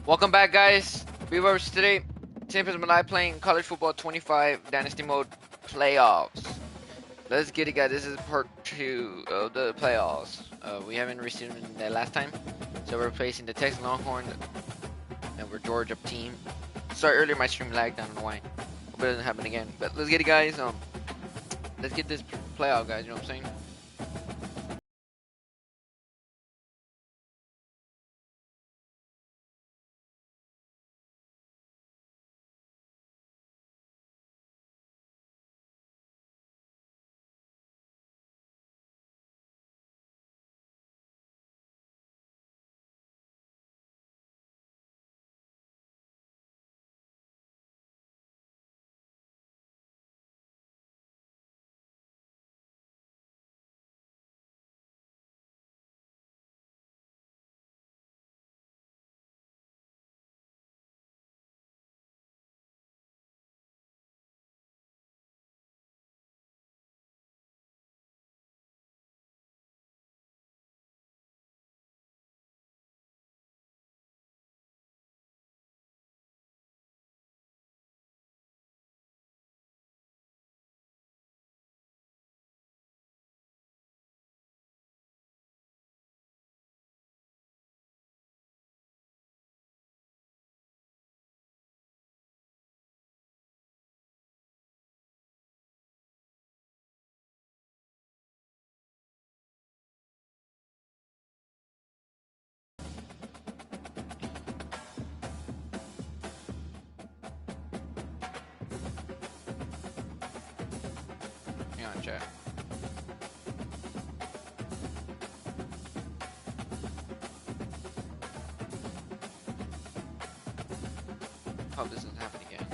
Welcome back, guys. Viewers, today, same as when I playing College Football 25 Dynasty Mode Playoffs. Let's get it, guys. This is part 2 of the playoffs. We haven't received them the last time, so we're facing the Texas Longhorn and we're Georgia team. Sorry, earlier my stream lagged. I don't know why. Hope it doesn't happen again. But let's get it, guys. Let's get this playoff, guys. You know what I'm saying? Hang on, chat. Hope this doesn't happen again.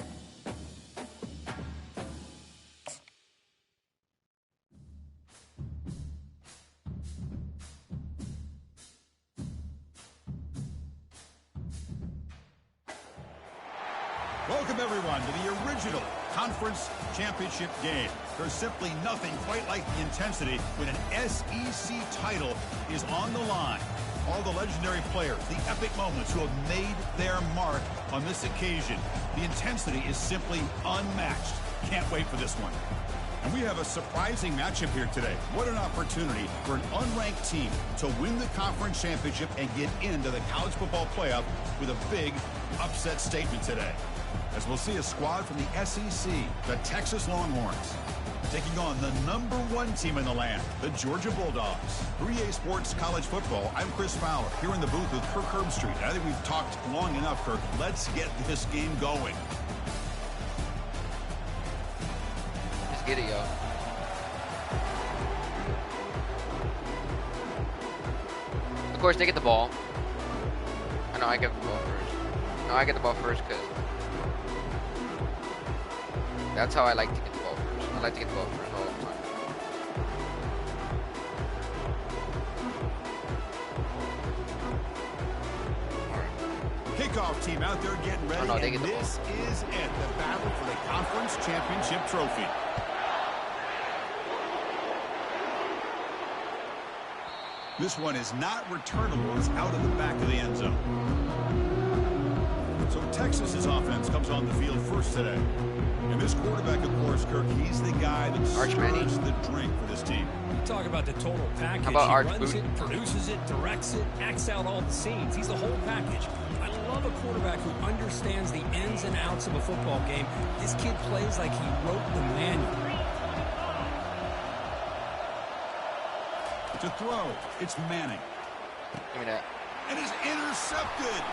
Welcome, everyone, to the original conference championship game. There's simply nothing quite like the intensity when an SEC title is on the line. All the legendary players, the epic moments who have made their mark on this occasion. The intensity is simply unmatched. Can't wait for this one. And we have a surprising matchup here today. What an opportunity for an unranked team to win the conference championship and get into the college football playoff with a big upset statement today. As we'll see a squad from the SEC, the Texas Longhorns, taking on the #1 team in the land, the Georgia Bulldogs. 3A Sports College Football, I'm Chris Fowler, here in the booth with Kirk Herbstreit. I think we've talked long enough, Kirk. Let's get this game going. Let's get it, yo. Of course, they get the ball. I know I get the ball first. No, I get the ball first because that's how I like to get the ball first. I like to get the ball first all the time. Kickoff team out there getting ready, Oh, no, they and get the ball. this is it, the battle for the conference championship trophy. This one is not returnable. It's out of the back of the end zone. So Texas's offense comes on the field first today. And this quarterback, of course, Kirk, he's the guy that stirs the drink for this team. You talk about the total package. How about he Arch runs Boot? it, produces it, directs it, acts out all the scenes. He's the whole package. I love a quarterback who understands the ins and outs of a football game. This kid plays like he wrote the manual. To throw, it's Manning. Give me that. And is intercepted.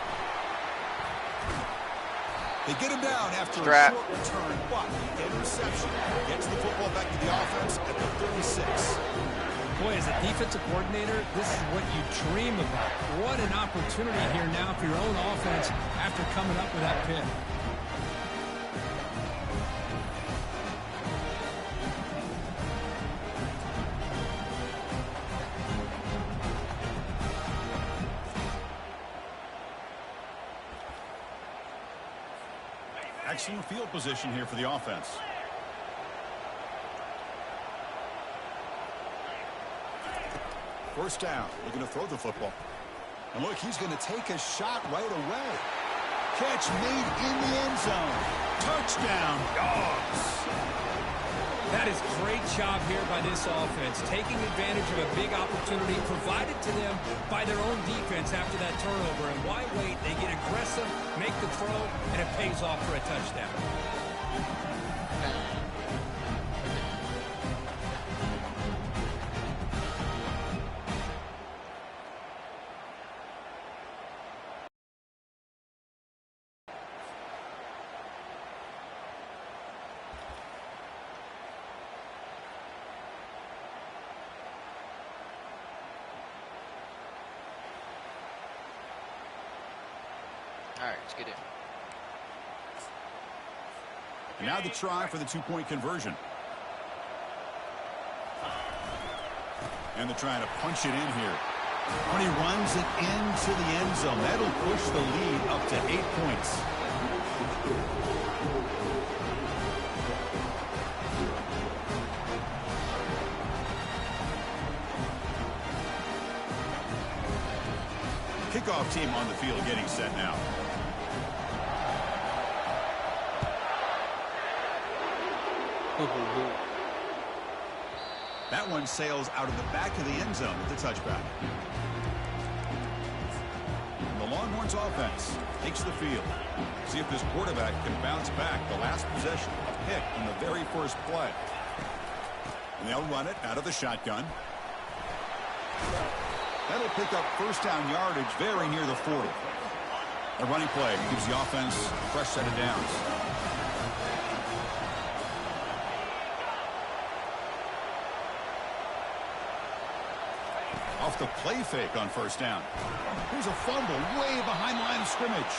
They get him down after Strap. a short return, but the interception gets the football back to the offense at the 36. Boy, as a defensive coordinator, this is what you dream about. What an opportunity here now for your own offense after coming up with that pick. Excellent field position here for the offense. First down, looking to throw the football. And look, he's going to take a shot right away. catch made in the end zone. Touchdown, Dogs. That is great job here by this offense, taking advantage of a big opportunity provided to them by their own defense after that turnover. And why wait? They get aggressive, make the throw, and it pays off for a touchdown. All right, let's get it. And now the try for the two-point conversion. And they're trying to punch it in here. When he runs it into the end zone, that'll push the lead up to 8 points. Kickoff team on the field getting set now. That one sails out of the back of the end zone with the touchback. And the Longhorns offense takes the field. See if this quarterback can bounce back. The last possession, a pick on the very first play. And they'll run it out of the shotgun. That'll pick up first down yardage very near the 40. A running play gives the offense a fresh set of downs. Off the play fake on first down. Here's a fumble way behind the line of scrimmage.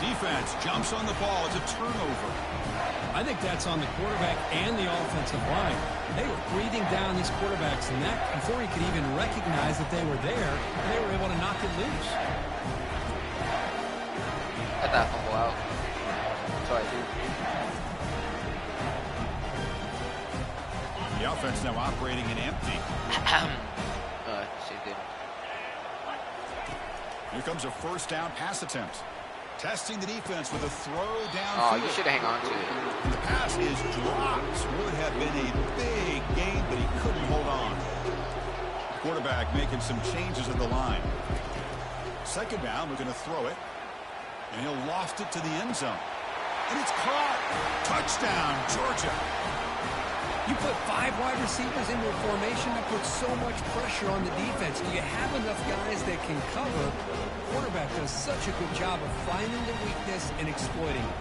Defense jumps on the ball. It's a turnover. I think that's on the quarterback and the offensive line. They were breathing down these quarterbacks' neck before he could even recognize that they were there, and they were able to knock it loose. Got that fumble out. That's what I do. The offense now operating in empty. Saved it. Here comes a first down pass attempt. Testing the defense with a throw down. Oh, you should have hung on to it. The pass is dropped. Would have been a big gain, but he couldn't hold on. The quarterback making some changes at the line. Second down, we're going to throw it. And he'll loft it to the end zone. And it's caught. Touchdown, Georgia. You put 5 wide receivers into a formation that puts so much pressure on the defense. Do you have enough guys that can cover? The quarterback does such a good job of finding the weakness and exploiting it.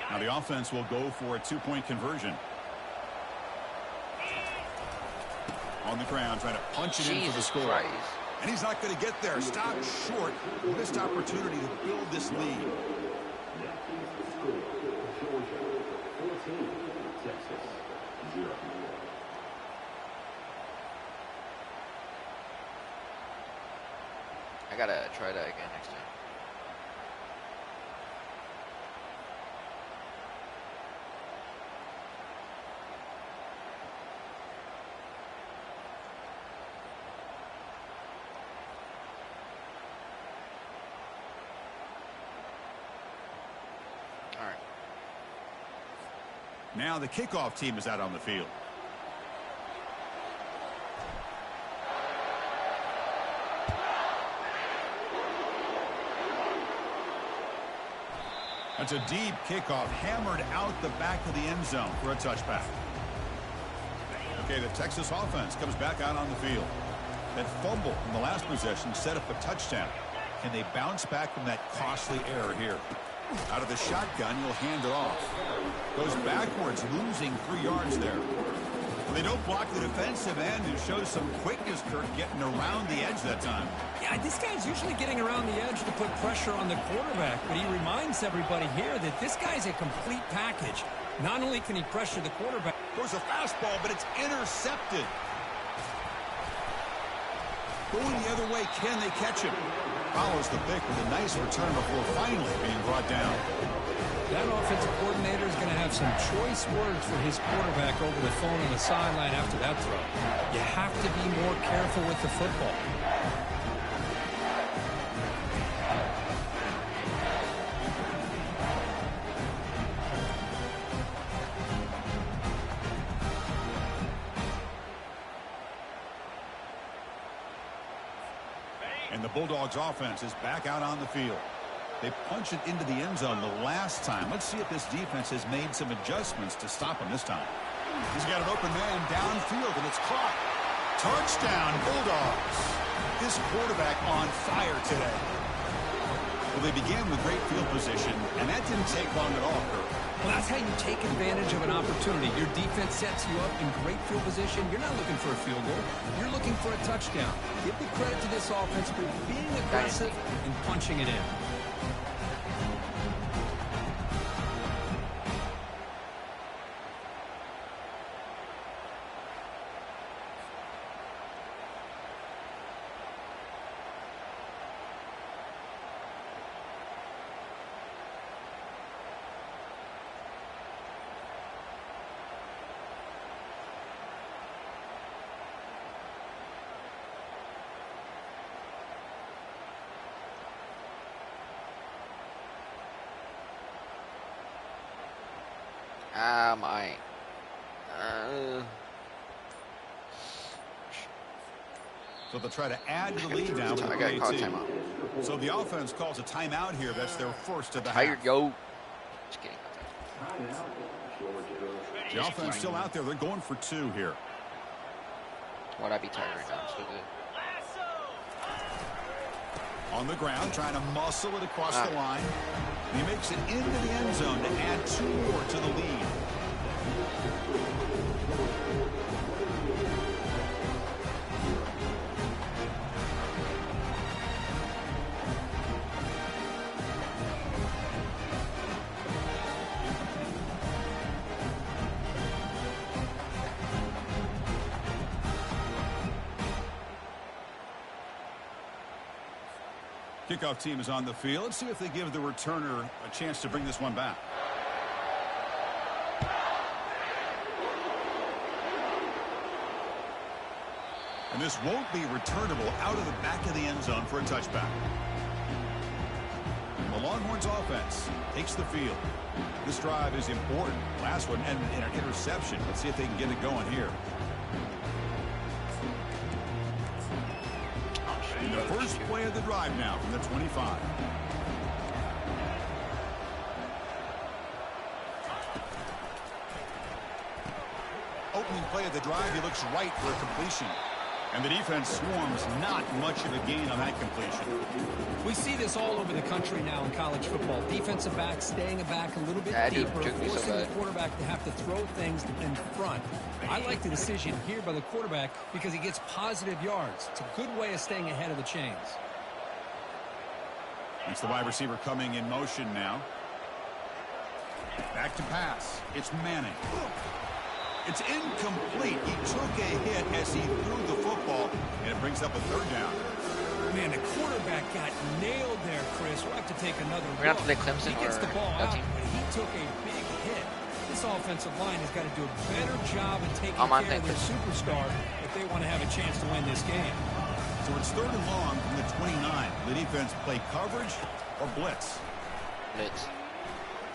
Now the offense will go for a two-point conversion. On the ground, trying to punch it in for the score. Christ. And he's not going to get there. Stop short. Missed opportunity to build this lead. I gotta try that again next time. All right. Now the kickoff team is out on the field. That's a deep kickoff, hammered out the back of the end zone for a touchback. Okay, the Texas offense comes back out on the field. That fumble in the last possession set up a touchdown. Can they bounce back from that costly error here? Out of the shotgun, he'll hand it off. Goes backwards, losing 3 yards there. Well, they don't block the defensive end, who shows some quickness, Kirk, getting around the edge that time. Yeah, this guy's usually getting around the edge to put pressure on the quarterback, but he reminds everybody here that this guy's a complete package. Not only can he pressure the quarterback, There's a fastball, but it's intercepted. Going the other way, can they catch him? Follows the pick with a nice return before finally being brought down. That offensive coordinator is going to have some choice words for his quarterback over the phone on the sideline after that throw. You have to be more careful with the football. And the Bulldogs offense is back out on the field. They punched it into the end zone the last time. Let's see if this defense has made some adjustments to stop him this time. He's got an open man downfield, and it's caught. Touchdown, Bulldogs. This quarterback on fire today. Well, they began with great field position, and that didn't take long at all, Kurt. Well, that's how you take advantage of an opportunity. Your defense sets you up in great field position. You're not looking for a field goal. You're looking for a touchdown. Give the credit to this offense for being aggressive and punching it in. So they'll try to add to the lead now. I got to call a timeout. So the offense calls a timeout here. That's their first of the Tired, half. yo. Just kidding. The offense still out there. They're going for 2 here. Why'd I be tired right now? I'm so good. On the ground, trying to muscle it across the line. He makes it into the end zone to add 2 more to the lead. Kickoff team is on the field. Let's see if they give the returner a chance to bring this one back. And this won't be returnable out of the back of the end zone for a touchback. The Longhorns offense takes the field. This drive is important. Last one ended in an interception. Let's see if they can get it going here. In the first play of the drive now from the 25. Opening play of the drive, he looks right for a completion. And the defense swarms, not much of a gain on that completion. We see this all over the country now in college football. Defensive backs staying back a little bit deeper, forcing the quarterback to have to throw things in front. I like the decision here by the quarterback because he gets positive yards. It's a good way of staying ahead of the chains. It's the wide receiver coming in motion now. Back to pass. It's Manning. It's incomplete. He took a hit as he threw the football, and it brings up a 3rd down. Man, the quarterback got nailed there, Chris. We'll have to take another look. We're going to have to play Clemson He gets the ball or out, but he took a big hit. This offensive line has got to do a better job of taking care of their superstar if they want to have a chance to win this game. So it's 3rd and long from the 29. The defense play coverage or blitz? Blitz.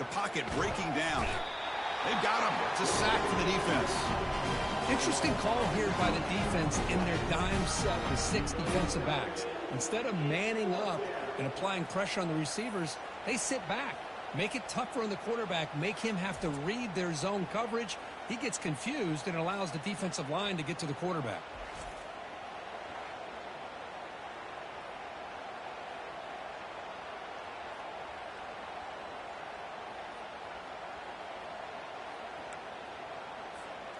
The pocket breaking down. They've got him. It's a sack for the defense. Interesting call here by the defense in their dime set with 6 defensive backs. Instead of manning up and applying pressure on the receivers, they sit back. Make it tougher on the quarterback. Make him have to read their zone coverage. He gets confused and allows the defensive line to get to the quarterback.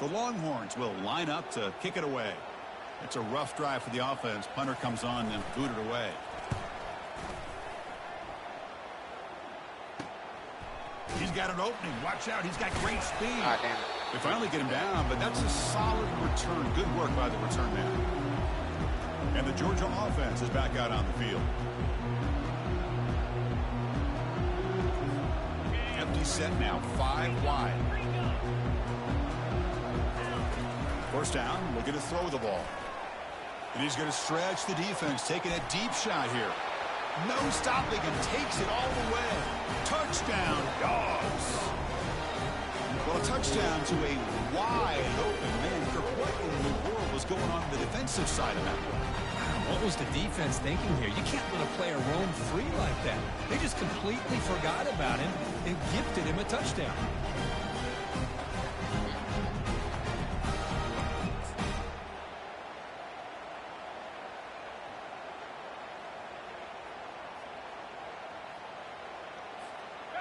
The Longhorns will line up to kick it away. It's a rough drive for the offense. Punter comes on and booted away. He's got an opening. Watch out. He's got great speed. Ah, damn it. They finally get him down, but that's a solid return. Good work by the return man. And the Georgia offense is back out on the field. Empty set now, 5 wide. First down, looking to throw the ball. And he's going to stretch the defense, taking a deep shot here. No stopping him, takes it all the way. Touchdown, Dogs. Well, a touchdown to a wide open man. What in the world was going on the defensive side of that play? What was the defense thinking here? You can't let a player roam free like that. They just completely forgot about him and gifted him a touchdown.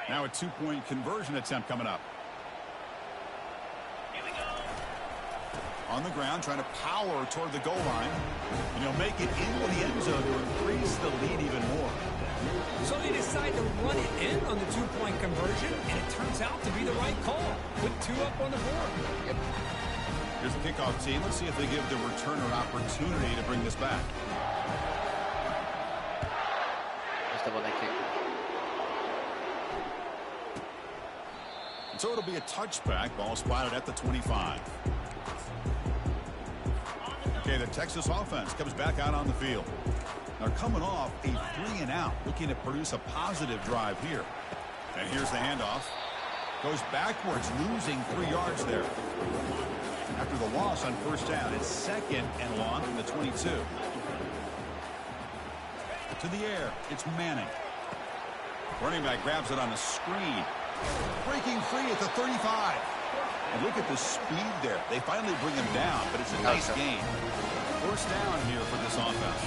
Now a 2-point conversion attempt coming up. On the ground, trying to power toward the goal line. And he'll make it into the end zone to increase the lead even more. So they decide to run it in on the 2-point conversion, and it turns out to be the right call. Put 2 up on the board. Yep. Here's the kickoff team. Let's see if they give the returner opportunity to bring this back. That's the one they kicked. And so it'll be a touchback. Ball spotted at the 25. Okay, the Texas offense comes back out on the field. They're coming off a 3-and-out, looking to produce a positive drive here. And here's the handoff. Goes backwards, losing 3 yards there. After the loss on first down, it's 2nd and long from the 22. To the air, it's Manning. Running back grabs it on a screen. Breaking free at the 35. And look at the speed there. They finally bring him down, but it's a nice gain. First down here for this offense.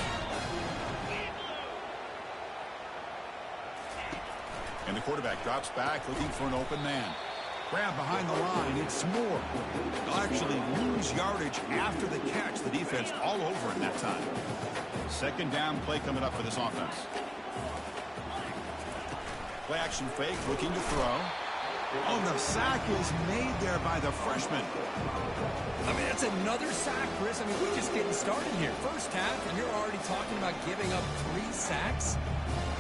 And the quarterback drops back, looking for an open man. Grab behind the line. It's Moore. They'll actually lose yardage after the catch. The defense all over him that time. Second down play coming up for this offense. Play action fake, looking to throw. Oh, the sack is made there by the freshman. I mean, that's another sack, Chris. I mean, we're just getting started here. First half, and you're already talking about giving up 3 sacks.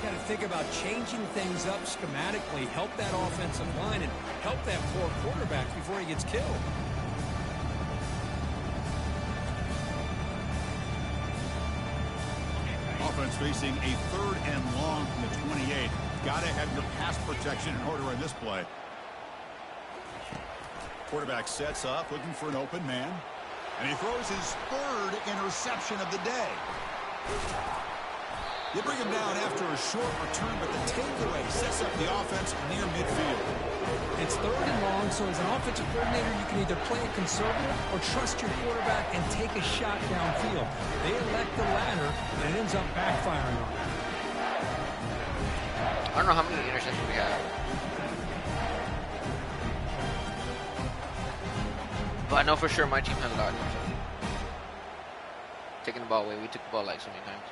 You got to think about changing things up schematically, help that offensive line, and help that poor quarterback before he gets killed. Offense facing a 3rd and long from the 28. Got to have your pass protection in order in this play. Quarterback sets up, looking for an open man. And he throws his 3rd interception of the day. They bring him down after a short return, but the takeaway sets up the offense near midfield. It's 3rd and long, so as an offensive coordinator, you can either play it conservative or trust your quarterback and take a shot downfield. They elect the latter, and it ends up backfiring on them. I don't know how many interceptions we have. But I know for sure my team has a lot of interceptions. Taking the ball away. We took the ball like so many times.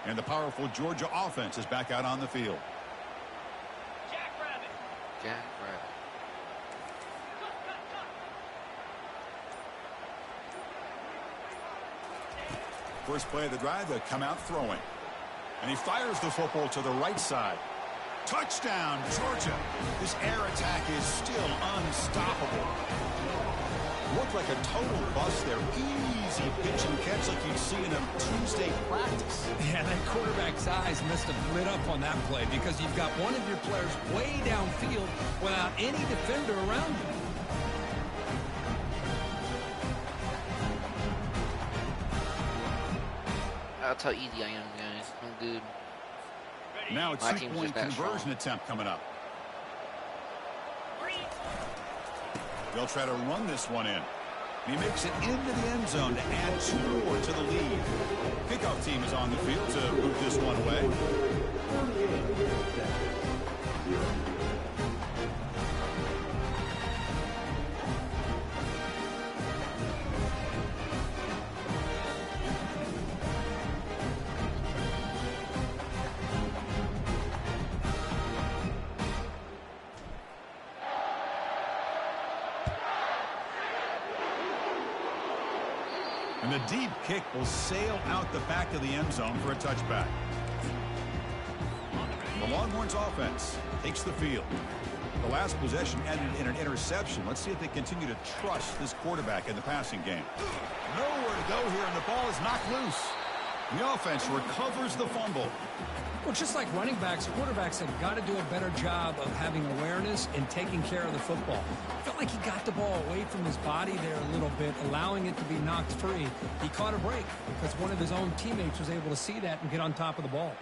And the powerful Georgia offense is back out on the field. Jack Rabbit. First play of the drive, they come out throwing. And he fires the football to the right side. Touchdown, Georgia. This air attack is still unstoppable. Looked like a total bust there. Easy pitch and catch like you'd see in a Tuesday practice. Yeah, that quarterback's eyes must have lit up on that play because you've got one of your players way downfield without any defender around him. That's how easy I am, guys. I'm good. Now it's My a team's 2-point just that conversion strong. attempt coming up. They'll try to run this one in. And he makes it into the end zone to add 2 more to the lead. Kickoff team is on the field to boot this one away. And the deep kick will sail out the back of the end zone for a touchback. The Longhorns offense takes the field. The last possession ended in an interception. Let's see if they continue to trust this quarterback in the passing game. Nowhere to go here, and the ball is knocked loose. The offense recovers the fumble. Well, just like running backs, quarterbacks have got to do a better job of having awareness and taking care of the football. Felt like he got the ball away from his body there a little bit, allowing it to be knocked free. He caught a break because one of his own teammates was able to see that and get on top of the ball.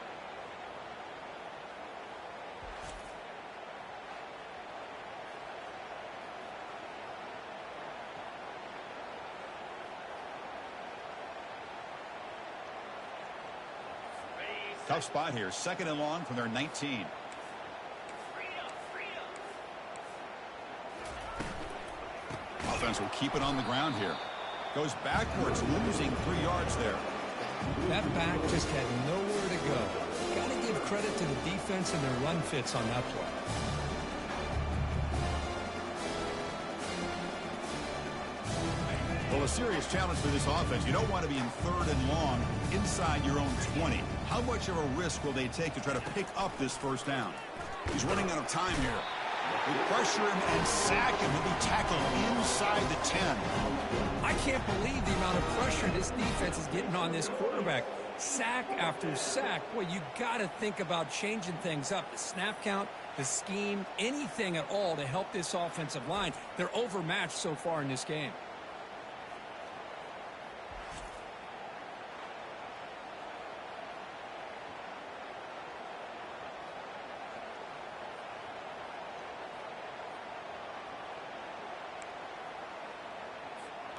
Tough spot here. 2nd and long from their 19. Offense will keep it on the ground here. Goes backwards, losing 3 yards there. That back just had nowhere to go. Got to give credit to the defense and their run fits on that play. Well, a serious challenge for this offense. You don't want to be in 3rd and long inside your own 20. How much of a risk will they take to try to pick up this first down? He's running out of time here. They pressure him and sack him. He'll be tackled inside the 10. I can't believe the amount of pressure this defense is getting on this quarterback. Sack after sack. Boy, you got to think about changing things up. The snap count, the scheme, anything at all to help this offensive line. They're overmatched so far in this game.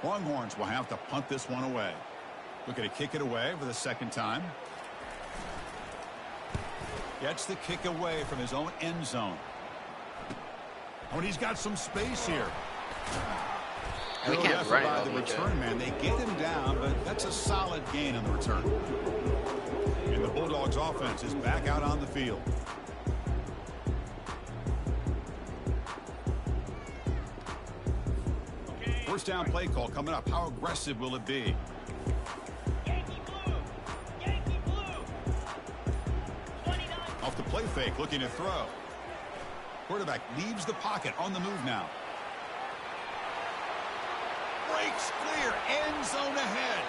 Longhorns will have to punt this one away. Looking to kick it away for the 2nd time. Gets the kick away from his own end zone. Oh, and he's got some space here. We can't run it. The return man. They get him down, but that's a solid gain on the return. And the Bulldogs offense is back out on the field. First down play call coming up. How aggressive will it be? Yankee blue. Yankee blue. 29. Off the play fake, looking to throw. Quarterback leaves the pocket, on the move now. Breaks clear, end zone ahead.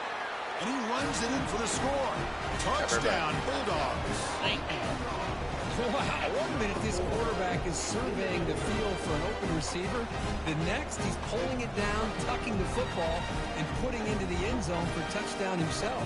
And he runs it in for the score. Touchdown, Bulldogs. Wow, 1 minute this quarterback is surveying the field for an open receiver. The next, he's pulling it down, tucking the football, and putting into the end zone for a touchdown himself.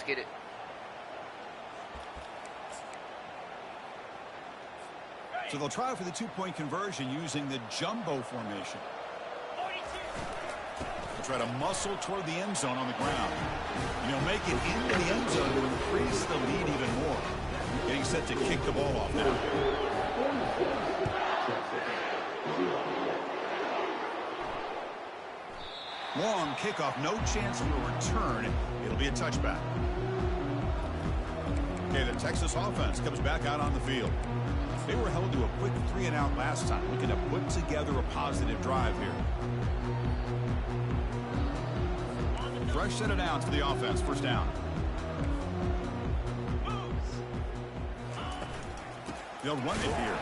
Get it. So they'll try for the 2-point conversion using the jumbo formation. 42. They'll try to muscle toward the end zone on the ground. You know, make it into the end zone to increase the lead even more. Getting set to kick the ball off now. Long kickoff, no chance for a return. It'll be a touchback. Okay, the Texas offense comes back out on the field. They were held to a quick 3-and-out last time, looking to put together a positive drive here. Fresh set of downs for the offense, first down. They'll run it here.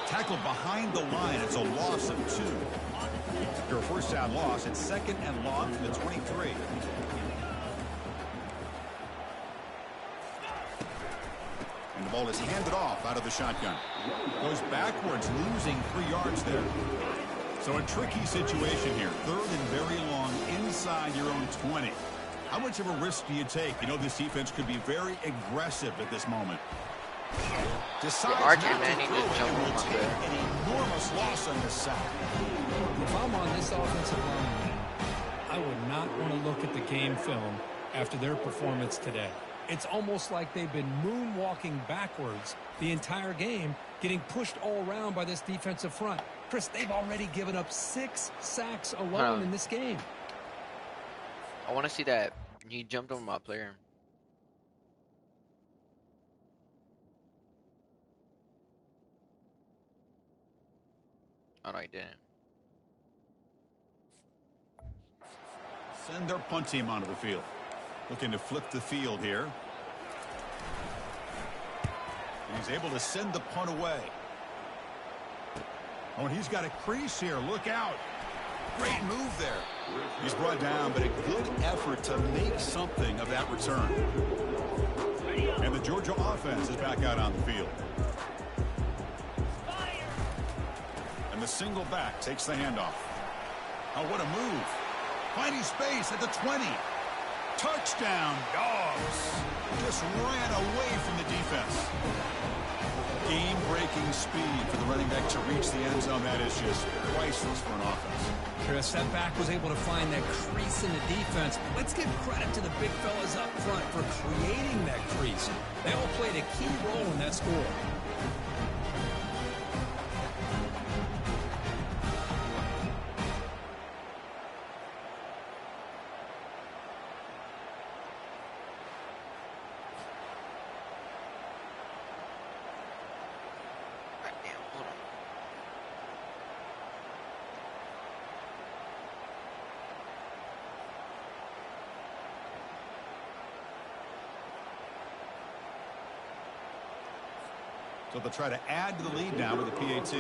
Tackled behind the line. It's a loss of 2. Your first down loss. It's 2nd and long from the 23. And the ball is handed off out of the shotgun. Goes backwards, losing 3 yards there. So a tricky situation here. 3rd and very long inside your own 20. How much of a risk do you take? You know this defense could be very aggressive at this moment. Decides RJ, not man, to he throw just it jumped and will on take there. an enormous loss on this sack. If I'm on this offensive line, I would not want to look at the game film after their performance today. It's almost like they've been moonwalking backwards the entire game, getting pushed all around by this defensive front. Chris, they've already given up 6 sacks alone in this game. I want to see that. He jumped over my player. Oh, no, he didn't. Send their punt team onto the field. Looking to flip the field here. And he's able to send the punt away. Oh, and he's got a crease here. Look out. Great move there. He's brought down, but a good effort to make something of that return. And the Georgia offense is back out on the field. And the single back takes the handoff. Oh, what a move. Finding space at the 20. Touchdown, Dogs. Just ran away from the defense. Game-breaking speed for the running back to reach the end zone. That is just priceless for an offense. Chris, that back was able to find that crease in the defense. Let's give credit to the big fellas up front for creating that crease. They all played a key role in that score. So they'll try to add to the lead now with the PAT.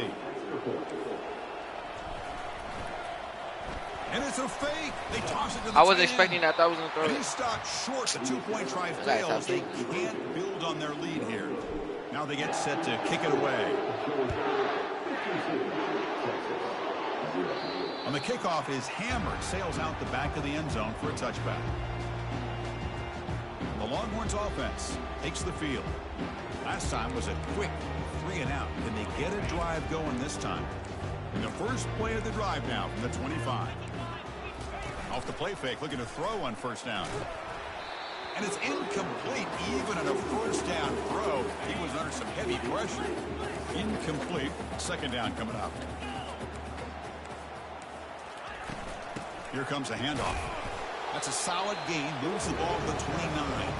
And it's a fake. They toss it to the I was tight expecting end. that. I was going to throw And it. he stopped short. The two-point try fails. They can't build on their lead here. Now they get set to kick it away. On the kickoff is hammered. Sails out the back of the end zone for a touchback. The Longhorns offense takes the field. Last time was a quick 3-and-out. Can they get a drive going this time? And the first play of the drive now from the 25. Off the play fake, looking to throw on first down. And it's incomplete, even on a first down throw. He was under some heavy pressure. Incomplete. Second down coming up. Here comes a handoff. That's a solid gain. Moves the ball to the 29.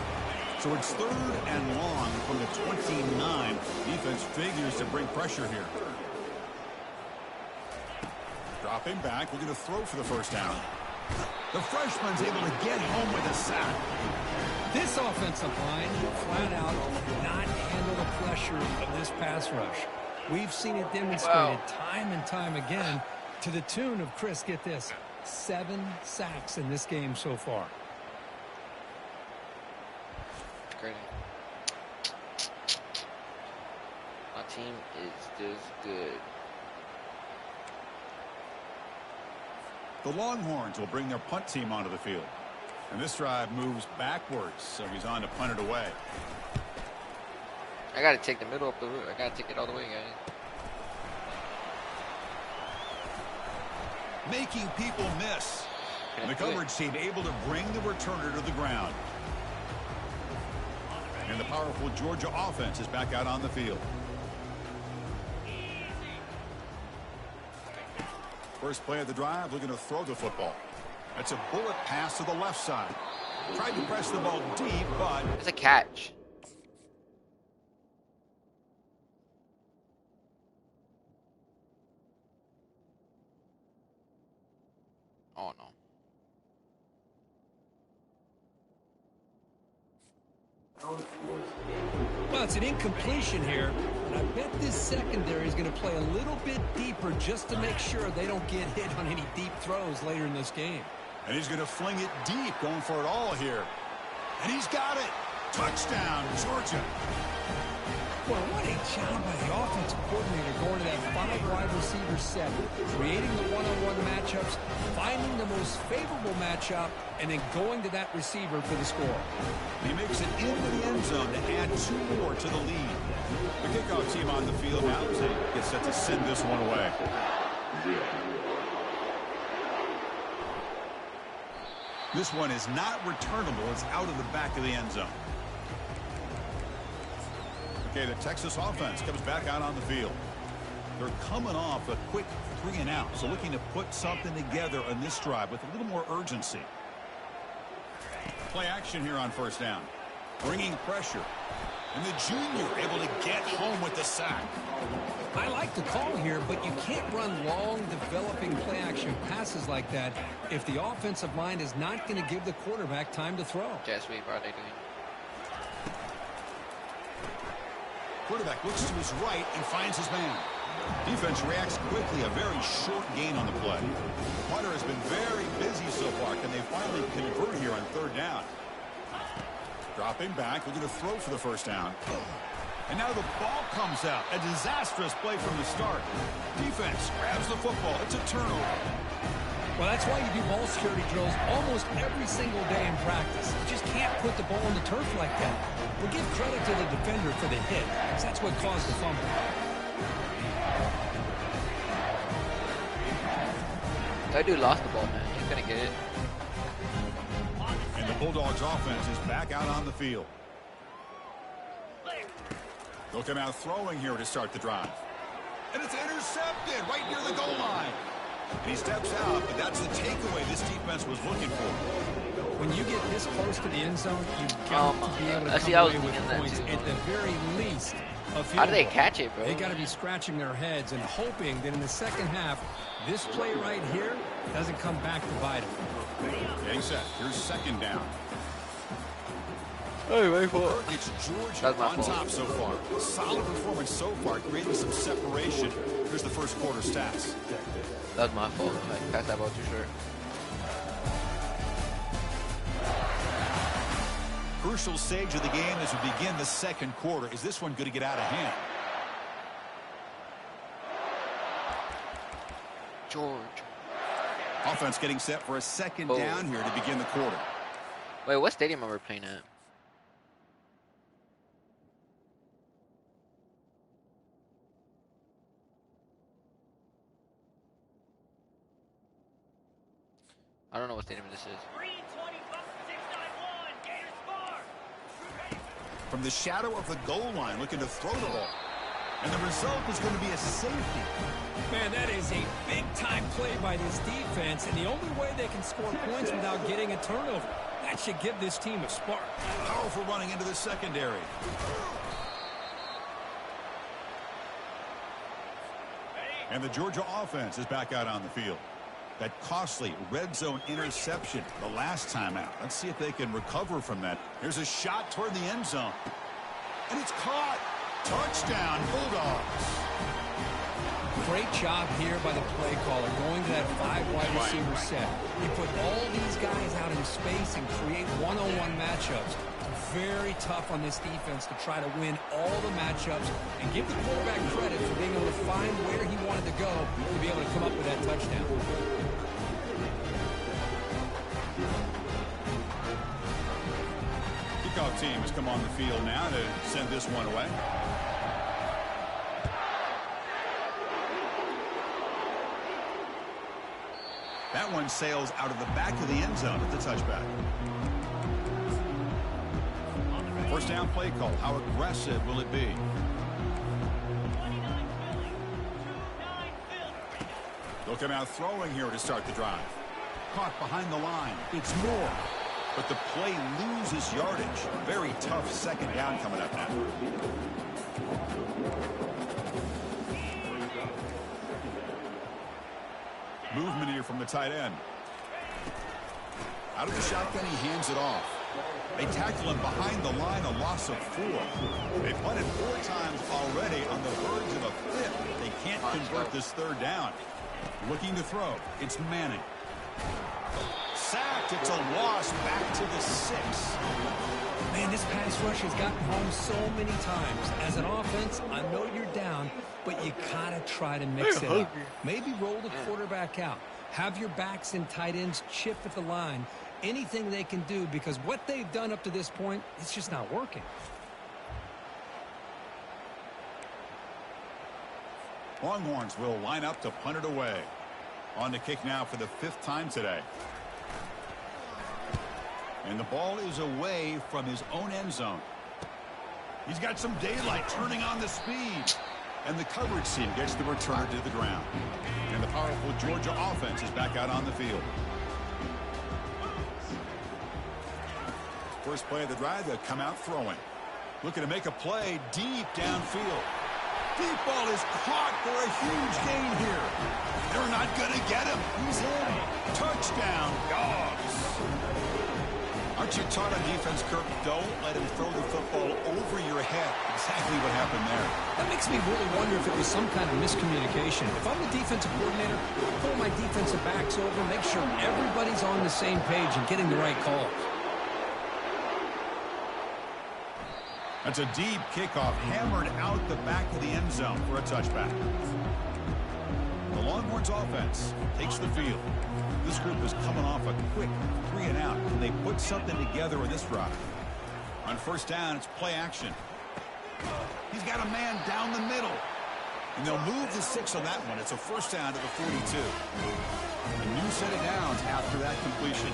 So it's 3rd and long from the 29. Defense figures to bring pressure here. Dropping back, looking to throw for the first down. The freshman's able to get home with a sack. This offensive line flat out not handle the pressure of this pass rush. We've seen it demonstrated time and time again to the tune of, Chris, get this, 7 sacks in this game so far. Great. My team is just good. The Longhorns will bring their punt team onto the field. And this drive moves backwards, so he's on to punt it away. I got to take the middle up the route. I got to take it all the way, guys. Making people miss. And the coverage team able to bring the returner to the ground. And the powerful Georgia offense is back out on the field. First play of the drive, looking to throw the football. That's a bullet pass to the left side. Tried to press the ball deep, but It's a catch. Oh, no. Well, it's an incompletion here, and I bet this secondary is going to play a little bit deeper just to make sure they don't get hit on any deep throws later in this game. and he's going to fling it deep, going for it all here. And he's got it. Touchdown, Georgia. Well, what a job by the offensive coordinator going to that 5 wide receiver set, creating the one-on-one matchups, finding the most favorable matchup, and then going to that receiver for the score. He makes it into the end zone to add 2 more to the lead. The kickoff team on the field now as they get set to send this one away. This one is not returnable. It's out of the back of the end zone. Okay, the Texas offense comes back out on the field. They're coming off a quick 3-and-out, so looking to put something together on this drive with a little more urgency. Play action here on first down. Bringing pressure. And the junior able to get home with the sack. I like the call here, but you can't run long, developing play-action passes like that if the offensive line is not going to give the quarterback time to throw. Jet sweep, are they doing? Quarterback looks to his right and finds his man. Defense reacts quickly, a very short gain on the play. Punter has been very busy so far. Can they finally convert here on third down? Dropping back, looking to throw for the first down. And now the ball comes out. A disastrous play from the start. Defense grabs the football. It's a turnover. Well, that's why you do ball security drills almost every single day in practice. You just can't put the ball on the turf like that. We'll give credit to the defender for the hit, because that's what caused the fumble. That dude lost the ball, man. He's gonna get it. And the Bulldogs offense is back out on the field. They'll come out throwing here to start the drive. And it's intercepted right near the goal line. And he steps out, but that's the takeaway this defense was looking for. When you get this close to the end zone, you've got to be able to come away with points at the very least. How do they catch it, bro? They got to be scratching their heads and hoping that in the second half, this play right here doesn't come back to bite them. Getting set. Here's second down. Hey, my fault. It's Georgia on top so far. Solid performance so far, creating some separation. Here's the first quarter stats. That's my fault. I passed that ball too short. Crucial stage of the game as we begin the second quarter. Is this one going to get out of hand? George. Offense getting set for a second down here to begin the quarter. Wait, what stadium are we playing at? I don't know what stadium this is. 3:25, 6:91, Gators score. From the shadow of the goal line, looking to throw the ball. And the result is going to be a safety. Man, that is a big-time play by this defense, and the only way they can score points without getting a turnover. That should give this team a spark. Powerful running into the secondary. And the Georgia offense is back out on the field. That costly red zone interception the last time out. Let's see if they can recover from that. Here's a shot toward the end zone. And it's caught. Touchdown, Bulldogs. Great job here by the play caller, going to that 5 wide receiver set. He put all these guys out in space and create one-on-one matchups. Very tough on this defense to try to win all the matchups and give the quarterback credit for being able to find where he wanted to go to be able to come up with that touchdown. Kickoff team has come on the field now to send this one away. That one sails out of the back of the end zone at the touchback. First down play call. How aggressive will it be? 29 Philly, 29 Philly. They'll come out throwing here to start the drive. Caught behind the line. It's more. But the play loses yardage. Very tough second down coming up now. Movement here from the tight end. Out of the shotgun, he hands it off. They tackle him behind the line, a loss of 4. They've punted 4 times already on the verge of a 5th. They can't convert this third down. Looking to throw. It's Manning. Sacked. It's a loss back to the 6. Man, this pass rush has gotten home so many times. As an offense, I know you're down, but you gotta try to mix it up. Maybe roll the quarterback out. Have your backs and tight ends chip at the line. Anything they can do, because what they've done up to this point, it's just not working. Longhorns will line up to punt it away. On the kick now for the 5th time today. And the ball is away from his own end zone. He's got some daylight, turning on the speed. And the coverage team gets the return to the ground. And the powerful Georgia offense is back out on the field. First play of the drive, they'll come out throwing. Looking to make a play deep downfield. Deep ball is caught for a huge gain here. They're not going to get him. He's in. Touchdown, Dogs. Aren't you taught on defense, Kirk? Don't let him throw the football over your head. Exactly what happened there. That makes me really wonder if it was some kind of miscommunication. If I'm the defensive coordinator, I pull my defensive backs over, make sure everybody's on the same page and getting the right calls. That's a deep kickoff, hammered out the back of the end zone for a touchback. The Longhorns offense takes the field. This group is coming off a quick 3-and-out. Can they put something together in this drive? On first down, it's play action. He's got a man down the middle. And they'll move the 6 on that one. It's a first down to the 42. A new set of downs after that completion.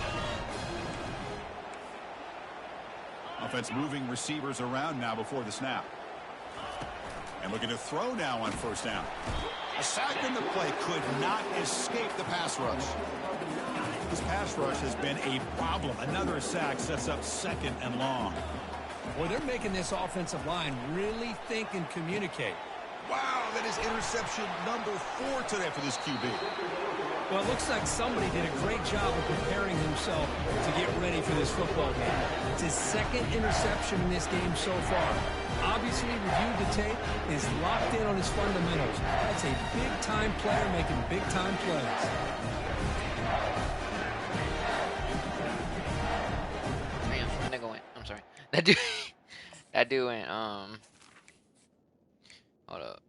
Offense moving receivers around now before the snap. And looking to throw now on first down. A sack in the play could not escape the pass rush. This pass rush has been a problem. Another sack sets up second and long. Well, they're making this offensive line really think and communicate. Wow, that is interception number 4 today for this QB. Well, it looks like somebody did a great job of preparing himself to get ready for this football game. It's his second interception in this game so far. Obviously, reviewed the tape, is locked in on his fundamentals. That's a big-time player making big-time plays. Man, that nigga went. I'm sorry. That dude went. Hold up.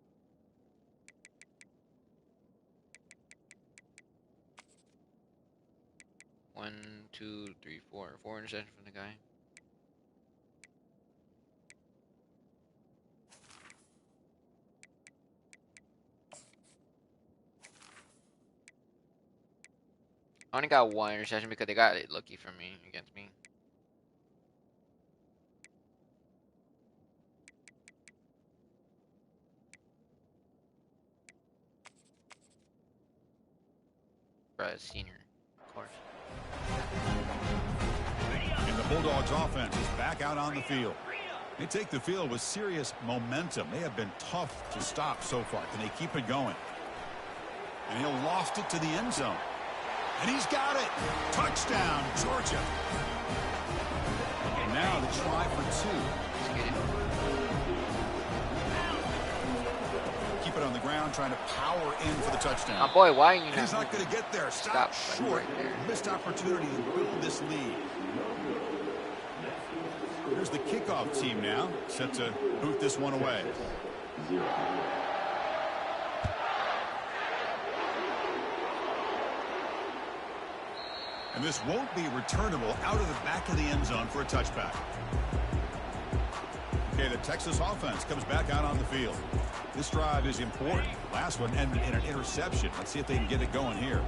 One, two, three, four interceptions from the guy. I only got 1 interception because they got it lucky for me against me. Brad Senior, of course. And the Bulldogs offense is back out on the field. They take the field with serious momentum. They have been tough to stop so far. Can they keep it going? And he'll loft it to the end zone. And he's got it. Touchdown, Georgia. And now the try for 2. Keep it on the ground, trying to power in for the touchdown. My boy, why are you not? He's not going to get there. Stop short. Right there. Missed opportunity to build this lead. Here's the kickoff team now, set to boot this one away. And this won't be returnable out of the back of the end zone for a touchback. Okay, the Texas offense comes back out on the field. This drive is important. Last one ended in an interception. Let's see if they can get it going here.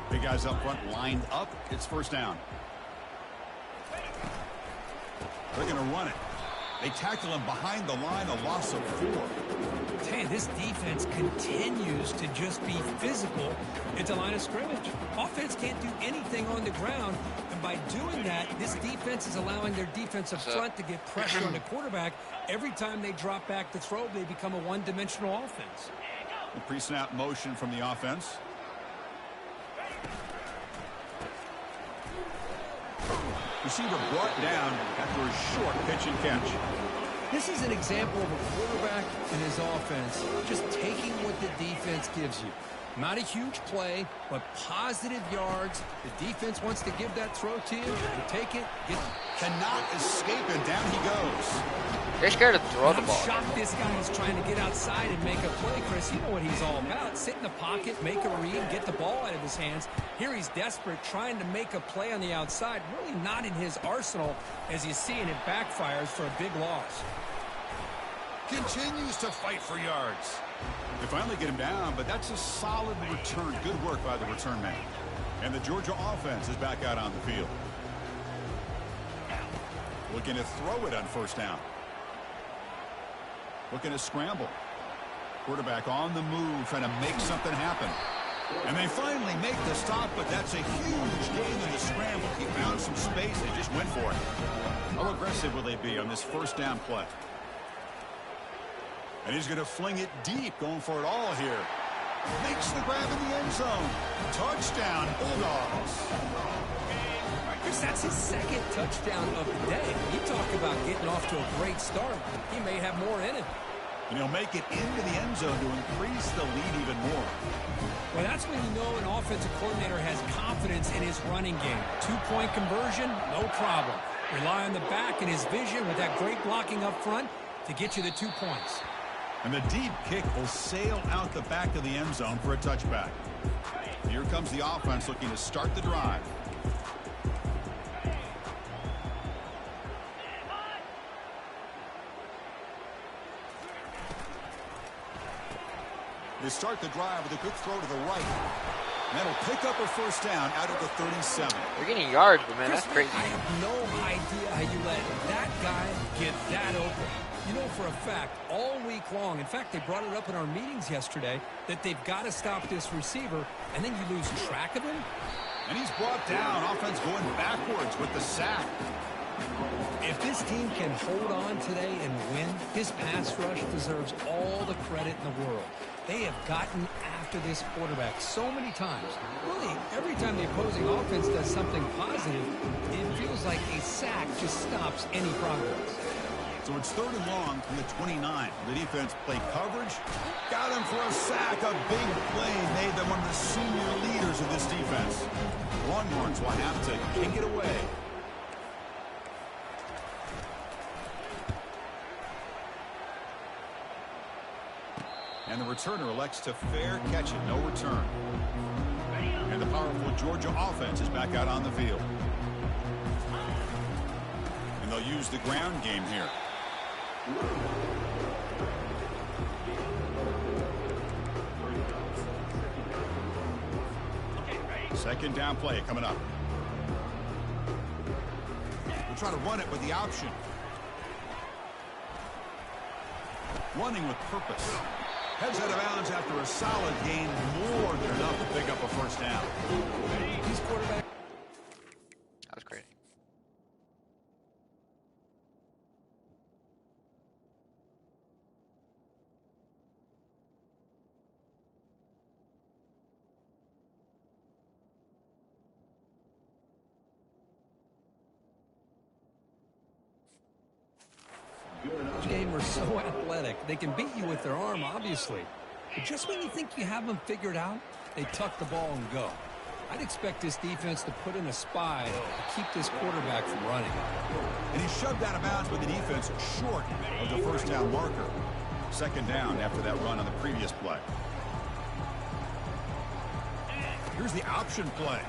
Big guys up front lined up. It's first down. They're going to run it. They tackle him behind the line, a loss of 4. Man, this defense continues to just be physical at the line of scrimmage. Offense can't do anything on the ground, and by doing that, this defense is allowing their defensive front to get pressure on the quarterback. Every time they drop back to throw, they become a one-dimensional offense. The pre-snap motion from the offense. Receiver brought down after a short pitch and catch. This is an example of a quarterback and his offense just taking what the defense gives you. Not a huge play, but positive yards. The defense wants to give that throw to you. You take it. Cannot escape, and down he goes. They're scared to throw the I'm ball. shocked this guy is trying to get outside and make a play, Chris. You know what he's all about. Sit in the pocket, make a read, get the ball out of his hands. Here he's desperate, trying to make a play on the outside. Really not in his arsenal, as you see, and it backfires for a big loss. Continues to fight for yards. They finally get him down, but that's a solid return. Good work by the return man. And the Georgia offense is back out on the field. Looking to throw it on first down. Looking to scramble. Quarterback on the move, trying to make something happen. And they finally make the stop, but that's a huge gain in the scramble. He found some space and just went for it. How aggressive will they be on this first down play? And he's going to fling it deep, going for it all here. Makes the grab in the end zone. Touchdown, Bulldogs. Chris, that's his second touchdown of the day. You talk about getting off to a great start. He may have more in him. And he'll make it into the end zone to increase the lead even more. Well, that's when you know an offensive coordinator has confidence in his running game. 2-point conversion, no problem. Rely on the back and his vision with that great blocking up front to get you the 2 points. And the deep kick will sail out the back of the end zone for a touchback. Here comes the offense looking to start the drive. They start the drive with a good throw to the right. And that'll pick up a first down out of the 37. They're getting yards, but man, that's crazy. I have no idea how you let that guy get that open. You know for a fact, all week long, in fact, they brought it up in our meetings yesterday, that they've got to stop this receiver, and then you lose track of him. And he's brought down. Offense going backwards with the sack. If this team can hold on today and win, his pass rush deserves all the credit in the world. They have gotten after this quarterback so many times. Really, every time the opposing offense does something positive, it feels like a sack just stops any progress. So it's 3rd and long from the 29. The defense played coverage. Got him for a sack. A big play made them one of the senior leaders of this defense. Longhorns will have to kick it away. And the returner elects to fair catch it. No return. And the powerful Georgia offense is back out on the field. And they'll use the ground game here. Second down play coming up. We'll try to run it with the option. Running with purpose. Heads out of bounds after a solid gain, more than enough to pick up a first down. These quarterbacks. That was crazy. This game are so athletic. They can beat you with their arm, obviously. But just when you think you have them figured out, they tuck the ball and go. I'd expect this defense to put in a spy to keep this quarterback from running. And he's shoved out of bounds with the defense short of the first down marker. Second down after that run on the previous play. Here's the option play.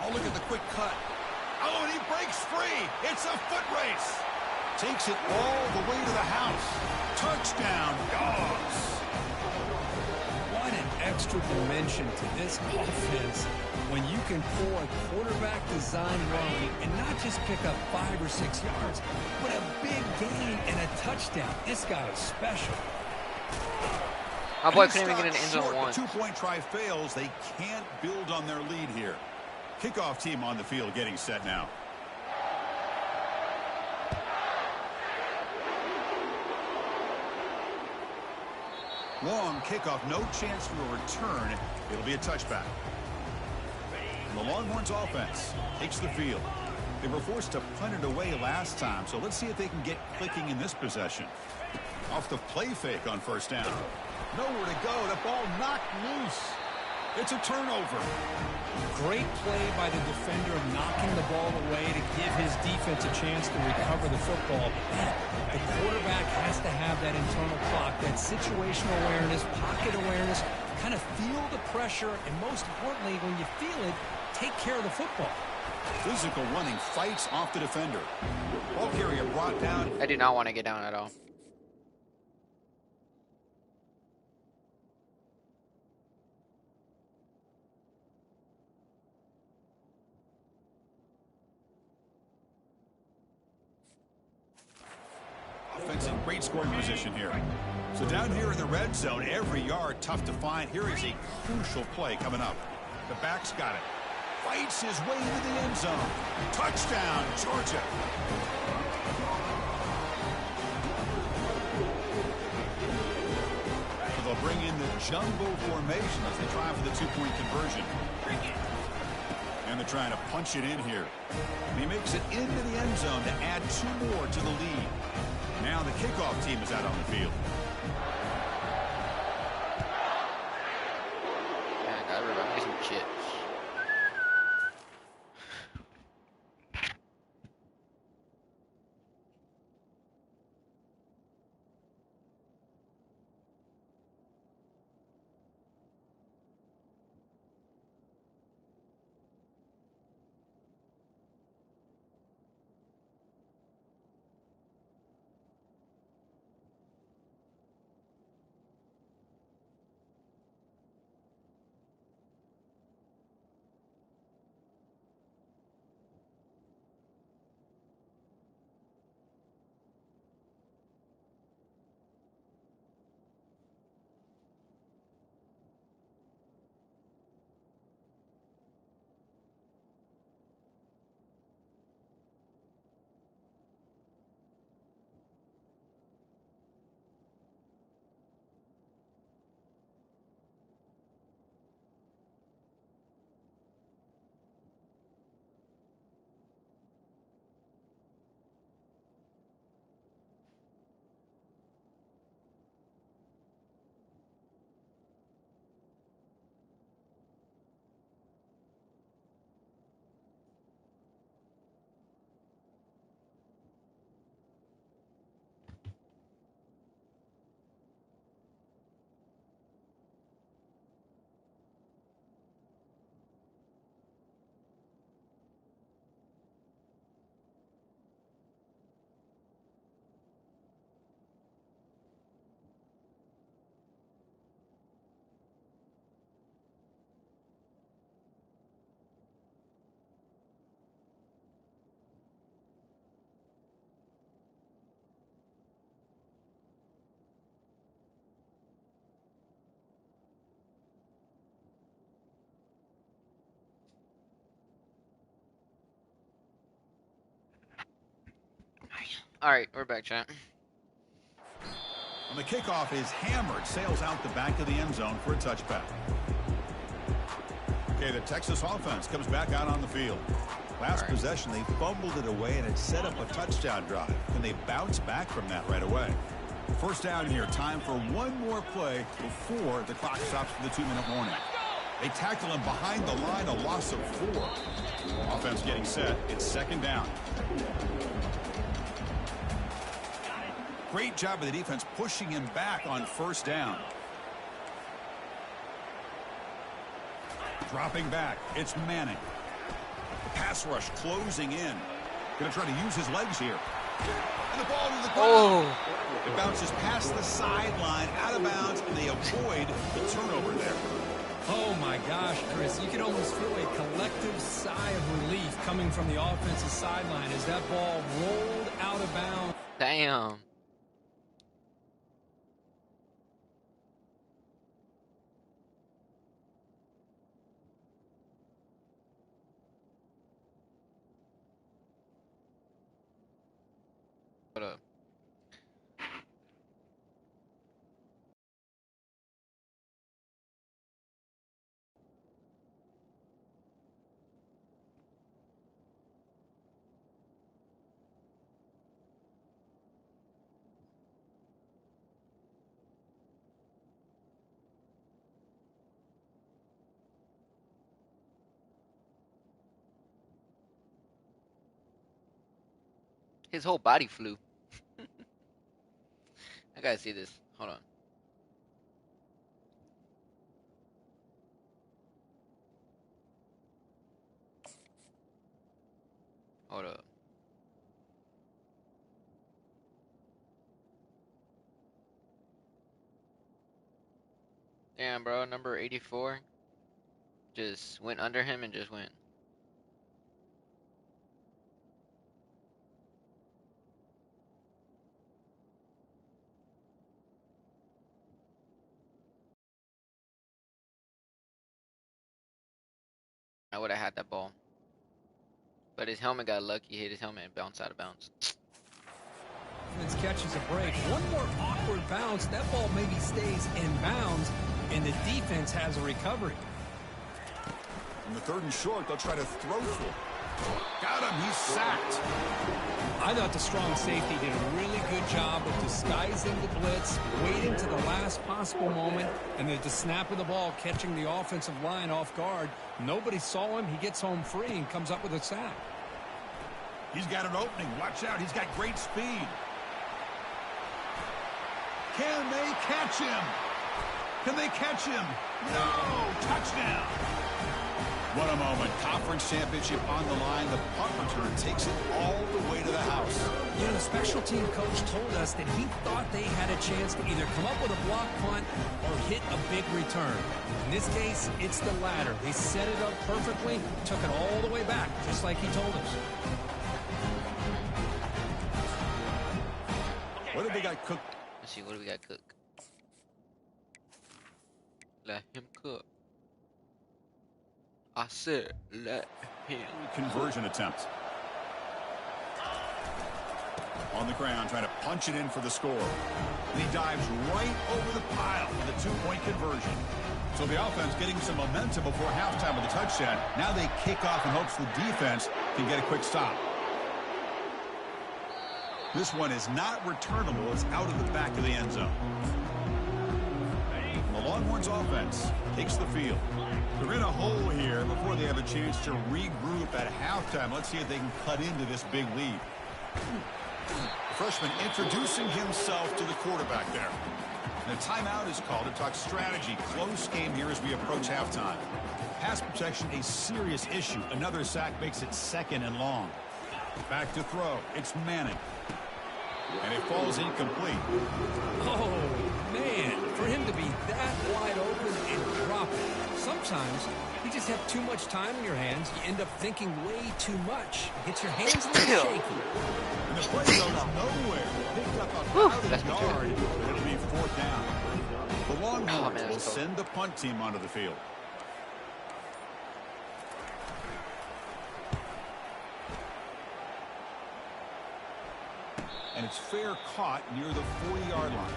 Oh, look at the quick cut. Oh, and he breaks free. It's a foot race. Takes it all the way to the house. Touchdown, Dogs. What an extra dimension to this offense when you can pull a quarterback design run and not just pick up 5 or 6 yards, but a big gain and a touchdown. This guy is special. My boy couldn't even get an end zone once. The 2-point try fails. They can't build on their lead here. Kickoff team on the field getting set now. Long kickoff, no chance for a return. It'll be a touchback. And the Longhorns offense takes the field. They were forced to punt it away last time, so let's see if they can get clicking in this possession. Off the play fake on first down. Nowhere to go. The ball knocked loose. It's a turnover. Great play by the defender of knocking the ball away to give his defense a chance to recover the football. The quarterback has to have that internal clock, that situational awareness, pocket awareness, kind of feel the pressure, and most importantly, when you feel it, take care of the football. Physical running fights off the defender. Ball carrier brought down. I do not want to get down at all. offense in great scoring position here. So down here in the red zone, every yard tough to find. Here is a crucial play coming up. The back's got it. Fights his way into the end zone. Touchdown, Georgia. So they'll bring in the jumbo formation as they try for the two-point conversion. And they're trying to punch it in here. And he makes it into the end zone to add 2 more to the lead. Now the kickoff team is out on the field. Man, I gotta remind me some chips. Alright, we're back, chat. And the kickoff is hammered, sails out the back of the end zone for a touchback. Okay, the Texas offense comes back out on the field. Last possession, they fumbled it away, and it set up a touchdown drive. Can they bounce back from that right away? First down here, time for one more play before the clock stops for the 2-minute warning. They tackle him behind the line, a loss of 4. Offense getting set. It's second down. Great job of the defense pushing him back on first down. Dropping back, it's Manning. The pass rush closing in. Going to try to use his legs here. And the ball to the ground. Oh, It bounces past the sideline, out of bounds, and they avoid the turnover there. Oh my gosh, Chris, you can almost feel a collective sigh of relief coming from the offensive sideline as that ball rolled out of bounds. damn. Hold up. His whole body flew. I gotta see this. Hold on. Hold up. Damn, bro. Number 84 just went under him and just went. I would have had that ball. But his helmet got lucky. Hit his helmet and bounced out of bounds. Defense catches a break. One more awkward bounce. That ball maybe stays in bounds, and the defense has a recovery. In the 3rd and short, they'll try to throw for it. Got him. He's sacked. I thought the strong safety did a really good job of disguising the blitz, waiting to the last possible moment, and at the snap of the ball, catching the offensive line off guard. Nobody saw him. He gets home free and comes up with a sack. He's got an opening. Watch out. He's got great speed. Can they catch him? Can they catch him? No! Touchdown! What a moment. Conference championship on the line. The punt return takes it all the way to the house. You know, the special team coach told us that he thought they had a chance to either come up with a block punt or hit a big return. In this case, it's the latter. They set it up perfectly, took it all the way back, just like he told us. What did they got cooked? Let's see, what do we got cook? Let him cook. I said, let him. Conversion attempt. On the ground, trying to punch it in for the score. And he dives right over the pile with a 2-point conversion. So the offense getting some momentum before halftime with a touchdown. Now they kick off in hopes the defense can get a quick stop. This one is not returnable. It's out of the back of the end zone. And the Longhorns offense takes the field. They're in a hole here before they have a chance to regroup at halftime. Let's see if they can cut into this big lead. The freshman introducing himself to the quarterback there. And a timeout is called to talk strategy. Close game here as we approach halftime. Pass protection, a serious issue. Another sack makes it 2nd and long. Back to throw. It's Manning. And it falls incomplete. Oh, man, for him to be that wide open and drop it. Sometimes you just have too much time in your hands. You end up thinking way too much. Gets your hands a little shaky. And the play goes nowhere. Picked up a yard, but it'll be 4th down. The Longhorns will send the punt team onto the field. And it's fair caught near the 40-yard line.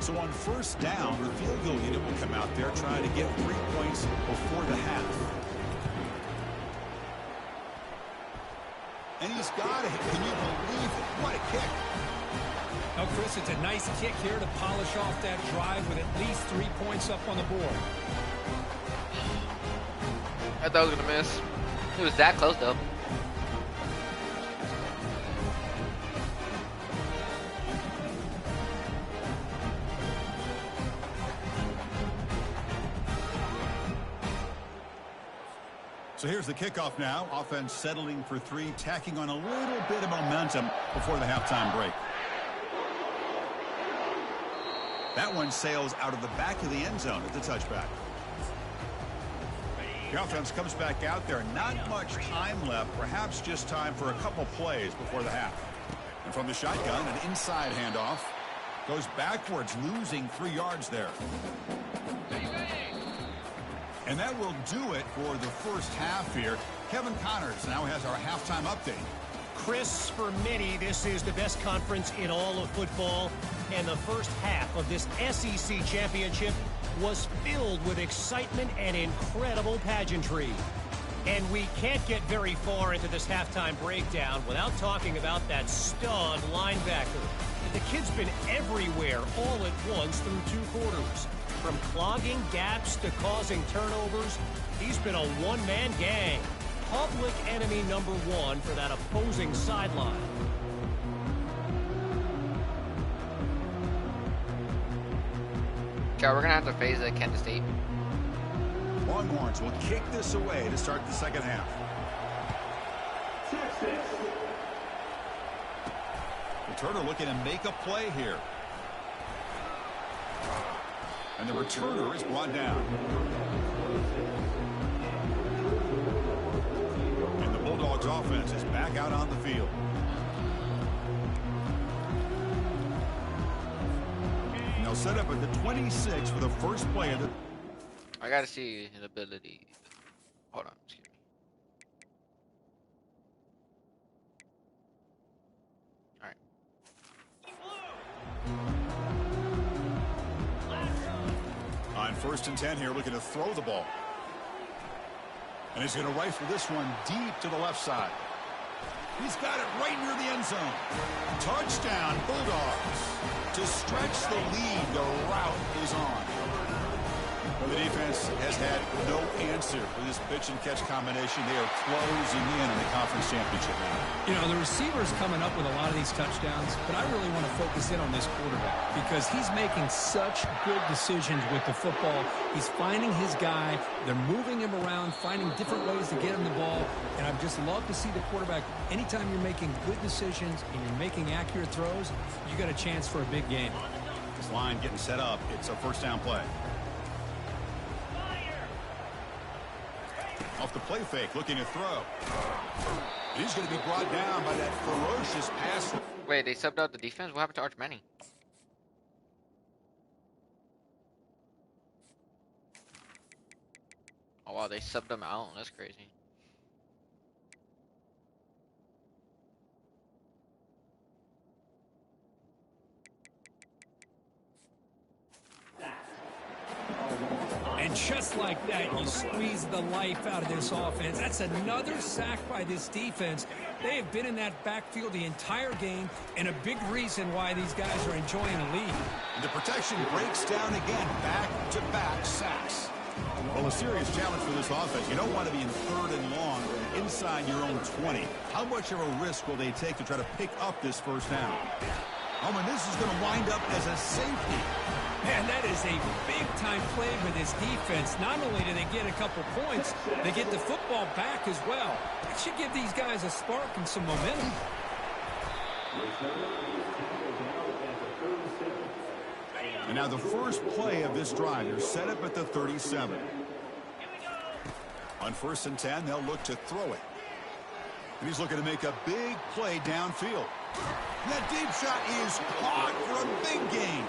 So on 1st down, the field goal unit will come out there trying to get 3 points before the half. And he's got it. Can you believe it? What a kick. Now, Chris, it's a nice kick here to polish off that drive with at least 3 points up on the board. I thought I was going to miss. It was that close, though. So here's the kickoff now. Offense settling for 3, tacking on a little bit of momentum before the halftime break. That one sails out of the back of the end zone at the touchback. The offense comes back out there. Not much time left. Perhaps just time for a couple plays before the half. And from the shotgun, an inside handoff. Goes backwards, losing 3 yards there. And that will do it for the first half here. Kevin Connors now has our halftime update. Chris, for many, this is the best conference in all of football. And the first half of this SEC championship was filled with excitement and incredible pageantry. And we can't get very far into this halftime breakdown without talking about that stud linebacker. The kid's been everywhere all at once through 2 quarters. From clogging gaps to causing turnovers, he's been a one-man gang. Public enemy number 1 for that opposing sideline. Okay, we're going to have to phase Kansas State. Longhorns will kick this away to start the second half. Returner looking to make a play here. And the returner is brought down. And the Bulldogs offense is back out on the field. set up at the 26 for the first play of the... I gotta see his ability. Hold on, excuse me. Alright. On 1st and 10 here, looking to throw the ball. And he's going to rifle this one deep to the left side. He's got it right near the end zone. Touchdown, Bulldogs. To stretch the lead, the route is on. Well, the defense has had no answer for this pitch and catch combination. They are closing in on the conference championship now. You know, the receiver's coming up with a lot of these touchdowns, but I really want to focus in on this quarterback because he's making such good decisions with the football. He's finding his guy. They're moving him around, finding different ways to get him the ball, and I just love to see the quarterback. Anytime you're making good decisions and you're making accurate throws, you got a chance for a big game. This line getting set up. It's a first down play. Off the play fake, looking to throw. He's going to be brought down by that ferocious pass. Wait, they subbed out the defense? What happened to Arch Manning? Oh wow, they subbed him out. That's crazy. And just like that, you squeeze the life out of this offense. That's another sack by this defense. They have been in that backfield the entire game, and a big reason why these guys are enjoying the lead. The protection breaks down again, back-to-back sacks. Well, a serious challenge for this offense. You don't want to be in 3rd and long inside your own 20. How much of a risk will they take to try to pick up this first down? Oh, and this is going to wind up as a safety. Man, that is a big-time play for this defense. Not only do they get a couple points, they get the football back as well. It should give these guys a spark and some momentum. And now the first play of this drive, they're set up at the 37. On 1st and 10, they'll look to throw it. And he's looking to make a big play downfield. That deep shot is caught for a big gain.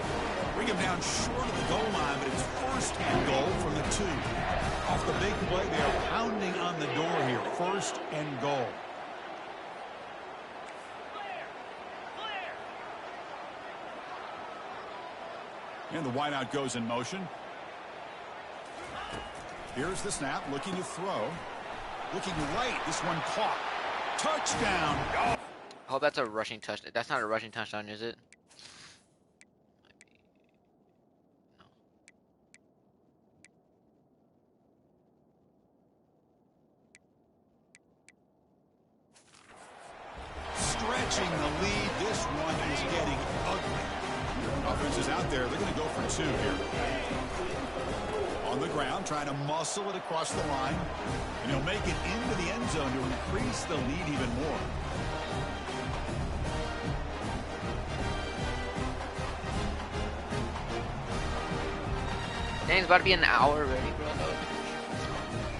Bring him down short of the goal line, but it's 1st and goal from the 2. Off the big play, they are pounding on the door here. 1st and goal. And the wideout goes in motion. Here's the snap, looking to throw. Looking right, this one caught. Touchdown. Oh, that's a rushing touchdown. That's not a rushing touchdown, is it? Stretching the lead. This one is getting ugly. Offense is out there. They're going to go for 2 here. On the ground, trying to muscle it across the line. And he'll make it into the end zone to increase the lead even more. Dang, it's about to be an hour already, bro.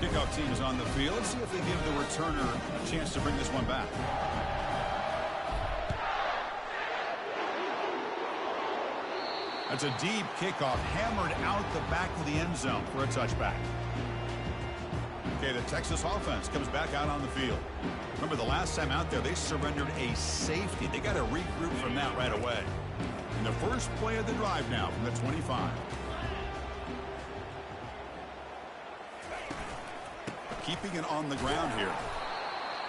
Kickoff team is on the field. Let's see if they give the returner a chance to bring this one back. That's a deep kickoff, hammered out the back of the end zone for a touchback. Okay, the Texas offense comes back out on the field. Remember, the last time out there, they surrendered a safety. They got to regroup from that right away. And the first play of the drive now from the 25. Keeping it on the ground here.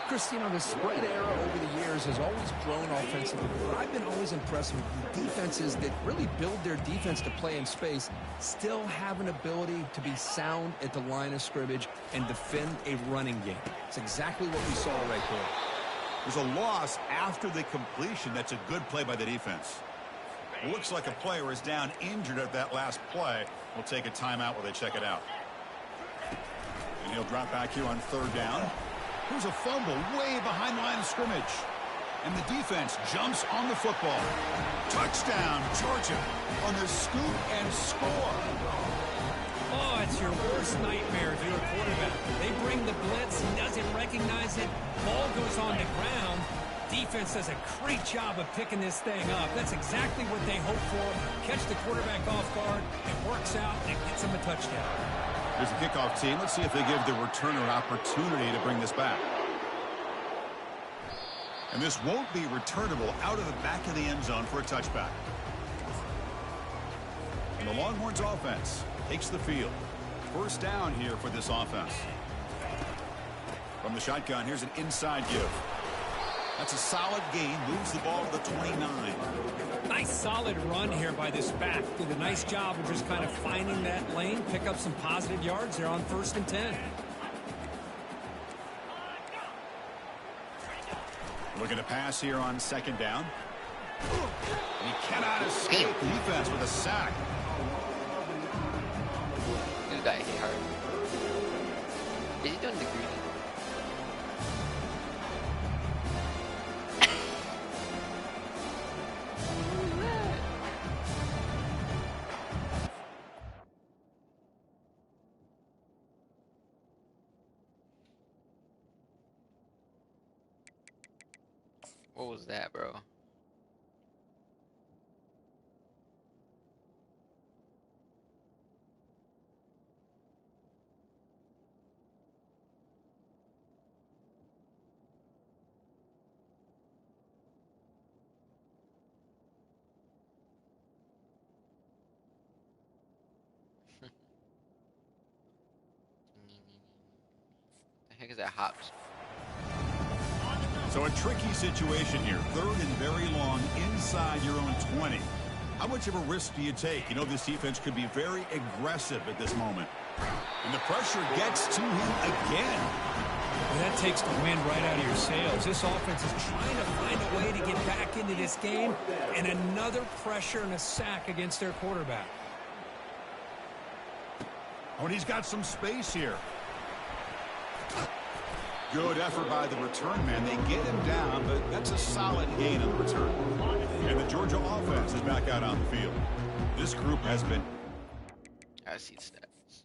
Chris, you know, the spread era over the years has always grown offensively, but I've been always impressed with defenses that really build their defense to play in space, still have an ability to be sound at the line of scrimmage and defend a running game. It's exactly what we saw right there. There's a loss after the completion. That's a good play by the defense. It looks like a player is down injured at that last play. We'll take a timeout while they check it out. And he'll drop back here on 3rd down. Here's a fumble way behind the line of scrimmage. And the defense jumps on the football. Touchdown, Georgia, on the scoop and score. Oh, it's your worst nightmare if you're a quarterback. They bring the blitz, he doesn't recognize it, ball goes on the ground, Defense does a great job of picking this thing up. That's exactly what they hope for. Catch the quarterback off guard. It works out, and it gets them a touchdown. Here's the kickoff team. Let's see if they give the returner an opportunity to bring this back. And this won't be returnable out of the back of the end zone for a touchback. And the Longhorns offense takes the field. First down here for this offense. From the shotgun, here's an inside give. That's a solid gain. Moves the ball to the 29. Nice solid run here by this back. Did a nice job of just kind of finding that lane. Pick up some positive yards there on 1st and 10. Looking to pass here on 2nd down. And he cannot escape the defense with a sack. This guy hit hard. Is he doing the greedy? What was that, bro? The heck is that hops? So a tricky situation here. 3rd and very long inside your own 20. How much of a risk do you take? You know this defense could be very aggressive at this moment. And the pressure gets to him again. Well, that takes the wind right out of your sails. This offense is trying to find a way to get back into this game. And another pressure and a sack against their quarterback. Oh, and he's got some space here. Good effort by the return man. They get him down, but that's a solid gain on the return. And the Georgia offense is back out on the field. This group has been... I see the stats.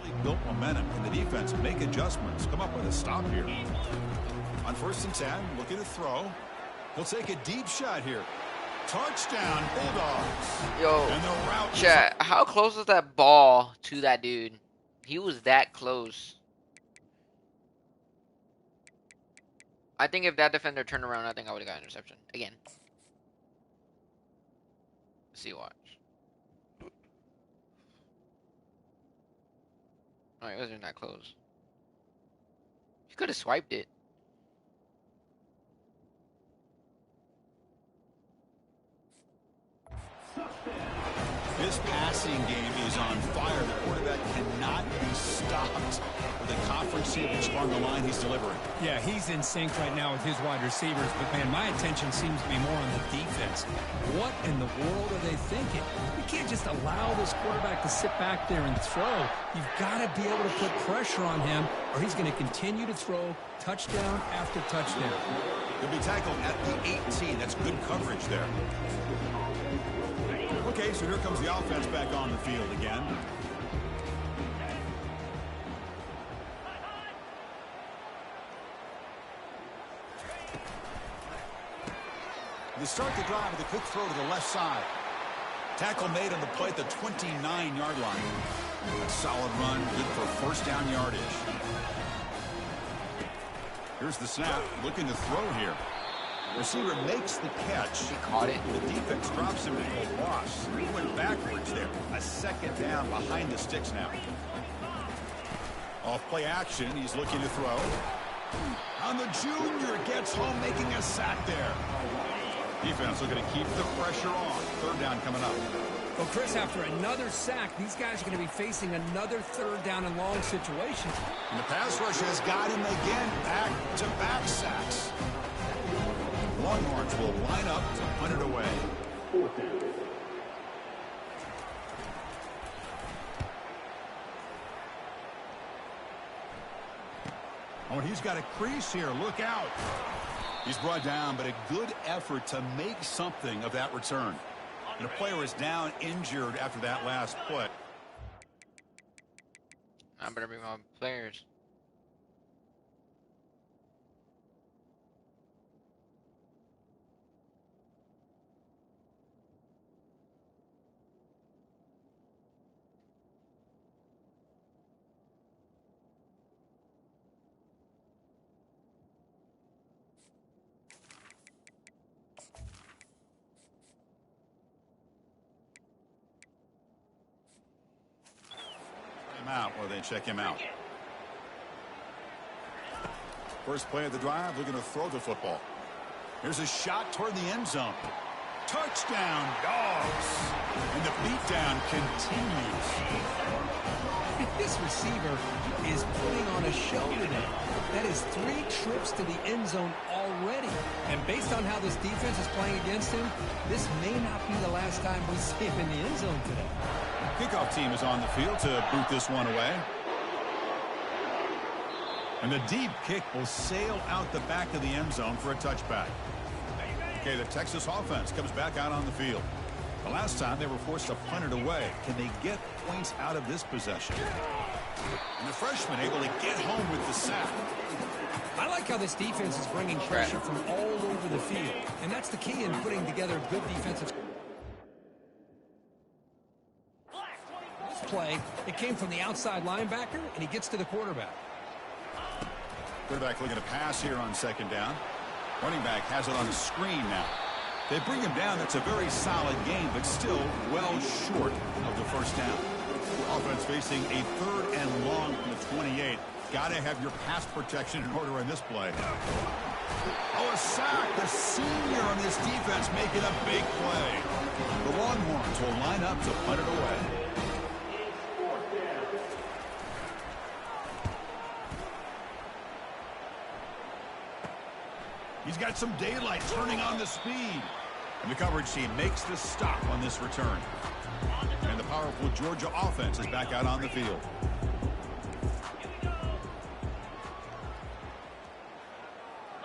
really built momentum. Can the defense make adjustments? Come up with a stop here. On 1st and 10, looking to throw. He'll take a deep shot here. Touchdown, Bulldogs. Yo, and the route chat, how close was that ball to that dude? He was that close. I think if that defender turned around, I think I would have got an interception. Again. Let's see, watch. Oh, it wasn't that close. He could have swiped it. This passing game is on fire. The quarterback cannot be stopped with a conference championship on the line he's delivering. Yeah, he's in sync right now with his wide receivers, but man, my attention seems to be more on the defense. What in the world are they thinking? You can't just allow this quarterback to sit back there and throw. You've got to be able to put pressure on him, or he's going to continue to throw touchdown after touchdown. He'll be tackled at the 18. That's good coverage there. Okay, so here comes the offense back on the field again. They start the drive with a quick throw to the left side. Tackle made on the play at the 29-yard line. A solid run, good for first down yardage. Here's the snap, looking to throw here. Receiver makes the catch. He caught it. The defense drops him to a loss. He went backwards there. A second down behind the sticks now. Off play action, he's looking to throw. On the junior, gets home, making a sack there. Defense looking to keep the pressure on. Third down coming up. Well, Chris, after another sack, these guys are going to be facing another third down and long situation. And the pass rush has got him again. Back-to-back sacks. Longhorns will line up to punt it away. Oh, and he's got a crease here. Look out. He's brought down, but a good effort to make something of that return. And the player is down injured after that last play. I better be my players. Him out, or they check him out. First play of the drive, looking to throw the football. Here's a shot toward the end zone. Touchdown, Dogs. And the beatdown continues. This receiver is putting on a show today. That is 3 trips to the end zone already. And based on how this defense is playing against him, this may not be the last time we see him in the end zone today. Kickoff team is on the field to boot this one away. And the deep kick will sail out the back of the end zone for a touchback. Okay, the Texas offense comes back out on the field. The last time they were forced to punt it away. Can they get points out of this possession? And the freshman able to get home with the sack. I like how this defense is bringing pressure from all over the field. And that's the key in putting together good defensive play. It came from the outside linebacker, and he gets to the quarterback. Quarterback looking to pass here on second down. Running back has it on the screen now. They bring him down. That's a very solid game, but still well short of the first down. Offense facing a 3rd and long from the 28. Got to have your pass protection in order in this play. Oh, a sack. The senior on this defense making a big play. The Longhorns will line up to punt it away. He's got some daylight, turning on the speed. And the coverage team makes the stop on this return. And the powerful Georgia offense is back out on the field.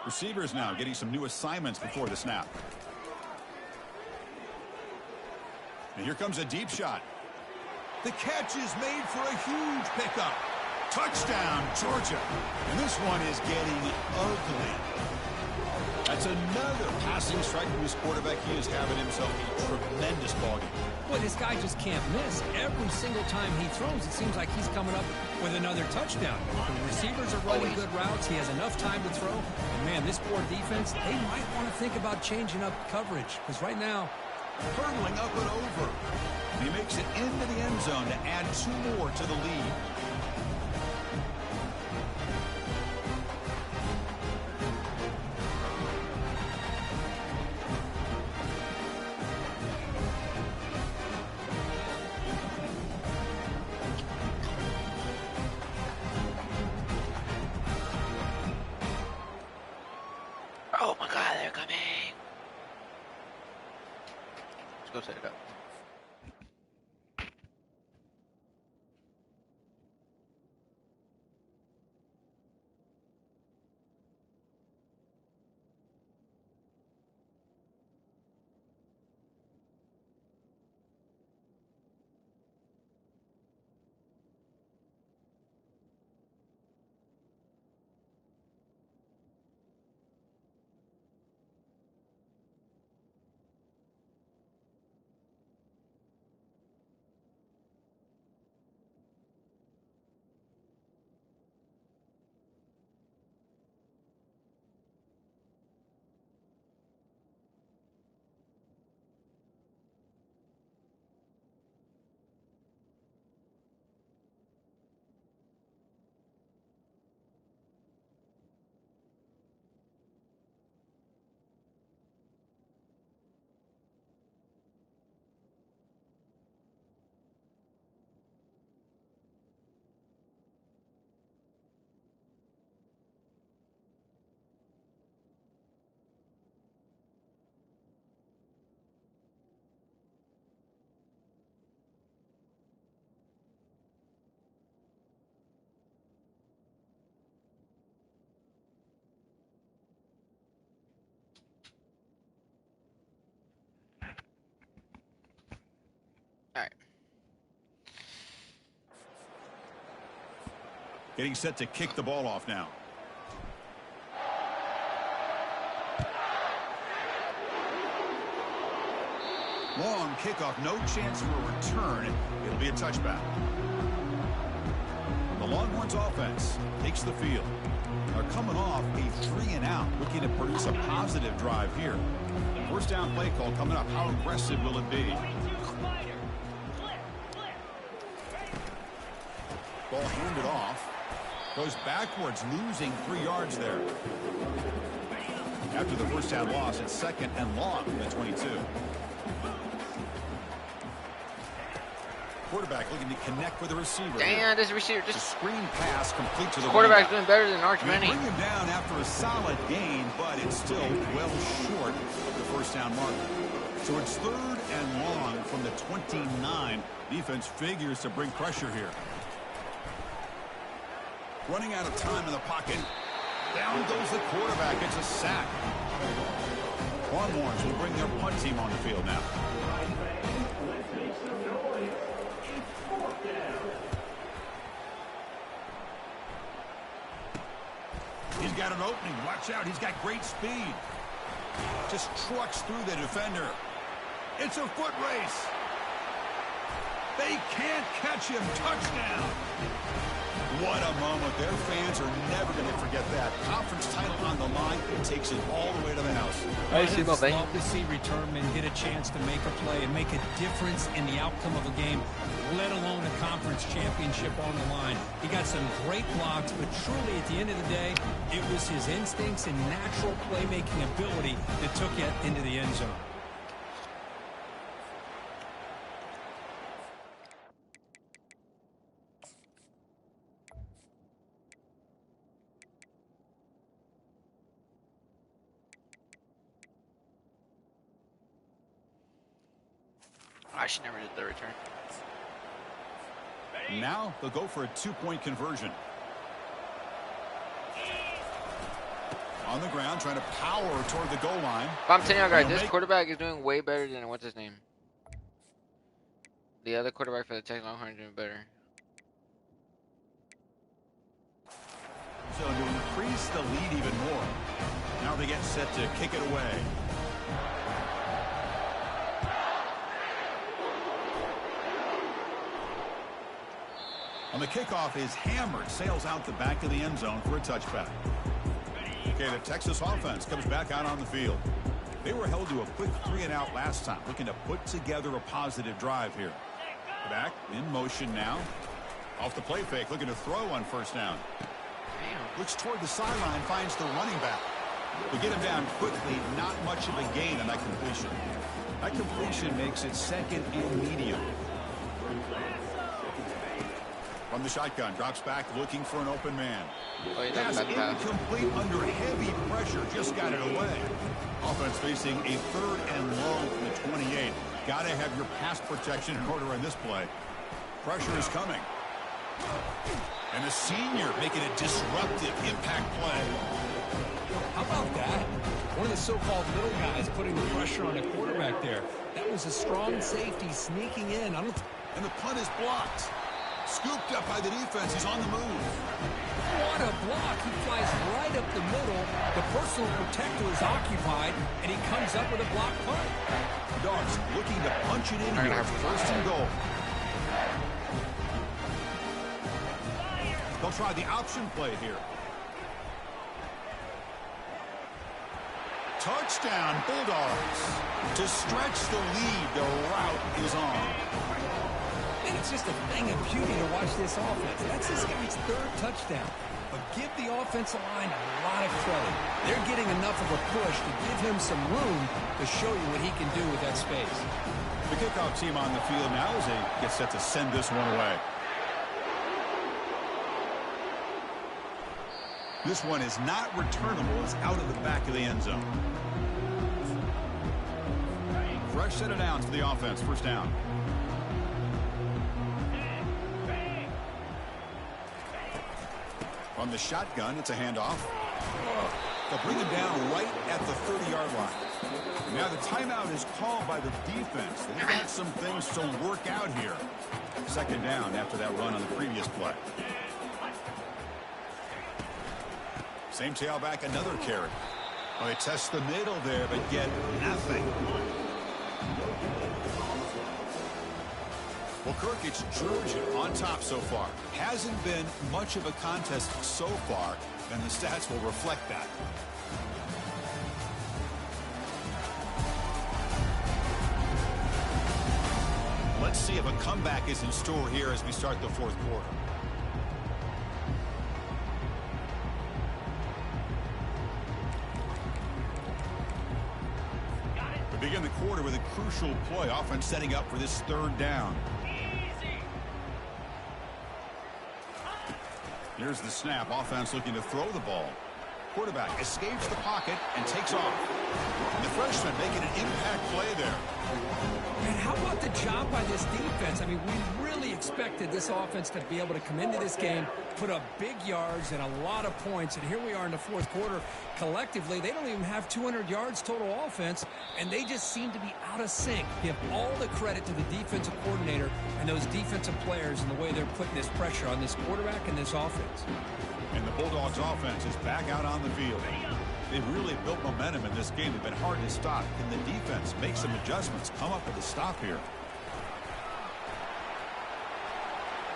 Receivers now getting some new assignments before the snap. And here comes a deep shot. The catch is made for a huge pickup. Touchdown, Georgia. And this one is getting ugly. That's another passing strike from his quarterback. He is having himself a tremendous ballgame. Boy, this guy just can't miss. Every single time he throws, it seems like he's coming up with another touchdown. The receivers are running good routes. He has enough time to throw. And, man, this poor defense, they might want to think about changing up coverage. Because right now, hurtling up and over. And he makes it into the end zone to add 2 more to the lead. Oh my God, they're coming. Let's go set it up. All right. Getting set to kick the ball off now. Long kickoff, no chance for a return. It'll be a touchback. The Longhorns offense takes the field. They're coming off a 3-and-out, looking to produce a positive drive here. First down play call coming up. How aggressive will it be? 22 Spider. Flip. Ball handed off. Goes backwards, losing 3 yards there. After the first down loss, it's 2nd and long from the 22. Quarterback looking to connect with the receiver. Damn, this receiver The just. screen pass complete to the Quarterback's running doing better than Arch back. They Manning. bring him down after a solid gain, but it's still well short of the first down mark. So it's 3rd and long from the 29. Defense figures to bring pressure here. Running out of time in the pocket. Down goes the quarterback. It's a sack. Longhorns will bring their punt team on the field now. He's got an opening. Watch out. He's got great speed. Just trucks through the defender. It's a foot race. They can't catch him. Touchdown. What a moment. Their fans are never going to forget that. Conference title on the line. It takes it all the way to the house. Hey, see my bang. Love to see return men get a chance to make a play and make a difference in the outcome of a game, let alone a conference championship on the line. He got some great blocks, but truly at the end of the day, it was his instincts and natural playmaking ability that took it into the end zone. I should never did the return. Now they'll go for a 2-point conversion. On the ground, trying to power toward the goal line. But I'm telling you guys, this quarterback is doing way better than what's his name. The other quarterback for the Texas Longhorns doing better. So to increase the lead even more. Now they get set to kick it away. On the kickoff is hammered, sails out the back of the end zone for a touchback. Okay, the Texas offense comes back out on the field. They were held to a quick 3-and-out last time, looking to put together a positive drive here. Back in motion now. Off the play fake, looking to throw on first down. Looks toward the sideline, finds the running back. We get him down quickly, not much of a gain on that completion. That completion makes it 2nd and medium. From the shotgun, drops back, looking for an open man. Oh, he Pass doesn't got incomplete under heavy pressure, just got it away. Offense facing a 3rd and long from the 28. Got to have your pass protection in order in this play. Pressure is coming. And the senior making a disruptive impact play. How about that? One of the so-called little guys putting the pressure on the quarterback there. That was a strong safety sneaking in. And the punt is blocked. Scooped up by the defense. He's on the move. What a block. He flies right up the middle. The personal protector is occupied, and he comes up with a block punt. Dogs looking to punch it in here. 1st and goal. They'll try the option play here. Touchdown, Bulldogs. To stretch the lead, the route is on. And it's just a thing of beauty to watch this offense. That's this guy's 3rd touchdown. But give the offensive line a lot of credit. They're getting enough of a push to give him some room to show you what he can do with that space. The kickoff team on the field now as they get set to send this one away. This one is not returnable. It's out of the back of the end zone. Fresh set of downs for the offense. First down. From the shotgun, it's a handoff. They'll bring him down right at the 30-yard line. Now the timeout is called by the defense. They've got some things to work out here. Second down after that run on the previous play. Same tailback, another carry. Well, they test the middle there, but get nothing. Well, Kirk, it's Georgia on top so far. Hasn't been much of a contest so far, and the stats will reflect that. Let's see if a comeback is in store here as we start the fourth quarter. We begin the quarter with a crucial play, offense setting up for this third down. Here's the snap. Offense looking to throw the ball. Quarterback escapes the pocket and takes off. And the freshman making an impact play there. And how about the job by this defense? I mean, we really expected this offense to be able to come into this game, put up big yards and a lot of points. And here we are in the fourth quarter. Collectively, they don't even have 200 yards total offense, and they just seem to be out of sync. Give all the credit to the defensive coordinator and those defensive players and the way they're putting this pressure on this quarterback and this offense. And the Bulldogs offense is back out on the field. They've really built momentum in this game. They've been hard to stop. Can the defense make some adjustments? Come up with a stop here.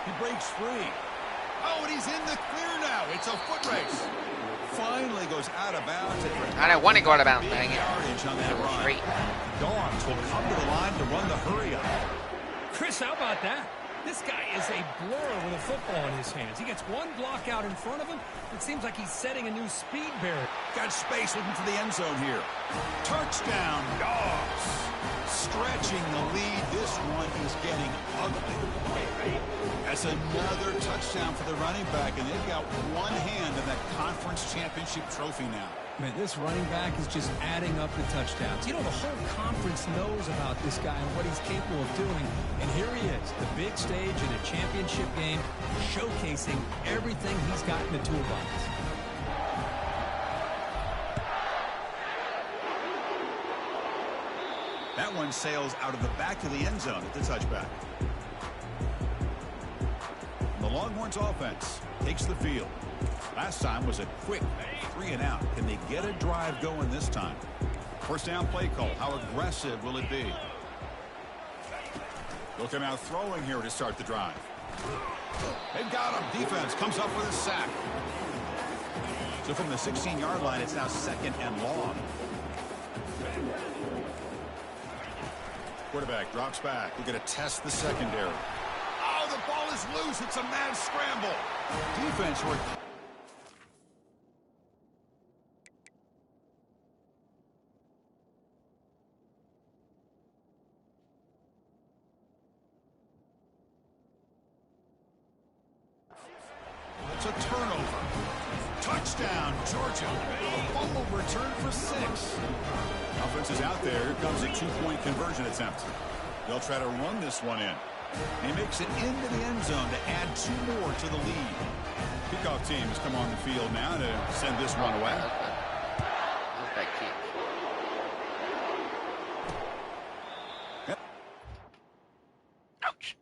He breaks free. Oh, and he's in the clear now. It's a foot race. Finally goes out of bounds. I don't want to go out of bounds. Dang it. Yardage on that run. Straight. Dogs will come to the line to run the hurry up. Chris, how about that? This guy is a blur with a football in his hands. He gets one block out in front of him. It seems like he's setting a new speed barrier. Got space looking for the end zone here. Touchdown, Dogs. Stretching the lead. This one is getting ugly. That's another touchdown for the running back, and they've got one hand in that conference championship trophy now. Man, this running back is just adding up the touchdowns. You know, the whole conference knows about this guy and what he's capable of doing. And here he is, the big stage in a championship game, showcasing everything he's got in the toolbox. That one sails out of the back of the end zone at the touchback. The Longhorns offense takes the field. Last time was a quick 3-and-out. Can they get a drive going this time? First down play call. How aggressive will it be? They'll come out throwing here to start the drive. They've got him. Defense comes up with a sack. So from the 16-yard line, it's now second and long. Quarterback drops back. We're going to test the secondary. Oh, the ball is loose. It's a mad scramble. Defense work. It's a turnover. Touchdown, Georgia. A fumble return for 6. Offense is out there. Here comes a 2-point conversion attempt. They'll try to run this one in. He makes it into the end zone to add 2 more to the lead. Kickoff teams come on the field now to send this one away. That kick. Ouch.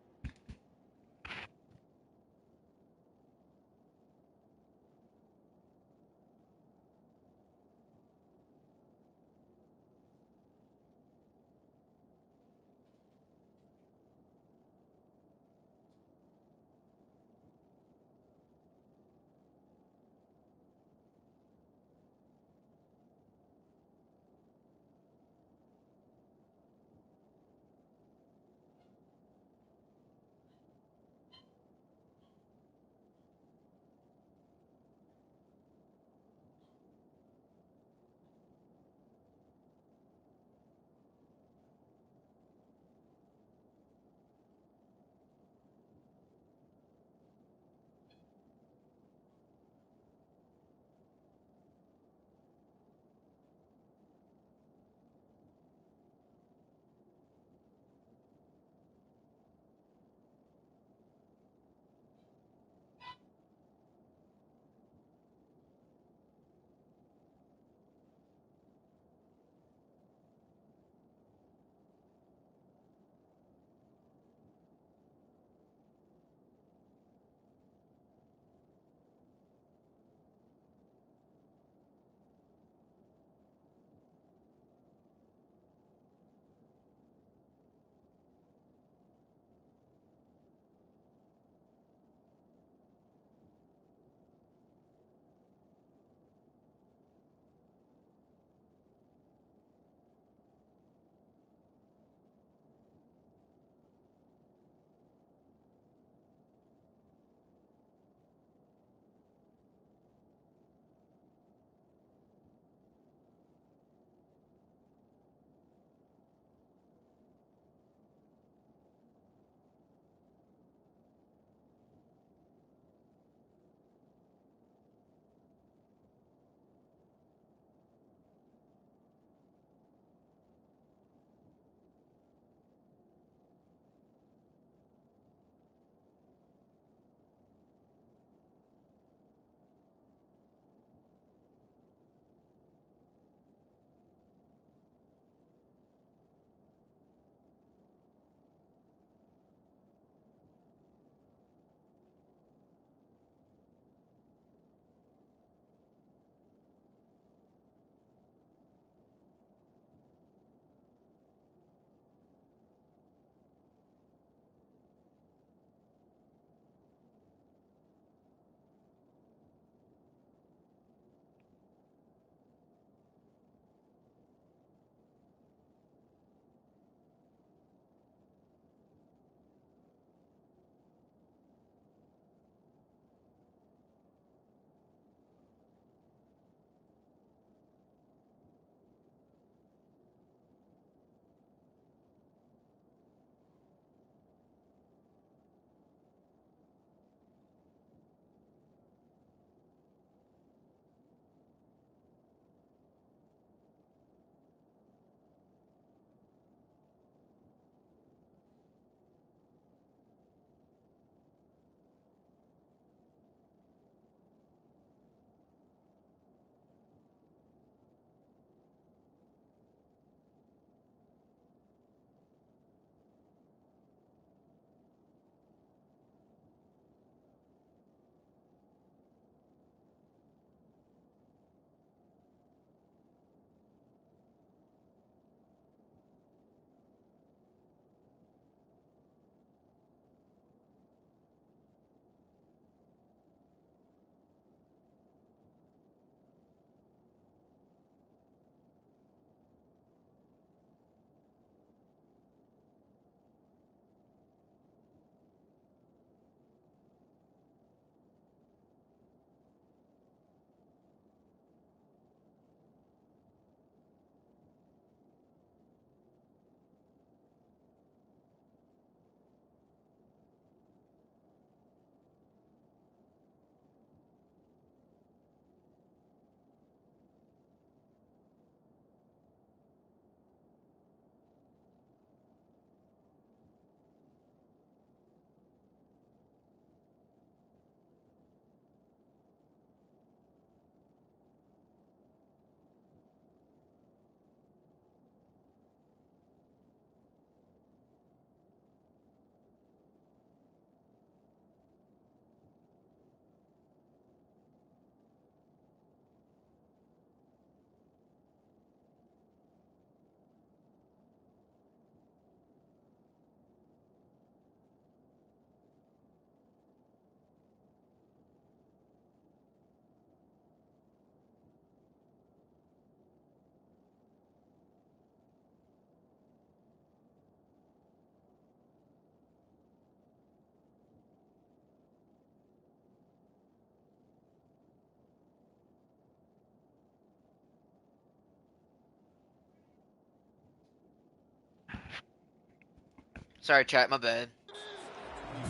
Sorry, chat. My bad.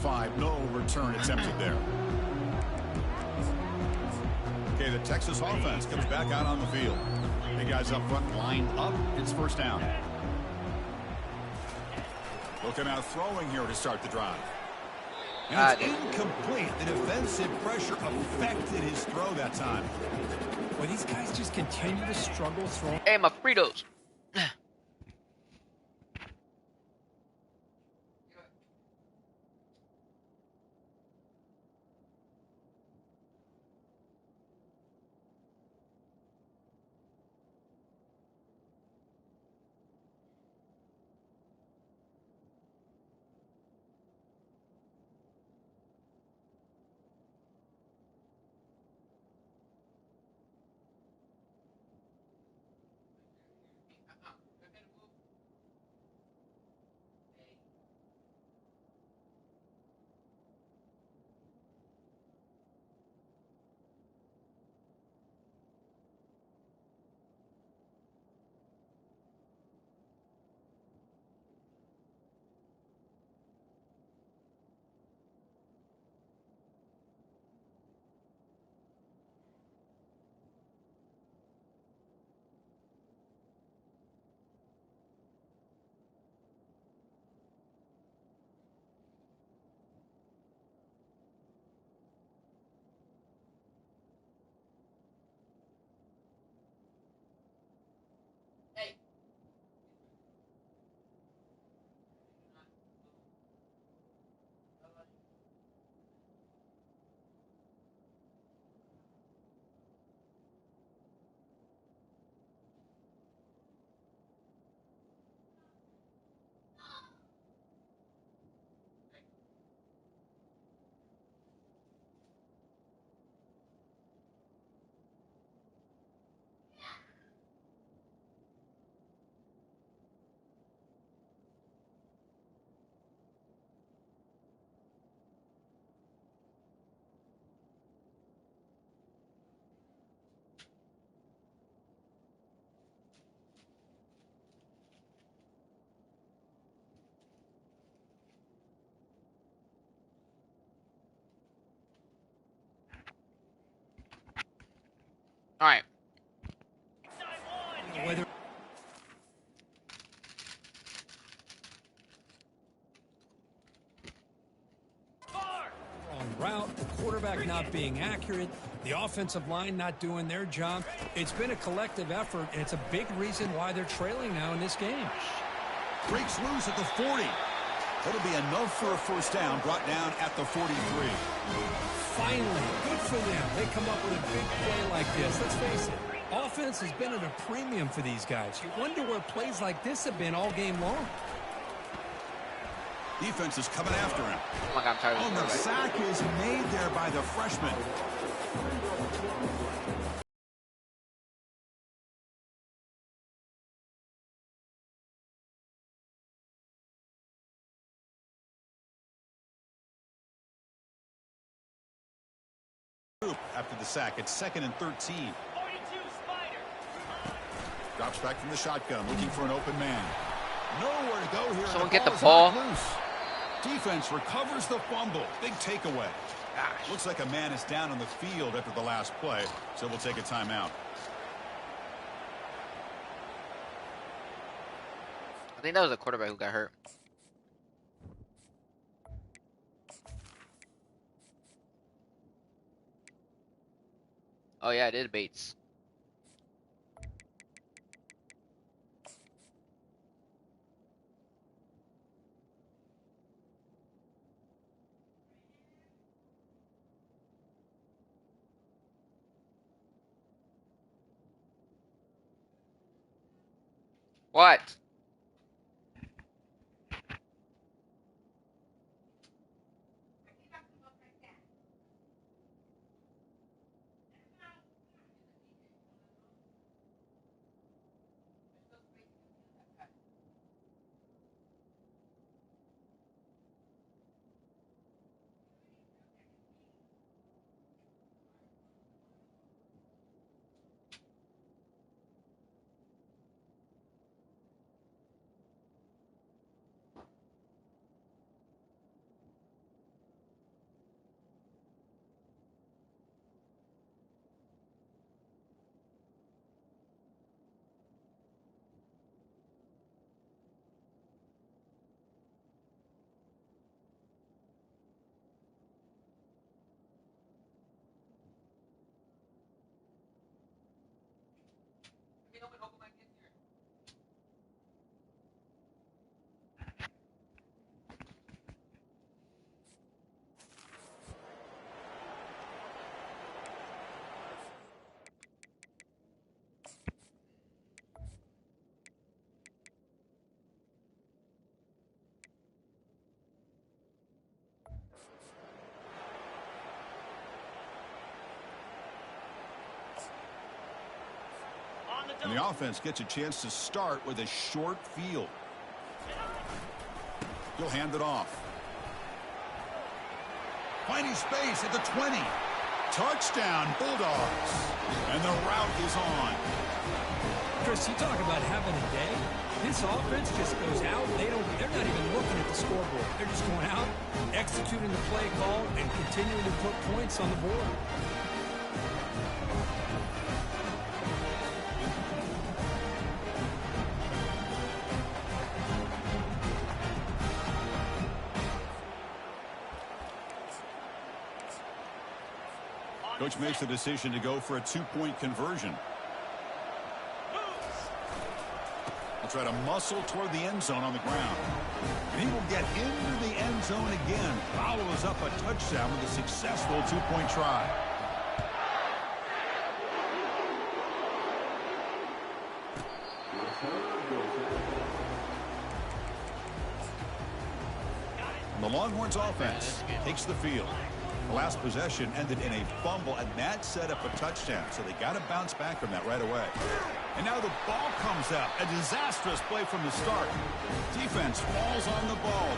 5, no return attempted there. Okay, the Texas offense comes back out on the field. The guys up front lined up. It's first down. Looking out throwing here to start the drive. And it's incomplete. The defensive pressure affected his throw that time. Well, these guys just continue to struggle throwing. Hey, my Fritos. All right. Whether wrong route, the quarterback not being accurate, the offensive line not doing their job. It's been a collective effort, and it's a big reason why they're trailing now in this game. Breaks loose at the 40. It'll be enough for a first down, brought down at the 43. Finally, good for them. They come up with a big play like this. Let's face it, offense has been at a premium for these guys. You wonder where plays like this have been all game long. Defense is coming after him. Oh my God, I'm tired of And the this. sack is made there by the freshman. After the sack, it's 2nd and 13. 42 Spider. Drops back from the shotgun, looking for an open man. Nowhere to go here. Someone get the is ball. knocked loose. Defense recovers the fumble. Big takeaway. Gosh. Looks like a man is down on the field after the last play, so we'll take a timeout. I think that was a quarterback who got hurt. Oh yeah, it is Bates. What? And the offense gets a chance to start with a short field. He'll hand it off. Finding space at the 20. Touchdown, Bulldogs. And the route is on. Chris, you talk about having a day. This offense just goes out. They're not even looking at the scoreboard. They're just going out, executing the play call, and continuing to put points on the board. Coach makes the decision to go for a two-point conversion. He'll try to muscle toward the end zone on the ground. And he will get into the end zone again. Follows up a touchdown with a successful two-point try. The Longhorns offense takes the field. The last possession ended in a fumble, and that set up a touchdown. So they got to bounce back from that right away. And now the ball comes out. A disastrous play from the start. Defense falls on the ball.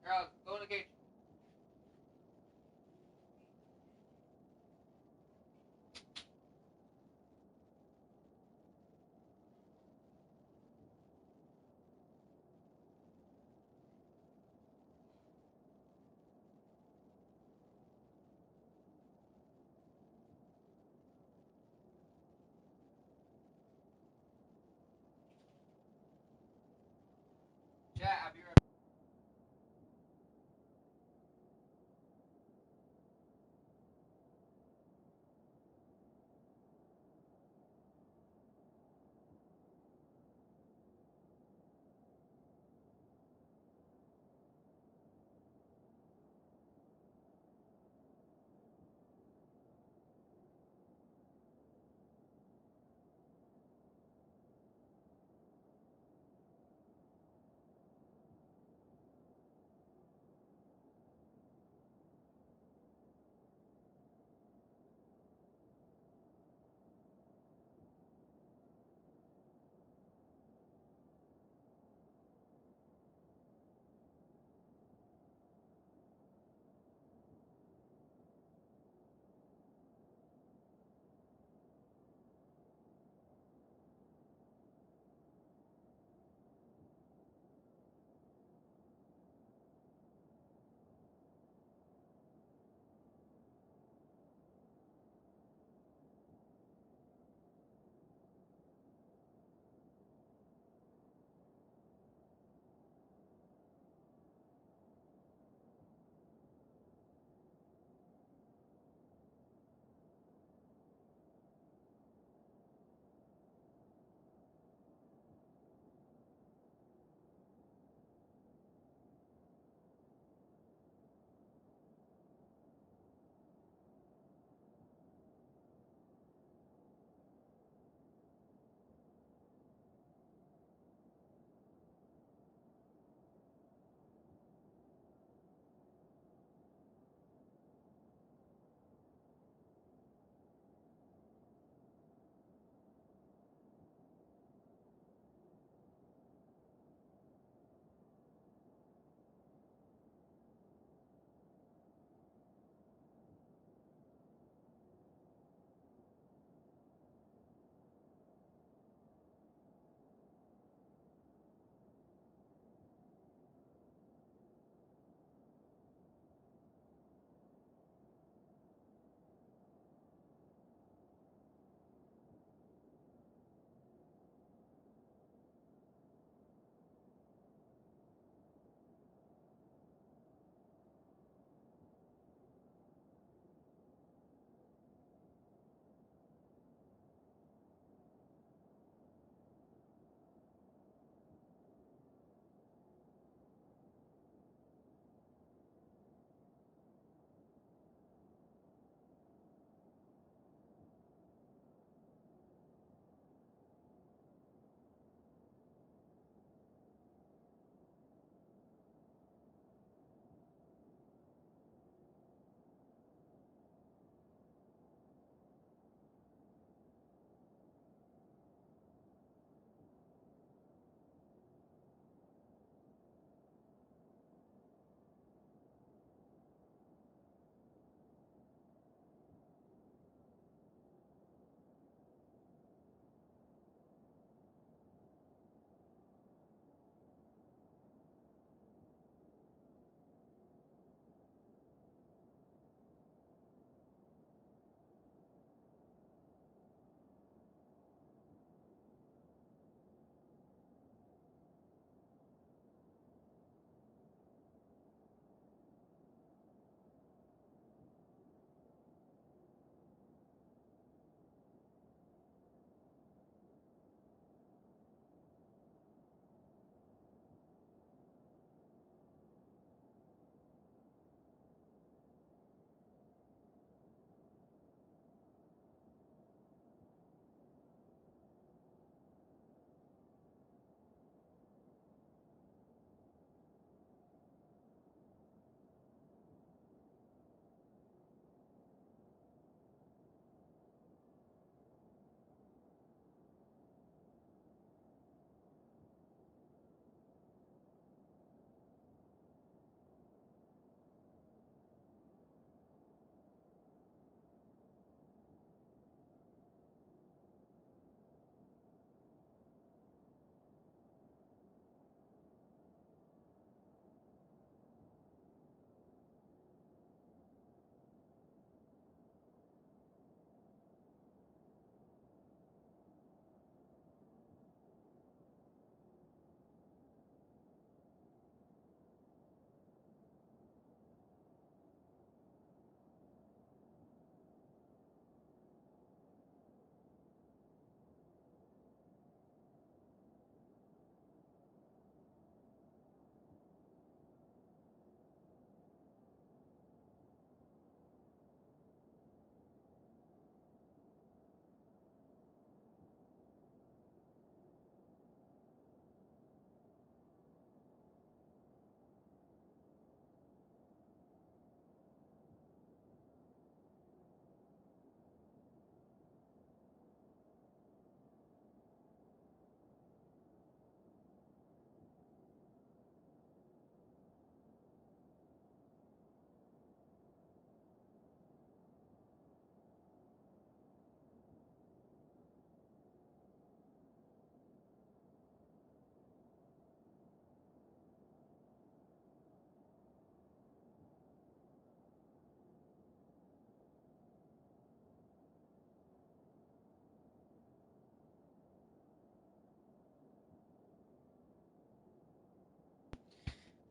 Girls, go in the cage. Chat, I'll be right back.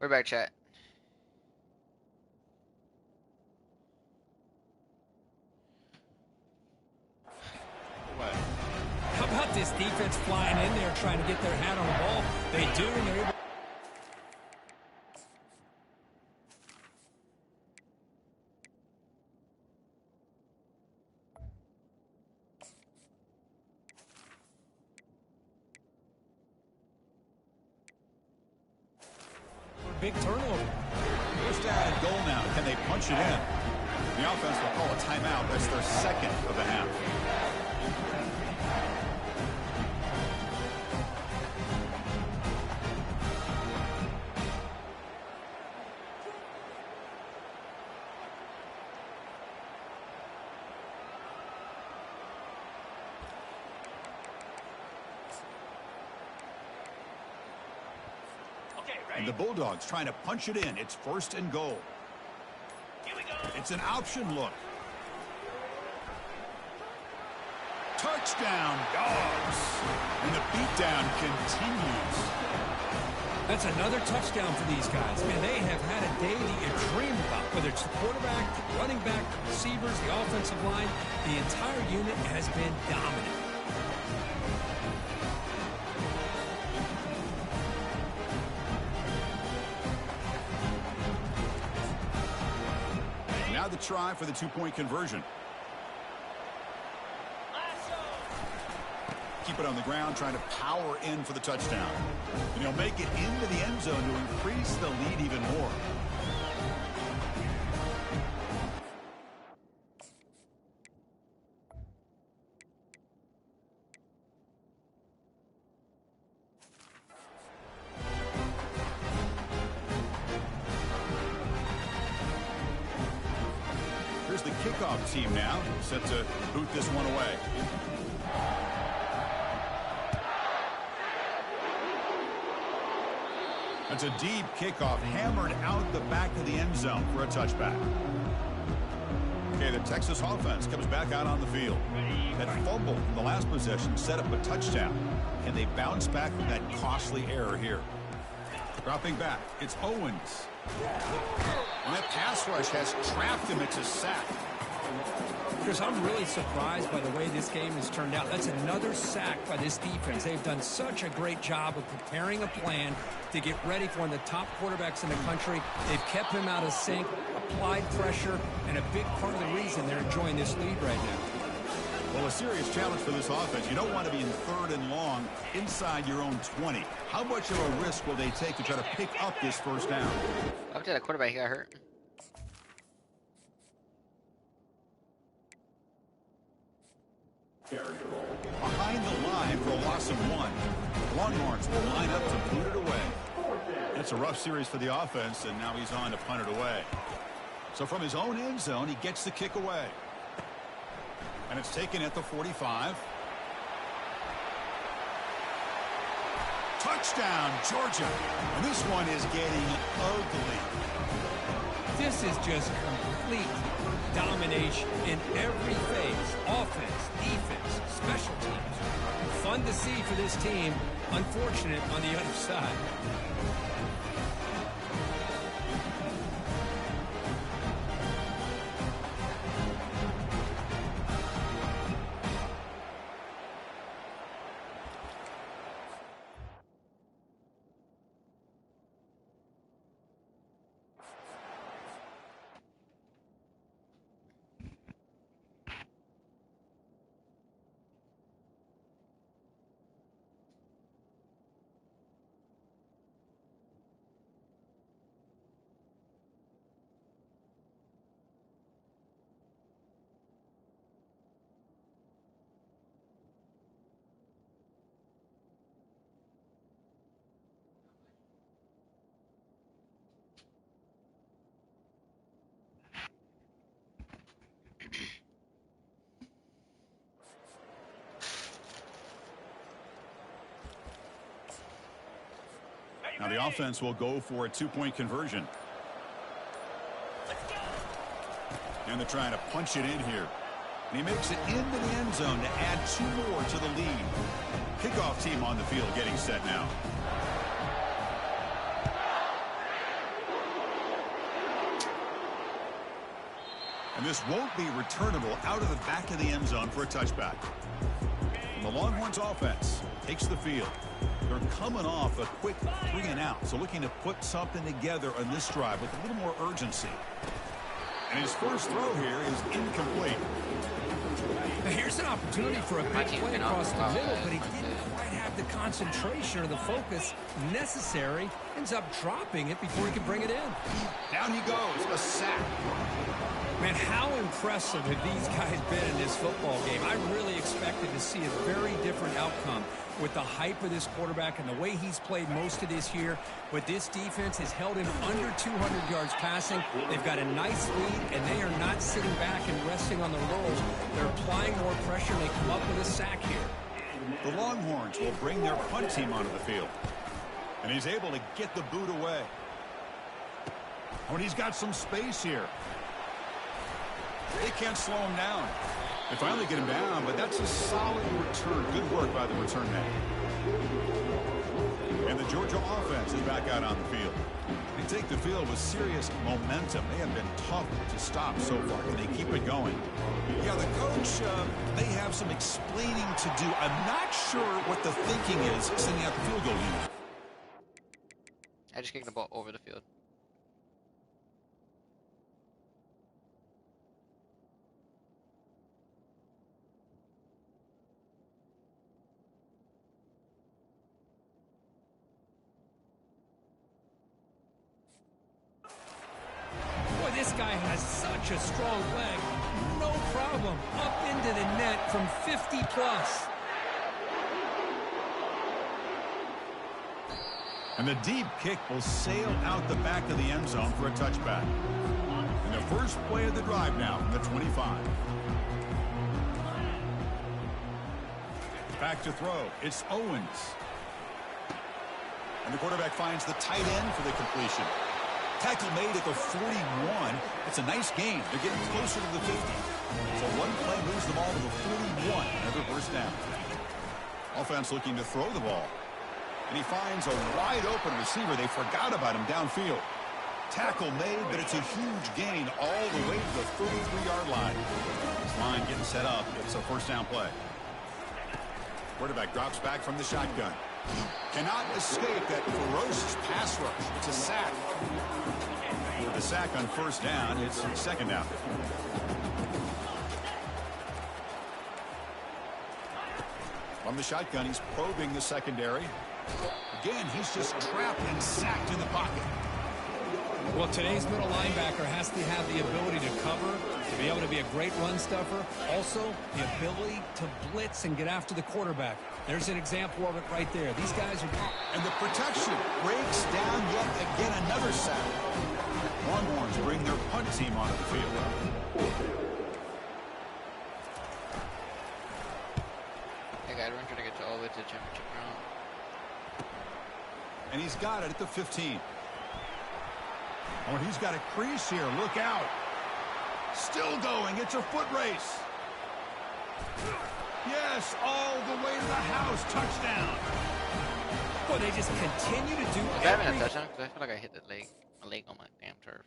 We're back, chat. How about this defense flying in there trying to get their hat on the ball? They do, and they're able. Big turnover. First down and goal now. Can they punch it in? The offense will call a timeout. That's their second of the half. And the Bulldogs trying to punch it in. It's first and goal. Here we go. It's an option look. Touchdown, Dogs. And the beatdown continues. That's another touchdown for these guys. Man, they have had a day that you dream about. Whether it's the quarterback, the running back, the receivers, the offensive line, the entire unit has been dominant. Now the try for the two-point conversion. Keep it on the ground, trying to power in for the touchdown. And he'll make it into the end zone to increase the lead even more. Here's the kickoff team now, set to boot this one away. That's a deep kickoff, hammered out the back of the end zone for a touchback. Okay, the Texas offense comes back out on the field. That fumble from the last possession set up a touchdown. Can they bounce back from that costly error here? Dropping back, it's Owens. And that pass rush has trapped him. It's a sack. Chris, I'm really surprised by the way this game has turned out. That's another sack by this defense. They've done such a great job of preparing a plan to get ready for one of the top quarterbacks in the country. They've kept him out of sync, applied pressure, and a big part of the reason they're enjoying this lead right now. Well, a serious challenge for this offense. You don't want to be in third and long inside your own 20. How much of a risk will they take to try to pick up this first down? Up to that quarterback, he got hurt. Behind the line for a loss of one. Longhorns will line up to boot it away. It's a rough series for the offense, and now he's on to punt it away. So from his own end zone, he gets the kick away. And it's taken at the 45. Touchdown, Georgia. And this one is getting ugly. This is just complete domination in every phase. Offense, defense, special teams. Fun to see for this team. Unfortunate on the other side. Now the offense will go for a two-point conversion. And they're trying to punch it in here. And he makes it into the end zone to add two more to the lead. Kickoff team on the field getting set now. And this won't be returnable out of the back of the end zone for a touchback. And the Longhorns offense takes the field. They're coming off a quick 3-and-out, so looking to put something together on this drive with a little more urgency. And his first throw here is incomplete. Now here's an opportunity for a big play across the middle, but he didn't quite have the concentration or the focus necessary. Ends up dropping it before he could bring it in. Down he goes, a sack. Man, how impressive have these guys been in this football game? I really expected to see a very different outcome with the hype of this quarterback and the way he's played most of this year. But this defense has held him under 200 yards passing. They've got a nice lead, and they are not sitting back and resting on their laurels. They're applying more pressure, and they come up with a sack here. The Longhorns will bring their punt team onto the field. And he's able to get the boot away. Oh, and he's got some space here. They can't slow him down. They finally get him down, but that's a solid return. Good work by the return man. And the Georgia offense is back out on the field. They take the field with serious momentum. They have been tough to stop so far. Can they keep it going? Yeah, the coach may have some explaining to do. I'm not sure what the thinking is sending out the field goal unit. I just kicked the ball over the field. This guy has such a strong leg. No problem. Up into the net from 50 plus. And the deep kick will sail out the back of the end zone for a touchback. And the first play of the drive now from the 25. Back to throw. It's Owens. And the quarterback finds the tight end for the completion. Tackle made at the 41. It's a nice gain. They're getting closer to the 50. So one play moves the ball to the 41. Another first down. Offense looking to throw the ball. And he finds a wide open receiver. They forgot about him downfield. Tackle made, but it's a huge gain all the way to the 33-yard line. This line getting set up. It's a first down play. Quarterback drops back from the shotgun. Cannot escape that ferocious pass rush. It's a sack. With the sack on first down, it's second down. From the shotgun, he's probing the secondary. Again, he's just trapped and sacked in the pocket. Well, today's middle linebacker has to have the ability to cover, to be able to be a great run stuffer. Also, the ability to blitz and get after the quarterback. There's an example of it right there. These guys are... And the protection breaks down yet again another sack. Longhorns bring their punt team onto the field. Hey guys, we're trying to get to all the way to the championship round. And he's got it at the 15. Oh, and he's got a crease here. Look out. Still going. It's a foot race. Yes, all the way to the house. Touchdown. Boy, they just continue to do Was that even a touchdown? Because I feel like I hit the leg, my leg on my damn turf.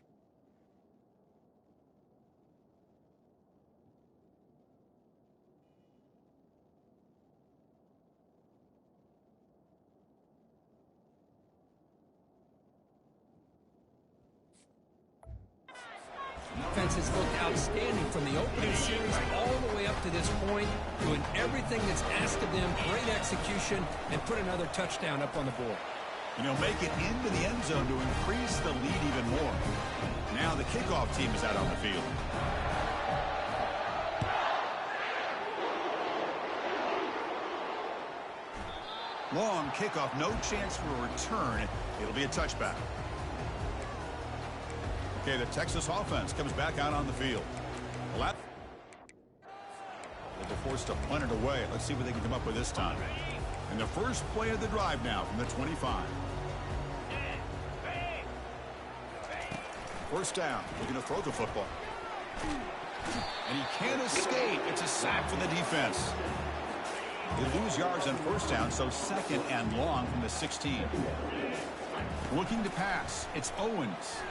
Defense has looked outstanding from the opening series all the way up to this point, doing everything that's asked of them, great execution, and put another touchdown up on the board. And he'll make it into the end zone to increase the lead even more. Now the kickoff team is out on the field. Long kickoff, no chance for a return. It'll be a touchback. Okay, the Texas offense comes back out on the field. They'll be forced to punt it away. Let's see what they can come up with this time. And the first play of the drive now from the 25. First down, looking to throw the football. And he can't escape. It's a sack for the defense. They lose yards on first down, so second and long from the 16. Looking to pass. It's Owens.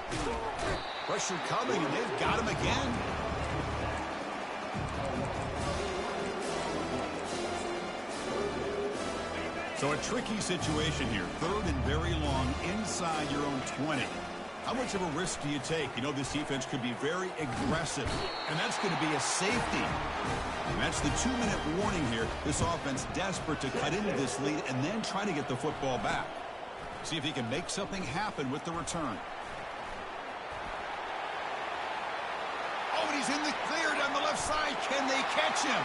Pressure coming, and they've got him again. So a tricky situation here. 3rd and very long inside your own 20. How much of a risk do you take? You know, this defense could be very aggressive, and that's going to be a safety. And that's the 2-minute warning here. This offense desperate to cut into this lead and then try to get the football back. See if he can make something happen with the return. Oh, and he's in the clear down the left side. Can they catch him?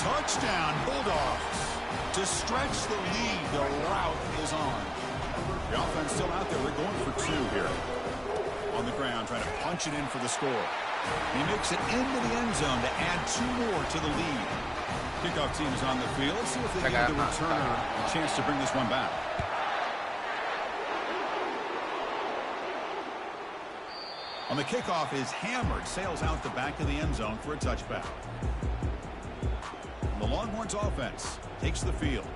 Touchdown, Bulldogs. To stretch the lead, the route is on. The offense still out there. They're going for 2 here. On the ground, trying to punch it in for the score. He makes it into the end zone to add 2 more to the lead. Kickoff team is on the field. Let's see if they give the returner a chance to bring this one back. On the kickoff is hammered. Sails out the back of the end zone for a touchback. The Longhorns offense takes the field.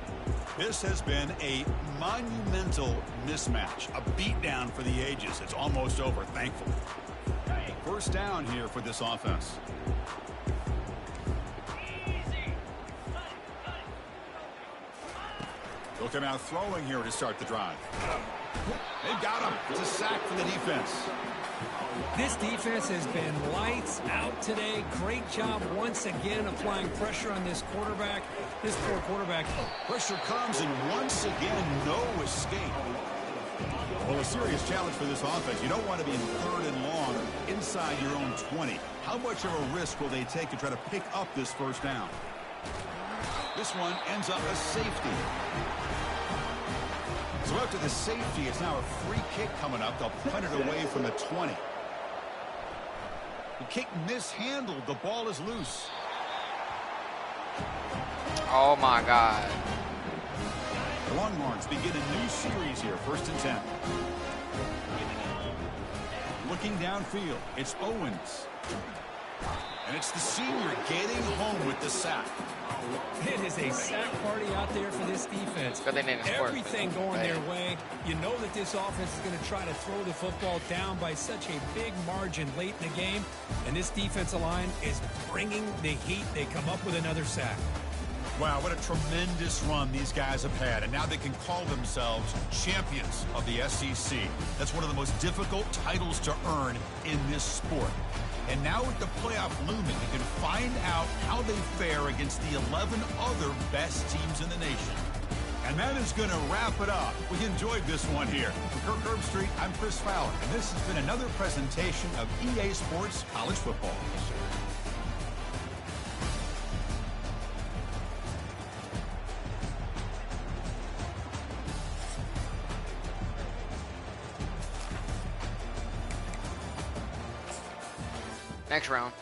This has been a monumental mismatch, a beatdown for the ages. It's almost over, thankfully. First down here for this offense. They'll come out throwing here to start the drive. They've got him. It's a sack for the defense. This defense has been lights out today. Great job once again applying pressure on this quarterback. This poor quarterback. Pressure comes, and once again, no escape. Well, a serious challenge for this offense. You don't want to be in 3rd and long inside your own 20. How much of a risk will they take to try to pick up this first down? This one ends up a safety. So after the safety, it's now a free kick coming up. They'll punt it away from the 20. The kick mishandled. The ball is loose. Oh my God. The Longhorns begin a new series here. 1st and 10. Looking downfield, it's Owens. And it's the senior getting home with the sack. It is a sack party out there for this defense. Everything going their way. You know that this offense is going to try to throw the football down by such a big margin late in the game. And this defensive line is bringing the heat. They come up with another sack. Wow, what a tremendous run these guys have had. And now they can call themselves champions of the SEC. That's one of the most difficult titles to earn in this sport. And now with the playoff looming, you can find out how they fare against the 11 other best teams in the nation. And that is going to wrap it up. We enjoyed this one here. From Kirk Herbstreit, I'm Chris Fowler, and this has been another presentation of EA Sports College Football. Next round.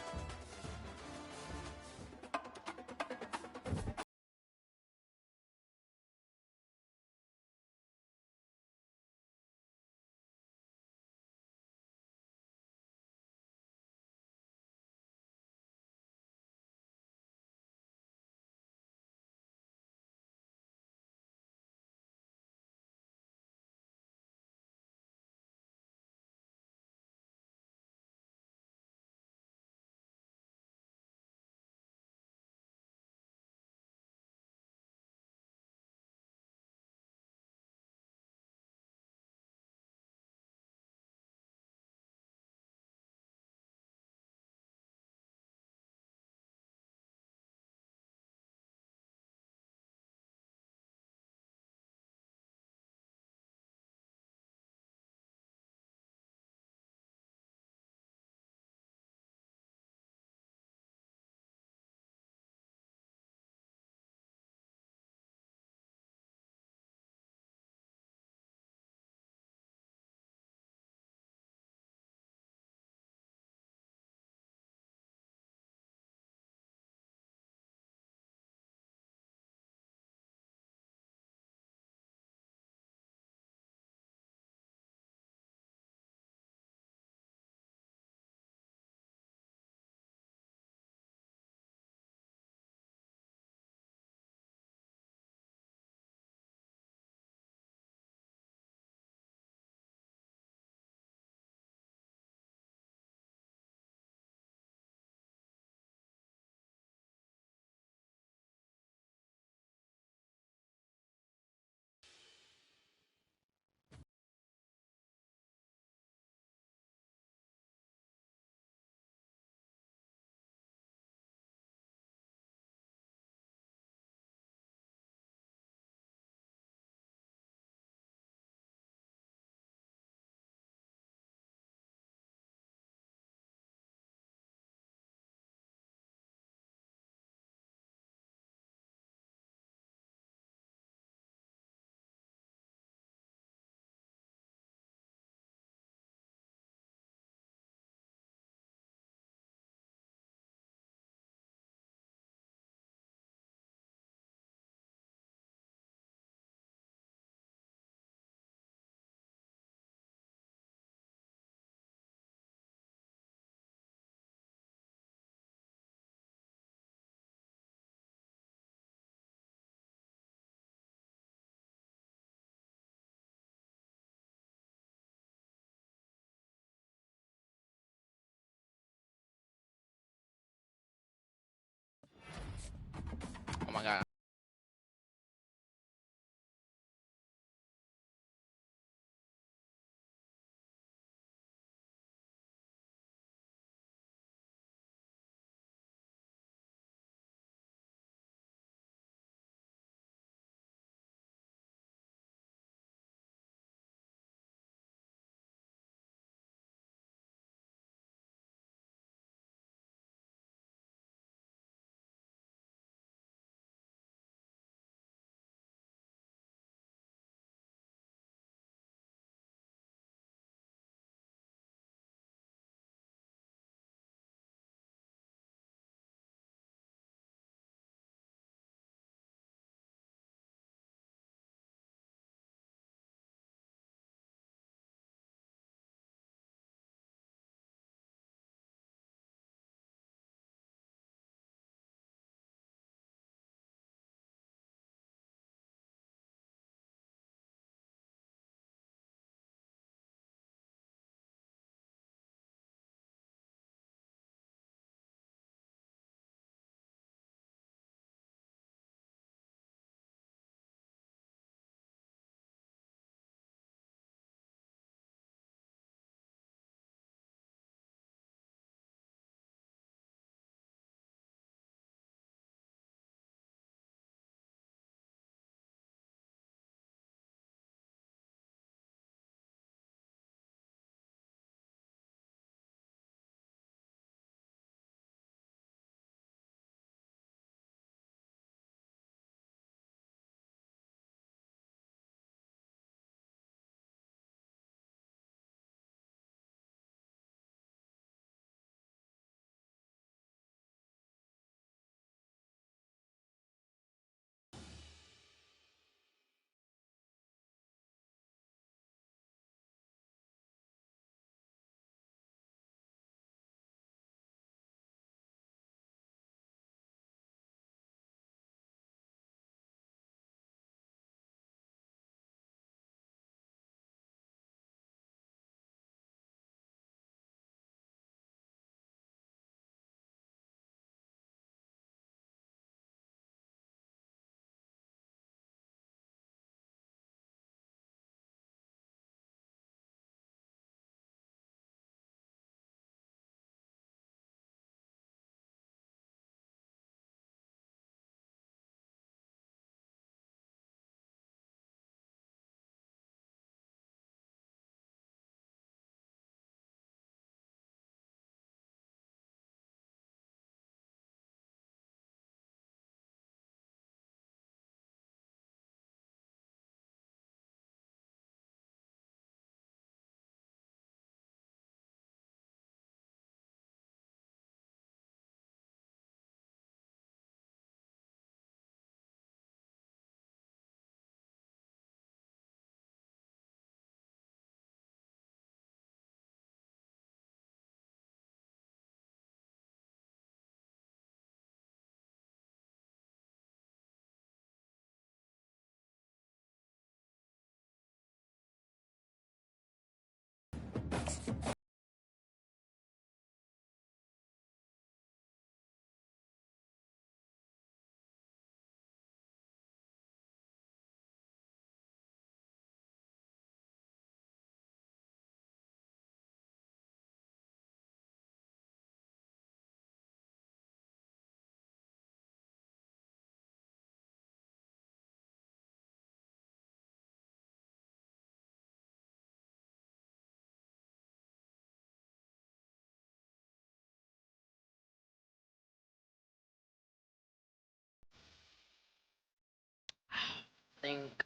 think.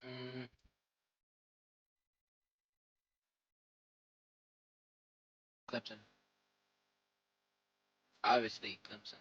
Mm, Clemson. Obviously, Clemson.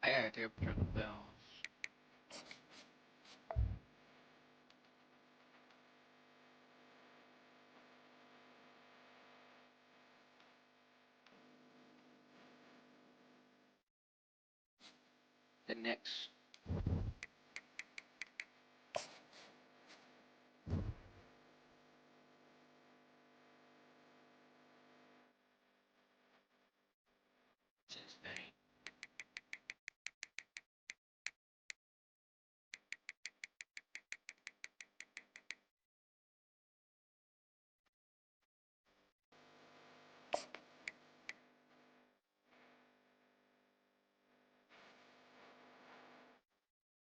I gotta take a picture of the bell. The next. Cincinnati.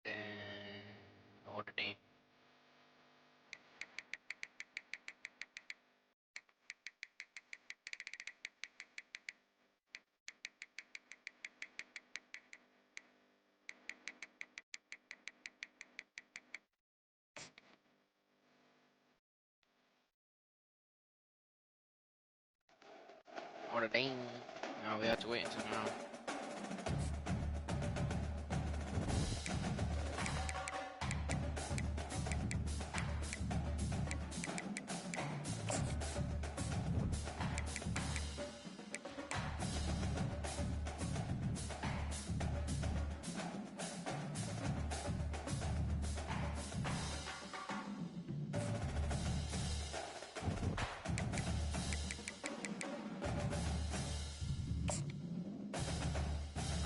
Then Notre Dame. Notre Dame. Now we have to wait until now.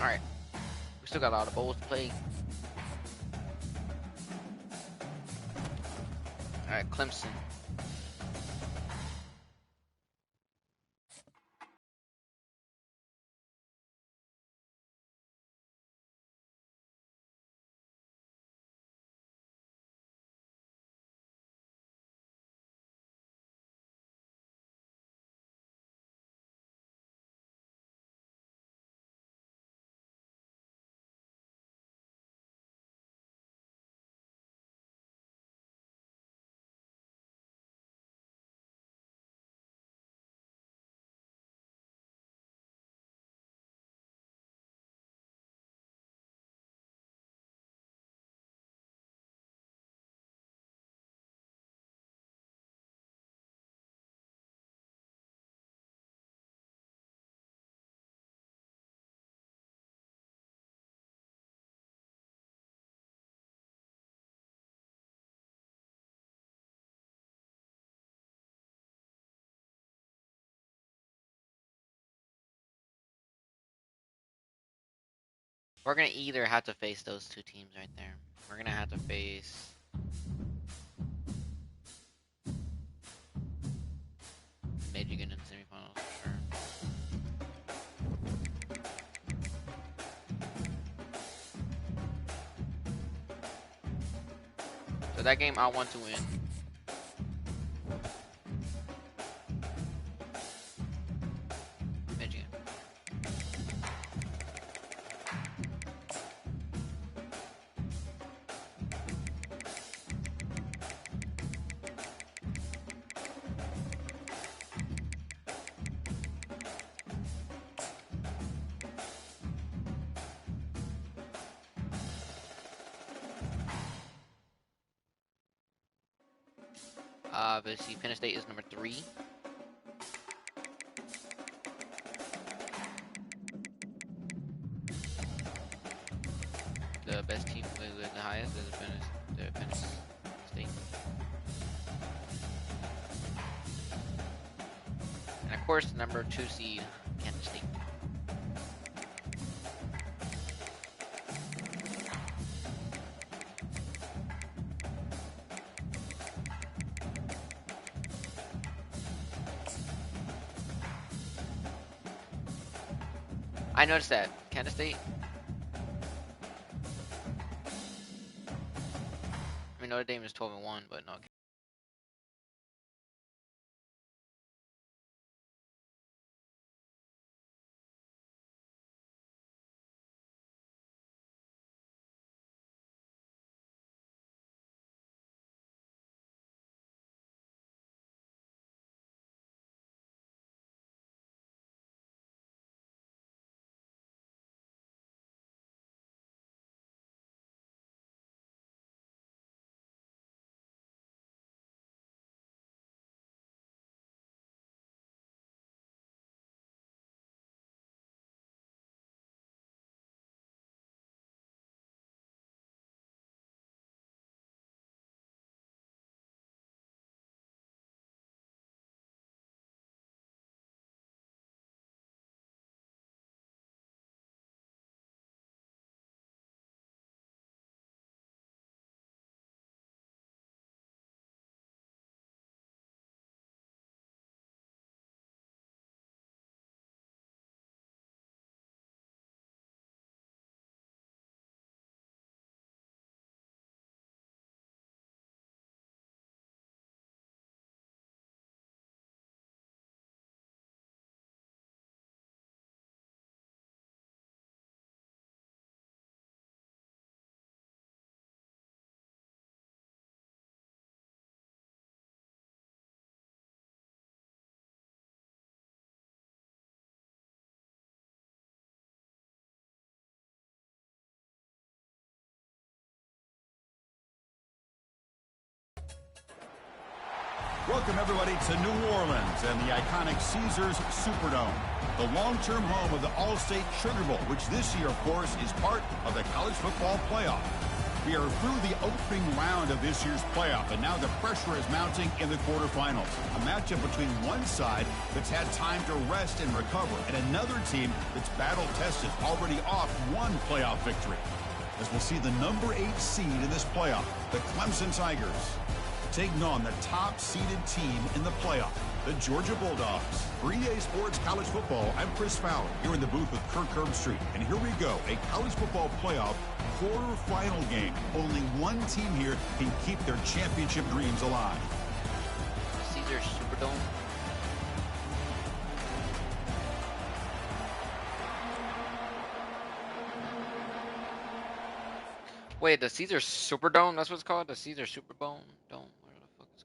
Alright. We still got a lot of bowls to play. Alright, Clemson. We're gonna either have to face those two teams right there. We're gonna have to face Michigan in the semifinals for sure. So that game I want to win. Michigan. Obviously, Penn State is number 3. The best team with the highest is Penn State. the Penn State. And of course, the number 2 seed, Kansas State. I noticed that. Kansas State. I mean, Notre Dame is 12-1, but no. Welcome, everybody, to New Orleans and the iconic Caesars Superdome, the long-term home of the All-State Sugar Bowl, which this year, of course, is part of the college football playoff. We are through the opening round of this year's playoff, and now the pressure is mounting in the quarterfinals. A matchup between one side that's had time to rest and recover, and another team that's battle-tested, already off one playoff victory. As we'll see the number 8 seed in this playoff, the Clemson Tigers, taking on the top-seeded team in the playoff, the Georgia Bulldogs. For EA Sports College Football, I'm Chris Fowler, here in the booth with Kirk Herbstreit. And here we go, a college football playoff quarterfinal game. Only one team here can keep their championship dreams alive. Caesars Superdome. Wait, the Caesars Superdome? That's what it's called? The Caesars Superdome? Dome? Whatever the fuck it's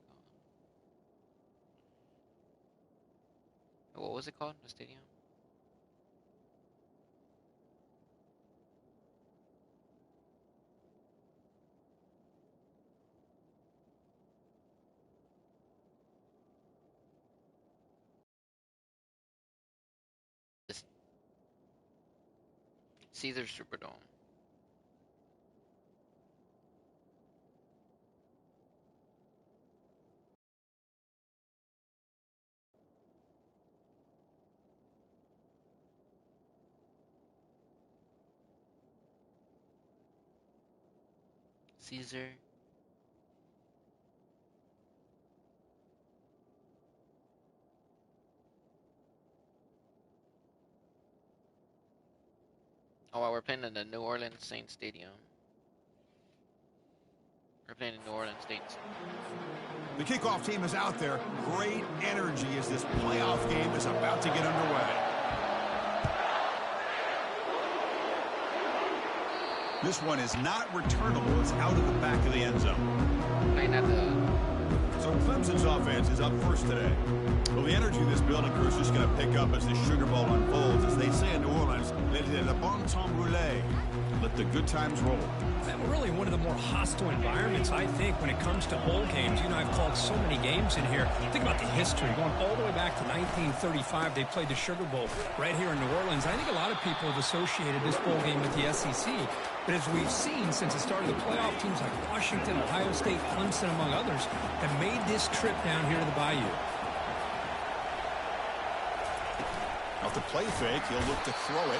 called. What was it called? The stadium? This Caesars Superdome. Caesar. Oh, wow, we're playing in the New Orleans Saints Stadium. We're playing in New Orleans Saints. The kickoff team is out there. Great energy as this playoff game is about to get underway. This one is not returnable. It's out of the back of the end zone. Playing at the... So Clemson's offense is up first today. Well, the energy of this building crew is just going to pick up as the Sugar Bowl unfolds. As they say in New Orleans, let le bon temps rouler. Let the good times roll. And really one of the more hostile environments, I think, when it comes to bowl games. You know, I've called so many games in here. Think about the history. Going all the way back to 1935, they played the Sugar Bowl right here in New Orleans. I think a lot of people have associated this bowl game with the SEC. But as we've seen since the start of the playoff, teams like Washington, Ohio State, Clemson, among others, have made this trip down here to the Bayou. Off the play fake, he'll look to throw it.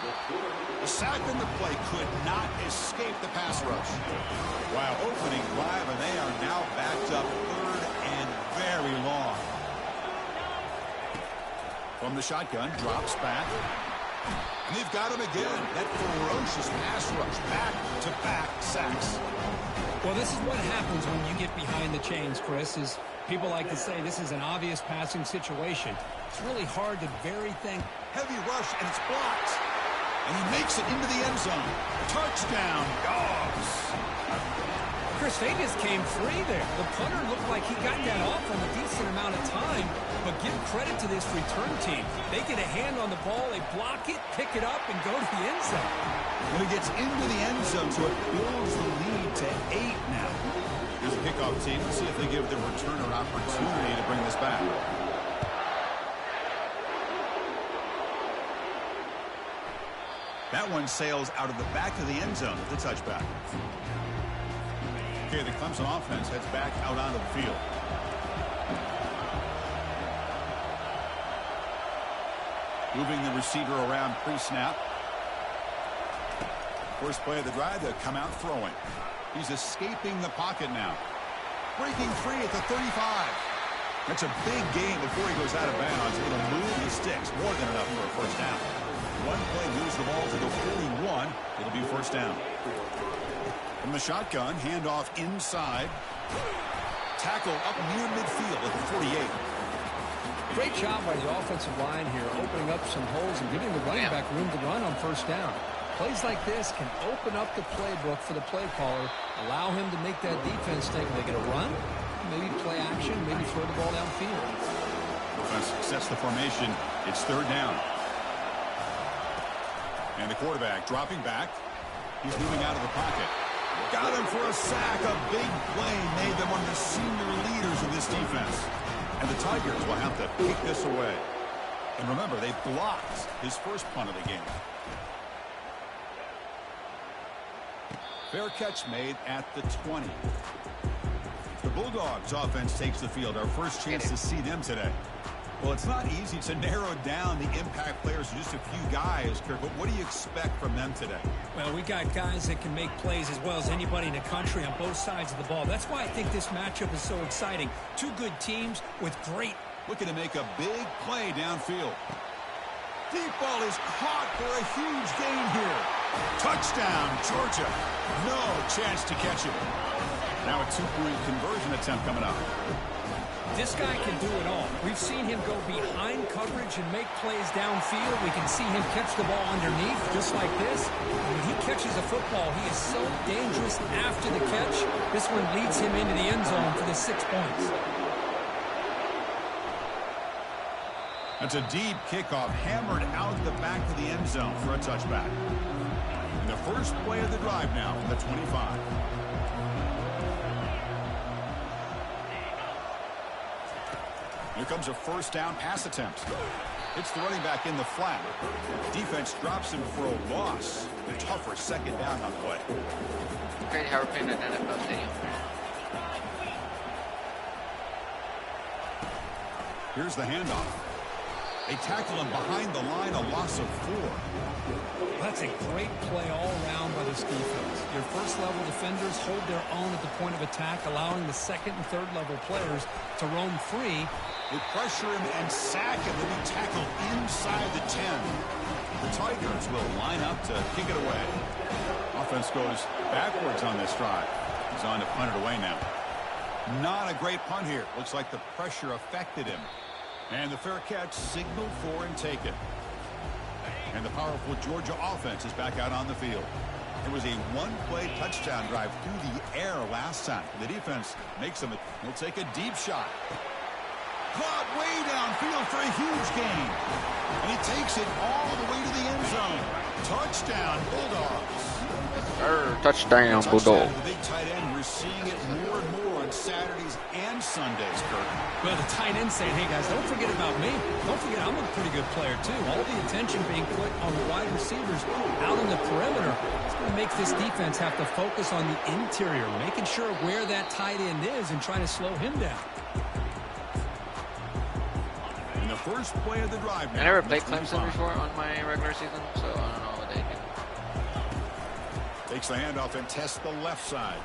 The sack in the play could not escape the pass rush. Wow, opening drive, and they are now backed up third and very long. From the shotgun, drops back. And they've got him again. That ferocious pass rush, back-to-back sacks. Well, this is what happens when you get behind the chains, Chris, is people like to say this is an obvious passing situation. It's really hard to vary things. Heavy rush, and it's blocked. And he makes it into the end zone. Touchdown, Dogs. Chris, they just came free there. The punter looked like he got that off on a decent amount of time, but give credit to this return team. They get a hand on the ball, they block it, pick it up, and go to the end zone. When he gets into the end zone, so it builds the lead to 8 now. Here's the kickoff team. Let's see if they give the returner opportunity to bring this back. That one sails out of the back of the end zone with the touchback. Okay, the Clemson offense heads back out onto the field. Moving the receiver around pre-snap. First play of the drive, they'll come out throwing. He's escaping the pocket now. Breaking free at the 35. That's a big gain before he goes out of bounds. It'll move the sticks. More than enough for a first down. One play moves the ball to the 41. It'll be first down. From the shotgun, handoff inside. Tackle up near midfield at the 48. Great job by the offensive line here, opening up some holes and giving the running back room to run on first down. Plays like this can open up the playbook for the play caller, allow him to make that defense think they're going to run, maybe play action, maybe throw the ball downfield. Defense sets the formation. It's third down. And the quarterback dropping back. He's moving out of the pocket. Got him for a sack. A big play made them one of the senior leaders of this defense. And the Tigers will have to kick this away. And remember, they blocked his first punt of the game. Fair catch made at the 20. The Bulldogs offense takes the field. Our first chance to see them today. Well, it's not easy to narrow down the impact players to just a few guys, Kirk, but what do you expect from them today? Well, we got guys that can make plays as well as anybody in the country on both sides of the ball. That's why I think this matchup is so exciting. Two good teams with great... Looking to make a big play downfield. Deep ball is caught for a huge gain here. Touchdown, Georgia. No chance to catch it. Now a two-point conversion attempt coming up. This guy can do it all. We've seen him go behind coverage and make plays downfield. We can see him catch the ball underneath, just like this. And when he catches a football, he is so dangerous after the catch. This one leads him into the end zone for the 6 points. That's a deep kickoff, hammered out the back of the end zone for a touchback. And the first play of the drive now from the 25. Here comes a first down pass attempt. It's the running back in the flat. Defense drops him for a loss. The tougher second down on the way. Great hairpin at NFL Stadium. Here's the handoff. They tackle him behind the line, a loss of 4. That's a great play all around by this defense. Your first-level defenders hold their own at the point of attack, allowing the second and third-level players to roam free. They pressure him and sack him. They'll be tackled inside the 10. The Tigers will line up to kick it away. Offense goes backwards on this drive. He's on to punt it away now. Not a great punt here. Looks like the pressure affected him. And the fair catch signaled for and taken. And the powerful Georgia offense is back out on the field. It was a one-play touchdown drive through the air last time. The defense makes them. He'll take a deep shot. Caught way downfield for a huge gain. And he takes it all the way to the end zone. Touchdown, Bulldogs. Touchdown, Bulldogs. The big tight end. We're seeing it more and more on Saturdays and Sundays, Kurt? Well, the tight end saying, hey, guys, don't forget about me. Don't forget I'm a pretty good player, too. All the attention being put on the wide receivers out on the perimeter. It's going to make this defense have to focus on the interior, making sure where that tight end is and trying to slow him down. In the first play of the drive now, I never played Clemson before on my regular season, so I don't know what they do. Takes the handoff and tests the left side.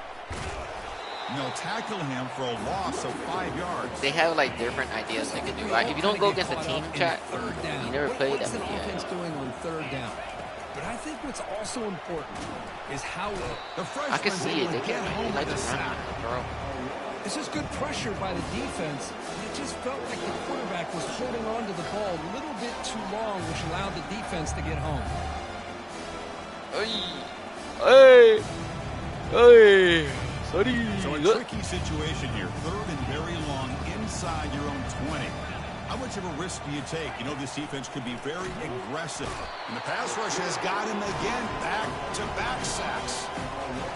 And they'll tackle him for a loss of 5 yards. They have like different ideas they can do. If you don't go against the team chat, you never play that. What's an offense doing on third down? But I think what's also important is how the I can see it. They get can't home like with to a sack. throw. this is good pressure by the defense. It just felt like the quarterback was holding on to the ball a little bit too long, which allowed the defense to get home. Hey! Hey! Sorry. So a tricky situation here. Third and very long inside your own 20. How much of a risk do you take? You know, this defense could be very aggressive. And the pass rush has got him again. Back-to-back sacks.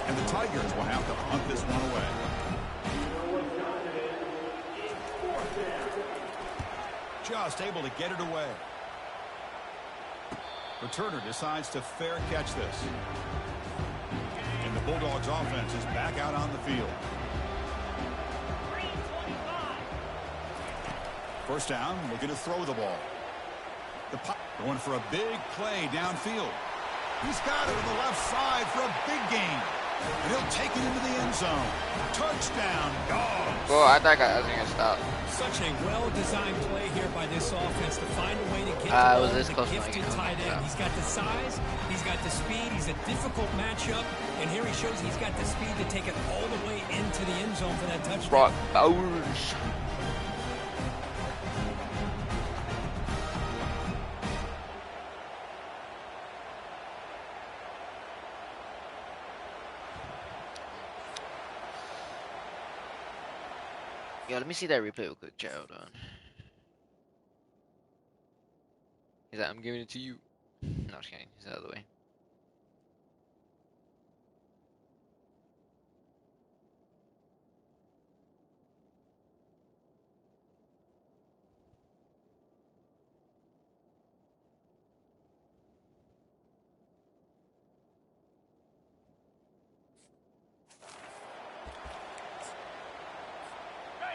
And the Tigers will have to hunt this one away. Just able to get it away. Returner decides to fair catch this. And the Bulldogs offense is back out on the field. First down, looking to throw the ball. Going for a big play downfield. He's got it on the left side for a big gain. And he'll take it into the end zone. Touchdown, Dogs. Well, I thought I was going to stop. Such a well-designed play here by this offense to find a way to get was to this the close gifted tight end. He's got the size, he's got the speed, he's a difficult matchup, and here he shows he's got the speed to take it all the way into the end zone for that touchdown. Brock Bowers. Yeah, let me see that replay real quick, chat. Hold on. He's like, I'm giving it to you. No, just kidding. He's out of the way.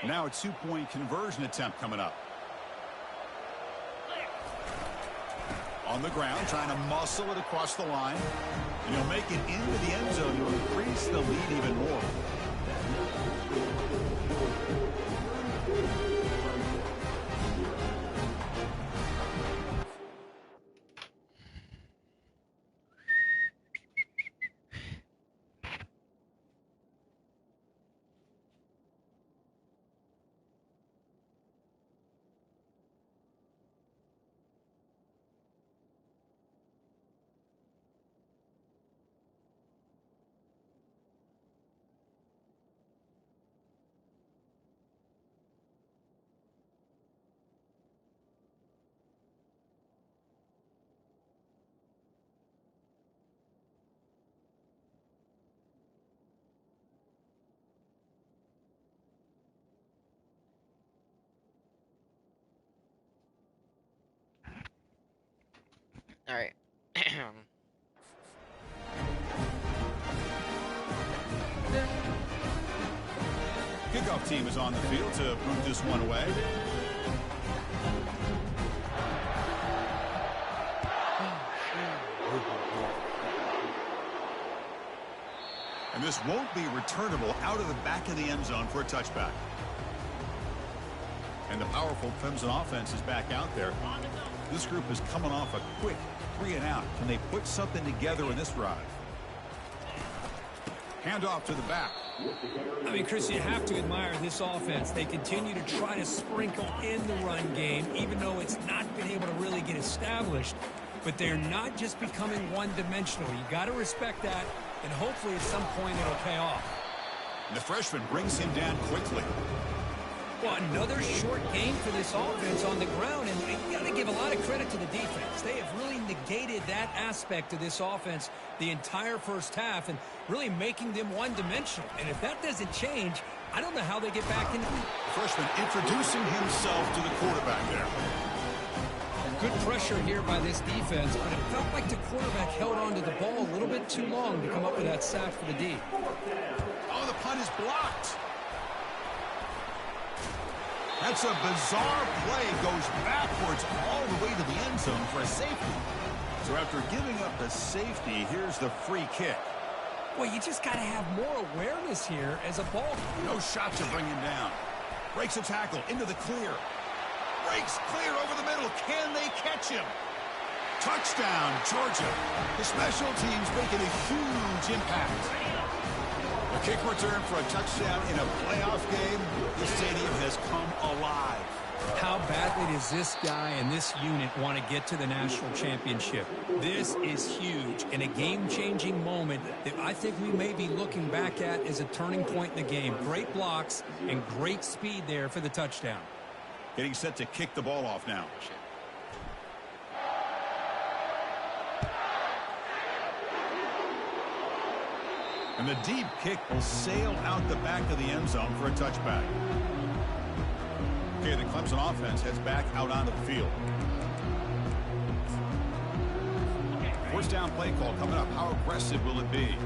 Now a two-point conversion attempt coming up. On the ground, trying to muscle it across the line. And he'll make it into the end zone to increase the lead even more. All right. Kickoff team is on the field to move this one away. And this won't be returnable out of the back of the end zone for a touchback. And the powerful Clemson offense is back out there. This group is coming off a quick 3-and-out. Can they put something together in this drive? Handoff to the back. I mean, Chris, you have to admire this offense. They continue to try to sprinkle in the run game, even though it's not been able to really get established. But they're not just becoming one-dimensional. You got to respect that, and hopefully at some point it'll pay off. And the freshman brings him down quickly. Well, another short game for this offense on the ground, and you got to give a lot of credit to the defense. They have really negated that aspect of this offense the entire first half and really making them one-dimensional. And if that doesn't change, I don't know how they get back into it. Freshman introducing himself to the quarterback there. Good pressure here by this defense, but it felt like the quarterback held on to the ball a little bit too long to come up with that sack for the D. Oh, the punt is blocked. That's a bizarre play. Goes backwards all the way to the end zone for a safety. So after giving up the safety, here's the free kick. Well, you just got to have more awareness here as a ball. No shot to bring him down. Breaks a tackle into the clear. Breaks clear over the middle. Can they catch him? Touchdown, Georgia. The special teams making a huge impact. A kick return for a touchdown in a playoff game. This stadium has come alive. How badly does this guy and this unit want to get to the national championship? This is huge and a game-changing moment that I think we may be looking back at as a turning point in the game. Great blocks and great speed there for the touchdown. Getting set to kick the ball off now. And the deep kick will sail out the back of the end zone for a touchback. Okay, the Clemson offense heads back out onto the field. First down play call coming up. How aggressive will it be?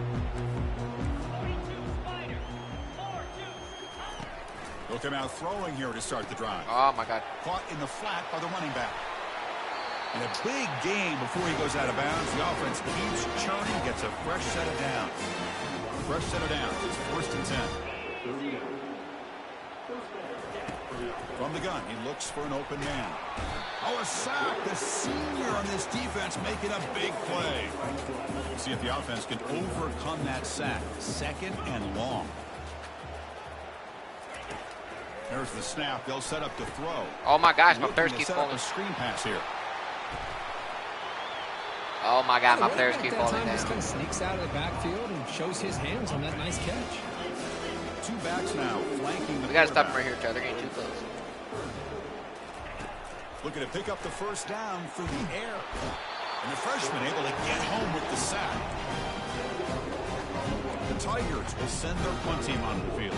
They'll come out throwing here to start the drive. Oh, my God. Caught in the flat by the running back. And a big gain before he goes out of bounds. The offense keeps churning, gets a fresh set of downs. Fresh set of downs. It's 1st and 10. From the gun, he looks for an open man. Oh, a sack. The senior on this defense making a big play. See if the offense can overcome that sack. 2nd and long. There's the snap. They'll set up to throw. Oh, my gosh. My players keep falling. A screen pass here. Oh, my God. My players keep falling down. Just down. kind of sneaks out of the backfield and shows his hands on that nice catch. 2 backs now flanking the We got to stop him right here, Chad. They're getting too close. Looking to pick up the first down through the air. And the freshman able to get home with the sack. The Tigers will send their punt team onto the field.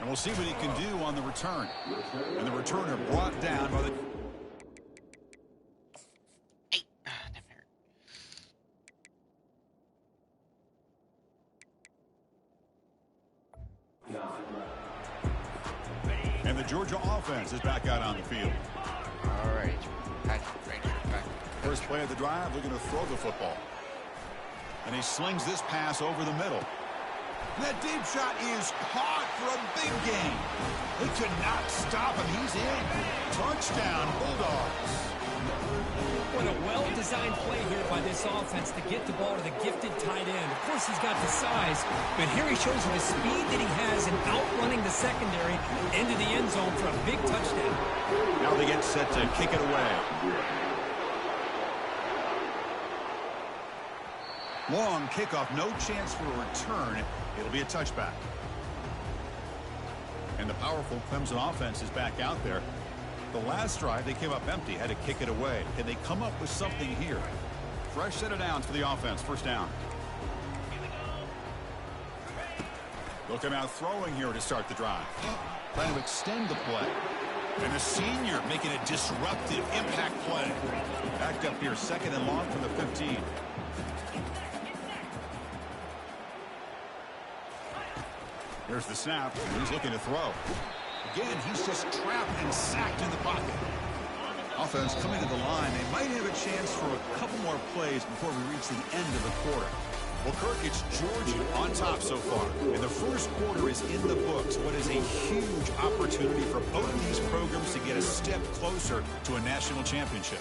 And we'll see what he can do on the return. And the returner brought down by the... And the Georgia offense is back out on the field. All right. First play of the drive, looking to throw the football. And he slings this pass over the middle. That deep shot is caught for a big gain. They could not stop him. He's in. Touchdown, Bulldogs. What a well-designed play here by this offense to get the ball to the gifted tight end. Of course, he's got the size, but here he shows you the speed that he has in outrunning the secondary into the end zone for a big touchdown. Now they get set to kick it away. Long kickoff, no chance for a return. It'll be a touchback. And the powerful Clemson offense is back out there. The last drive, they came up empty, had to kick it away. Can they come up with something here? Fresh set of downs for the offense. First down. They'll come out throwing here to start the drive. Trying to extend the play. And the senior making a disruptive impact play. Backed up here, 2nd and long from the 15. There's the snap. He's looking to throw. Again, he's just trapped and sacked in the pocket. Offense coming to the line. They might have a chance for a couple more plays before we reach the end of the quarter. Well, Kirk, it's Georgia on top so far. And the first quarter is in the books. What is a huge opportunity for both these programs to get a step closer to a national championship.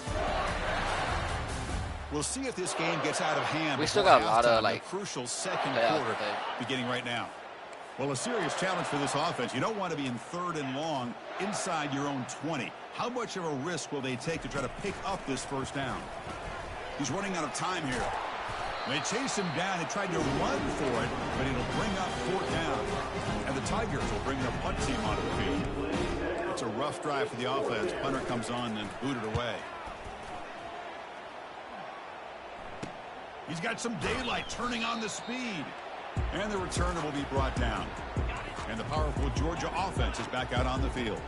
We'll see if this game gets out of hand. We still got a lot of, like, crucial second quarter beginning right now. Well, a serious challenge for this offense. You don't want to be in 3rd and long inside your own 20. How much of a risk will they take to try to pick up this first down? He's running out of time here. They chase him down. They tried to run for it, but it'll bring up 4th down. And the Tigers will bring their punt team onto the field. It's a rough drive for the offense. Punter comes on and booted away. He's got some daylight, turning on the speed. And the returner will be brought down. And the powerful Georgia offense is back out on the field.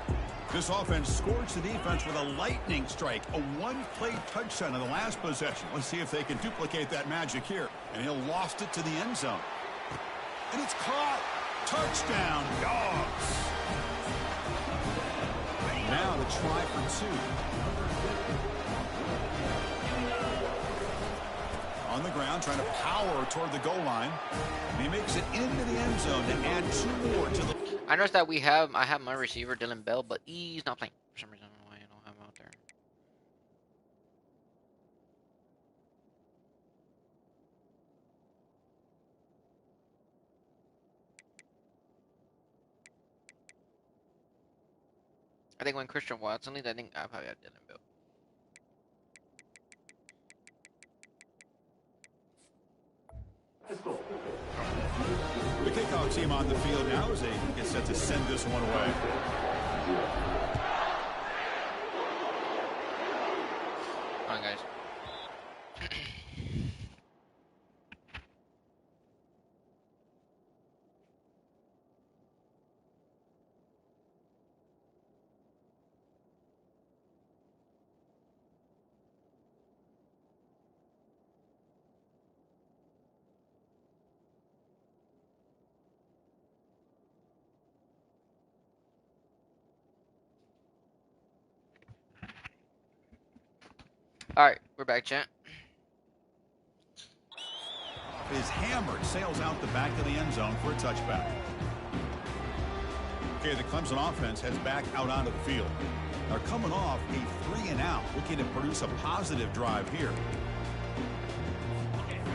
This offense scorched the defense with a lightning strike, a one-play touchdown in the last possession. Let's see if they can duplicate that magic here. And he'll lost it to the end zone. And it's caught. Touchdown, Dogs. Now the try for 2. On the ground, trying to power toward the goal line. And he makes it into the end zone to add 2 more to the... I noticed that I have my receiver, Dylan Bell, but he's not playing. For some reason, I don't know why I don't have him out there. I think when Christian Watson leaves, I think I probably have Dylan Bell. The kickoff team on the field now as they get set to send this one away. Come on, guys. Alright, we're back, chat. Is hammered, sails out the back of the end zone for a touchback. Okay, the Clemson offense heads back out onto the field. They're coming off a 3-and-out, looking to produce a positive drive here.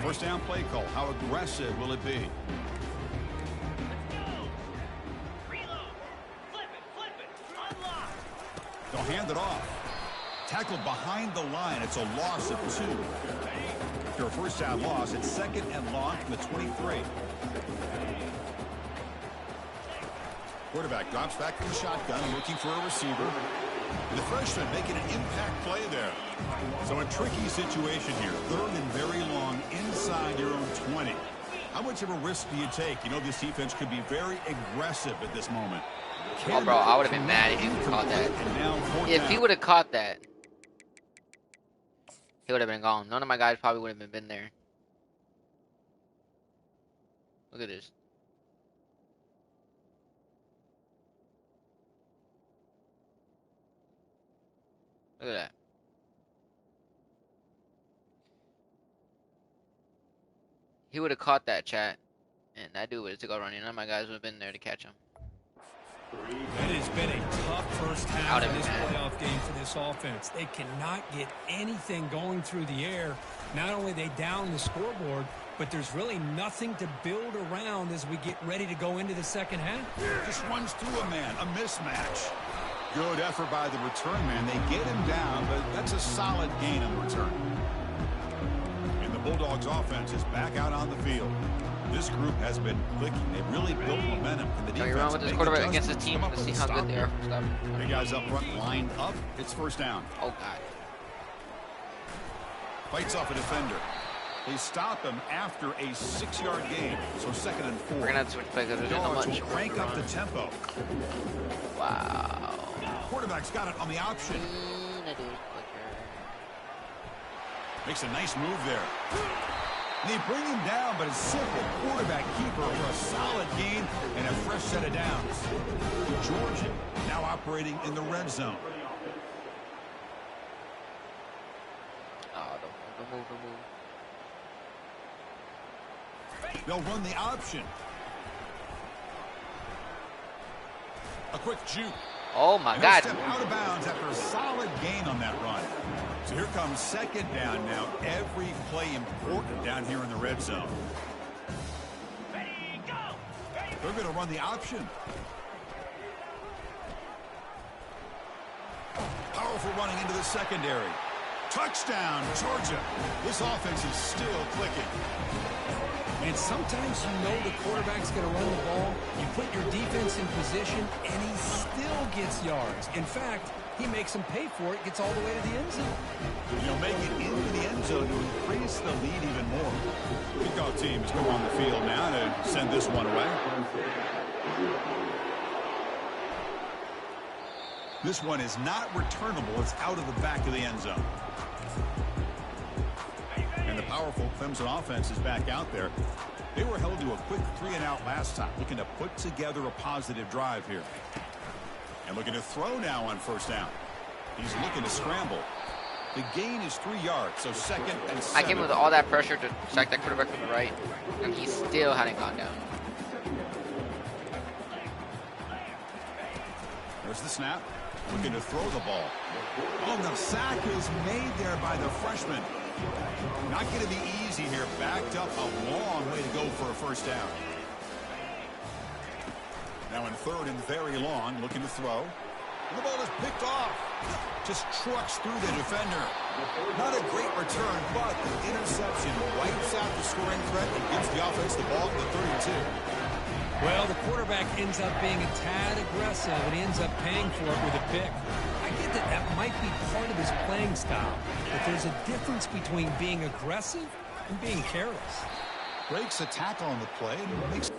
First down play call. How aggressive will it be? Let's go. Reload. Flip it. Unlock. They'll hand it off. Tackled behind the line. It's a loss of 2. After a first down loss, it's 2nd and long from the 23. Quarterback drops back from the shotgun, looking for a receiver. And the freshman making an impact play there. So a tricky situation here. 3rd and very long inside your own 20. How much of a risk do you take? You know this defense could be very aggressive at this moment. Oh, bro, I would have been mad if he would have caught that. If he would have caught that, he would have been gone. None of my guys probably would have been there. Look at this. Look at that. He would have caught that, chat. And that dude would have took off running. None of my guys would have been there to catch him. It has been a tough first half of this playoff game for this offense. They cannot get anything going through the air. Not only they down the scoreboard, but there's really nothing to build around as we get ready to go into the second half. Just runs through a man, a mismatch. Good effort by the return man. They get him down, but that's a solid gain on the return. And the Bulldogs offense is back out on the field. This group has been clicking. They've really built momentum. And the defense you run with this quarterback against this team. Let's see how good they are for stuff. The guys up front lined up. It's first down. Oh, God. Fights off a defender. They stop him after a 6-yard gain. So 2nd and 4. We're going to have to switch plays because there's not Dogs much. will crank up the tempo. Wow. Quarterback's got it on the option. Makes a nice move there. And they bring him down, but a simple quarterback keeper for a solid gain and a fresh set of downs. Georgia now operating in the red zone. Oh, don't move. They'll run the option. A quick juke. Oh, my And God. step out of bounds after a solid gain on that run. So here comes 2nd down now. Every play important down here in the red zone. Ready, go. Ready. They're going to run the option. Powerful running into the secondary. Touchdown, Georgia. This offense is still clicking. And sometimes you know the quarterback's going to run the ball. You put your defense in position, and he still gets yards. In fact, he makes them pay for it, gets all the way to the end zone. You'll make it into the end zone to increase the lead even more. Kickoff team is going on the field now to send this one away. This one is not returnable. It's out of the back of the end zone. And the powerful Clemson offense is back out there. They were held to a quick 3-and-out last time, looking to put together a positive drive here. And looking to throw now on first down. He's looking to scramble. The gain is 3 yards, so second and 7. I came with all that pressure to sack that quarterback from the right, and he still hadn't gone down. There's the snap. Looking to throw the ball. Oh, the sack is made there by the freshman. Not going to be easy here. Backed up a long way to go for a first down. Now in third and very long, looking to throw. And the ball is picked off. Just trucks through the defender. Not a great return, but the interception wipes out the scoring threat and gives the offense the ball at the 32. Well, the quarterback ends up being a tad aggressive, and he ends up paying for it with a pick. I get that that might be part of his playing style, but there's a difference between being aggressive and being careless. Breaks a tackle on the play and makes...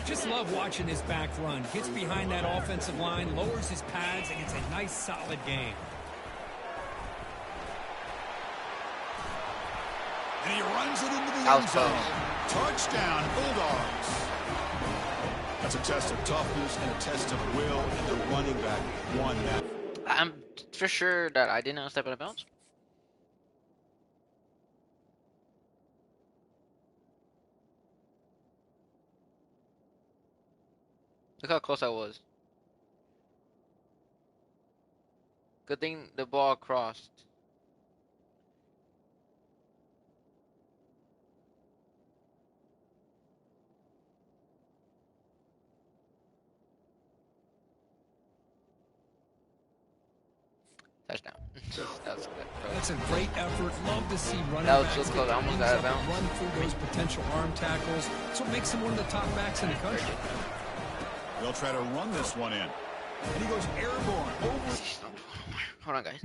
Just love watching this back run. Gets behind that offensive line, lowers his pads, and gets a nice, solid gain. And he runs it into the end zone. Touchdown, Bulldogs. That's a test of toughness and a test of will, and the running back won that. I'm for sure that I did not step out of bounds. Look how close I was. Good thing the ball crossed. Touchdown. That was good. That's a great effort. Love to see running That was backs so close. I almost got out of bounds. run through those potential arm tackles. That's what makes him one of the top backs in the country. They'll try to run this one in. And he goes airborne over. Hold on, guys.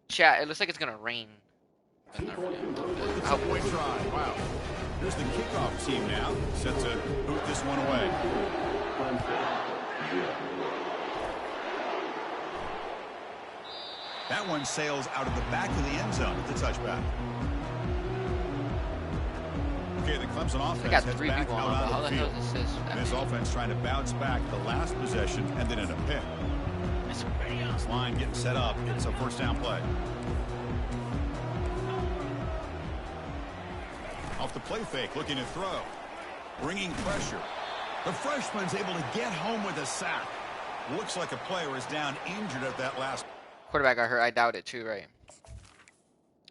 Chat, it looks like it's gonna rain. That's not really It's a point try. Wow. Here's the kickoff team now, set to boot this one away. That one sails out of the back of the end zone with the touchback. Okay, the Clemson offense got heads 3 back people out on, but how on the the hell field. is this? And this offense trying to bounce back the last possession and then in a pick. This line getting set up. It's a first down play. Off the play fake, looking to throw. Bringing pressure. The freshman's able to get home with a sack. Looks like a player is down injured at that last. Quarterback got hurt. I doubt it too, right?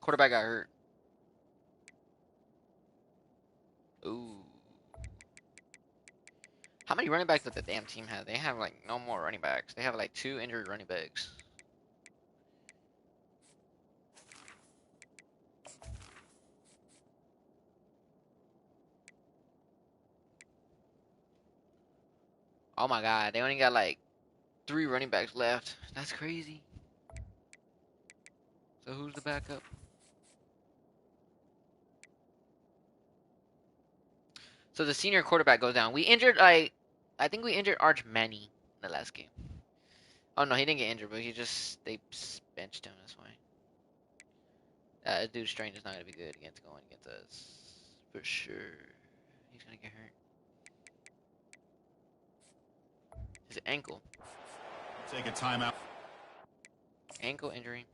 Quarterback got hurt. Ooh. How many running backs does the damn team have? They have like no more running backs. They have like 2 injured running backs. Oh my god, they only got like 3 running backs left. That's crazy. So who's the backup? So the senior quarterback goes down. We injured like I think we injured Arch Manny in the last game. Oh no, he didn't get injured, but they benched him. That's why. Dude, Strange is not gonna be good going against us for sure. He's gonna get hurt. His ankle. Take a timeout. Ankle injury.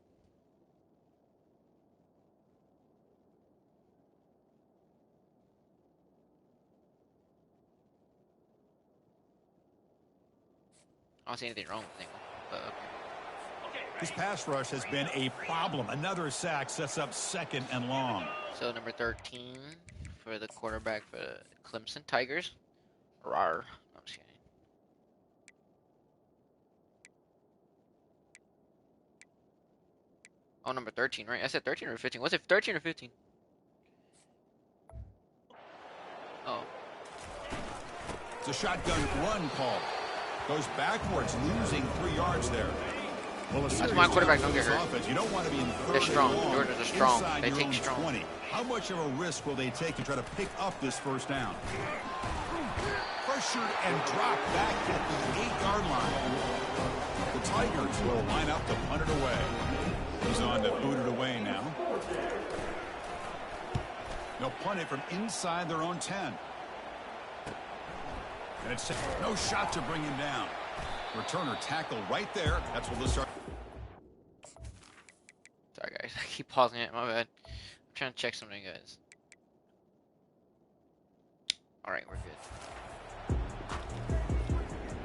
I don't see anything wrong with his ankle, but okay. This pass rush has been a problem. Another sack sets up 2nd and long. So number 13 for the quarterback for the Clemson Tigers. Rawr. I'm just kidding. Oh, number 13, right? I said 13 or 15. Was it 13 or 15? Oh. It's a shotgun run call. Goes backwards, losing 3 yards there. Well, That's why quarterback don't get hurt. Offense, you don't want to be in They're strong. long Georgia's are strong. inside They your take own strong. 20. How much of a risk will they take to try to pick up this first down? Pressured and dropped back at the 8-yard line. The Tigers will line up to punt it away. He's on to boot it away now. They'll punt it from inside their own 10. And it's no shot to bring him down. Returner tackle right there. That's what they'll start. Sorry, guys. I keep pausing it. My bad. I'm trying to check something, guys. Alright, we're good.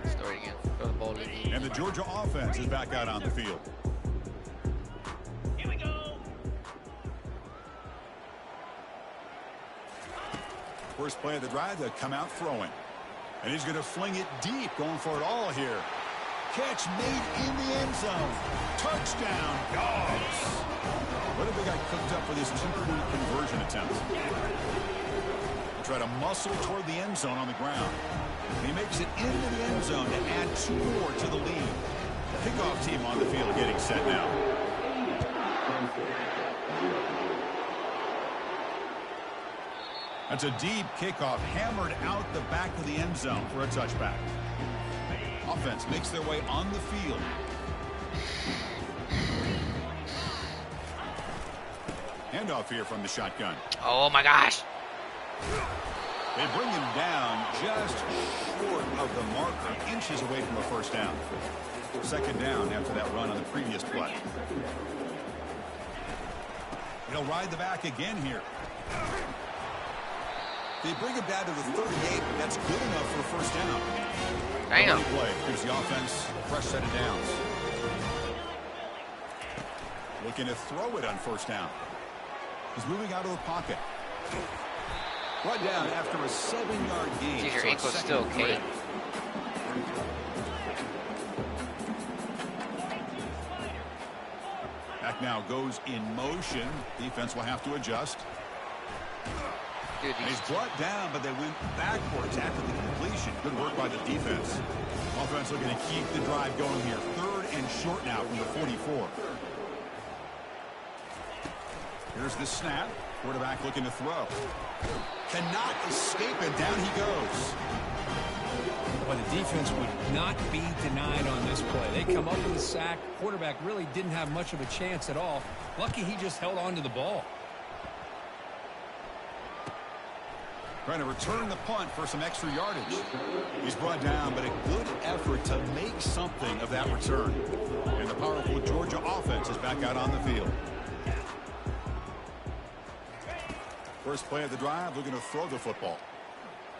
Let's start again. Throw the ball in. And the Georgia offense is back out on the field. Here we go. First play of the drive, they come out throwing. And he's going to fling it deep, going for it all here. Catch made in the end zone. Touchdown, Dogs. What if they got cooked up for this 2-point conversion attempt? They try to muscle toward the end zone on the ground. And he makes it into the end zone to add 2 more to the lead. Kickoff team on the field getting set now. That's a deep kickoff, hammered out the back of the end zone for a touchback. Offense makes their way on the field. Handoff here from the shotgun. Oh my gosh. They bring him down just short of the marker, inches away from a first down. 2nd down after that run on the previous play. He'll ride the back again here. They bring him down to the 38. That's good enough for a first down. Damn. Play gives the offense a fresh set of downs. Looking to throw it on first down. He's moving out of the pocket. Brought down after a 7-yard gain. Geez, your So ankle's 2nd still and okay. 3. Back now goes in motion. Defense will have to adjust. Dude, And he's brought down, but they went backwards after the completion. Good work by the defense. Offense looking to keep the drive going here. 3rd and short now from the 44. Here's the snap. Quarterback looking to throw. Cannot escape it. Down he goes. Well, the defense would not be denied on this play. They come up with a sack. Quarterback really didn't have much of a chance at all. Lucky he just held on to the ball. Trying to return the punt for some extra yardage. He's brought down, but a good effort to make something of that return. And the powerful Georgia offense is back out on the field. First play of the drive, looking to throw the football.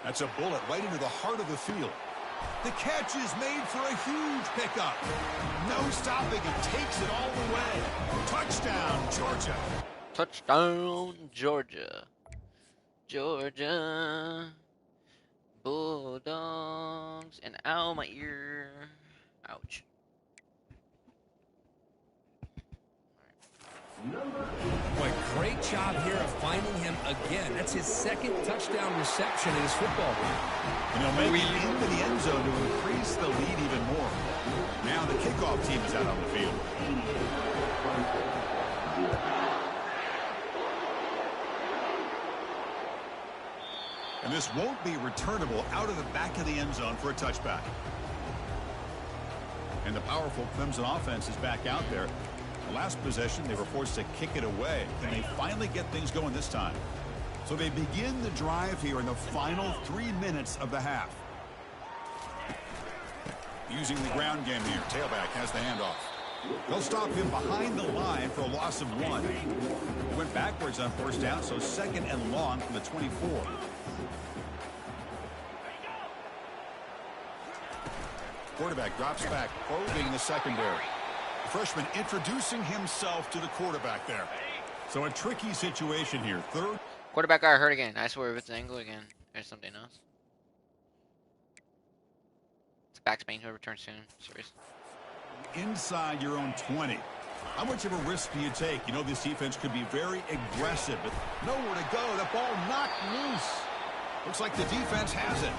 That's a bullet right into the heart of the field. The catch is made for a huge pickup. No stopping, and takes it all the way. Touchdown, Georgia. Touchdown, Georgia. Georgia Bulldogs. And ow, my ear. Ouch. Boy, great job here of finding him again. That's his second touchdown reception in his football game. And he'll make it into the end zone to increase the lead even more. Now the kickoff team is out on the field. And this won't be returnable out of the back of the end zone for a touchback. And the powerful Clemson offense is back out there. The last possession, they were forced to kick it away. Can they finally get things going this time? So they begin the drive here in the final 3 minutes of the half. Using the ground game here. Tailback has the handoff. They'll stop him behind the line for a loss of 1. He went backwards on first down, so second and long from the 24. Quarterback drops back, probing the secondary. The freshman introducing himself to the quarterback there. So a tricky situation here. Third. Quarterback got hurt again. I swear, if it's an angle again, there's something else. It's back Spain. He'll return soon. Serious. Inside your own 20. How much of a risk do you take? You know this defense could be very aggressive, but nowhere to go. The ball knocked loose. Looks like the defense has it.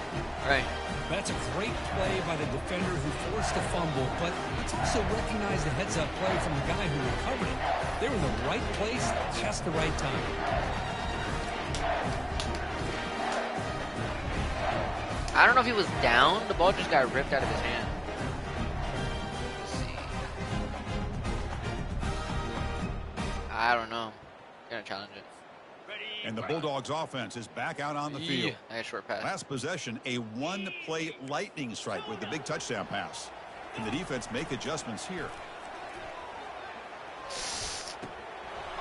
Right. That's a great play by the defender who forced a fumble, but let's also recognize the heads-up play from the guy who recovered it. They were in the right place at just the right time. I don't know if he was down. The ball just got ripped out of his hand. Let's see. I don't know. Gonna challenge it. And the Bulldogs offense is back out on the field. Nice short pass. Last possession, a one-play lightning strike with the big touchdown pass. Can the defense make adjustments here?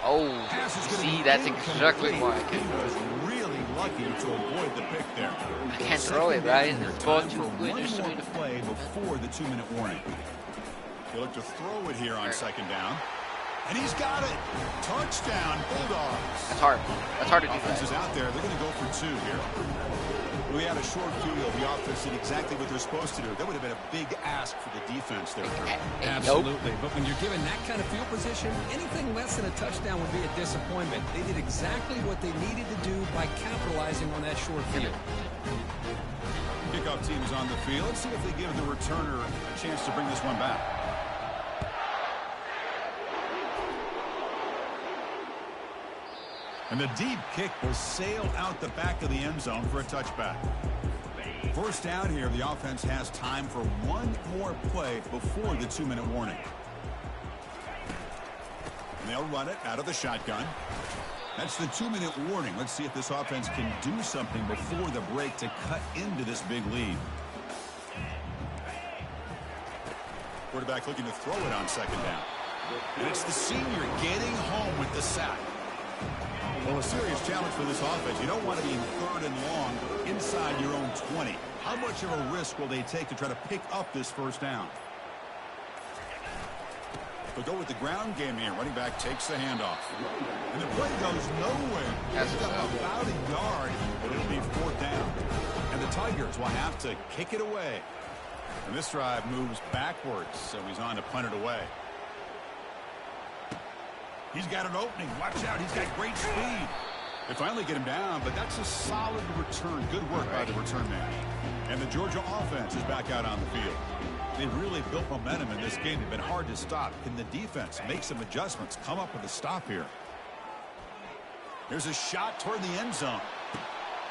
Oh, see, that's exactly why I He was really lucky to avoid the pick there. I can't throw it, right? It's ball too good. One There's so more many play before the 2-minute warning. He'll look to throw it here on second down. And he's got it. Touchdown, Bulldogs. That's hard. That's hard to do. Offense is out there. They're going to go for 2 here. We had a short field. The offense did exactly what they're supposed to do. That would have been a big ask for the defense there. Absolutely. But when you're given that kind of field position, anything less than a touchdown would be a disappointment. They did exactly what they needed to do by capitalizing on that short field. Kickoff team is on the field. Let's see if they give the returner a chance to bring this one back. And the deep kick will sail out the back of the end zone for a touchback. First down here, the offense has time for one more play before the 2-minute warning. And they'll run it out of the shotgun. That's the 2-minute warning. Let's see if this offense can do something before the break to cut into this big lead. Quarterback looking to throw it on second down. And it's the senior getting home with the sack. Well, a serious challenge for this offense. You don't want to be in third and long inside your own 20. How much of a risk will they take to try to pick up this first down? They'll go with the ground game here. Running back takes the handoff. And the play goes nowhere. It's up about a yard, but it'll be fourth down. And the Tigers will have to kick it away. And this drive moves backwards, so he's on to punt it away. He's got an opening. Watch out. He's got great speed. They finally get him down, but that's a solid return. Good work by the return man. And the Georgia offense is back out on the field. They really built momentum in this game. They've been hard to stop. Can the defense make some adjustments, come up with a stop here? Here's a shot toward the end zone.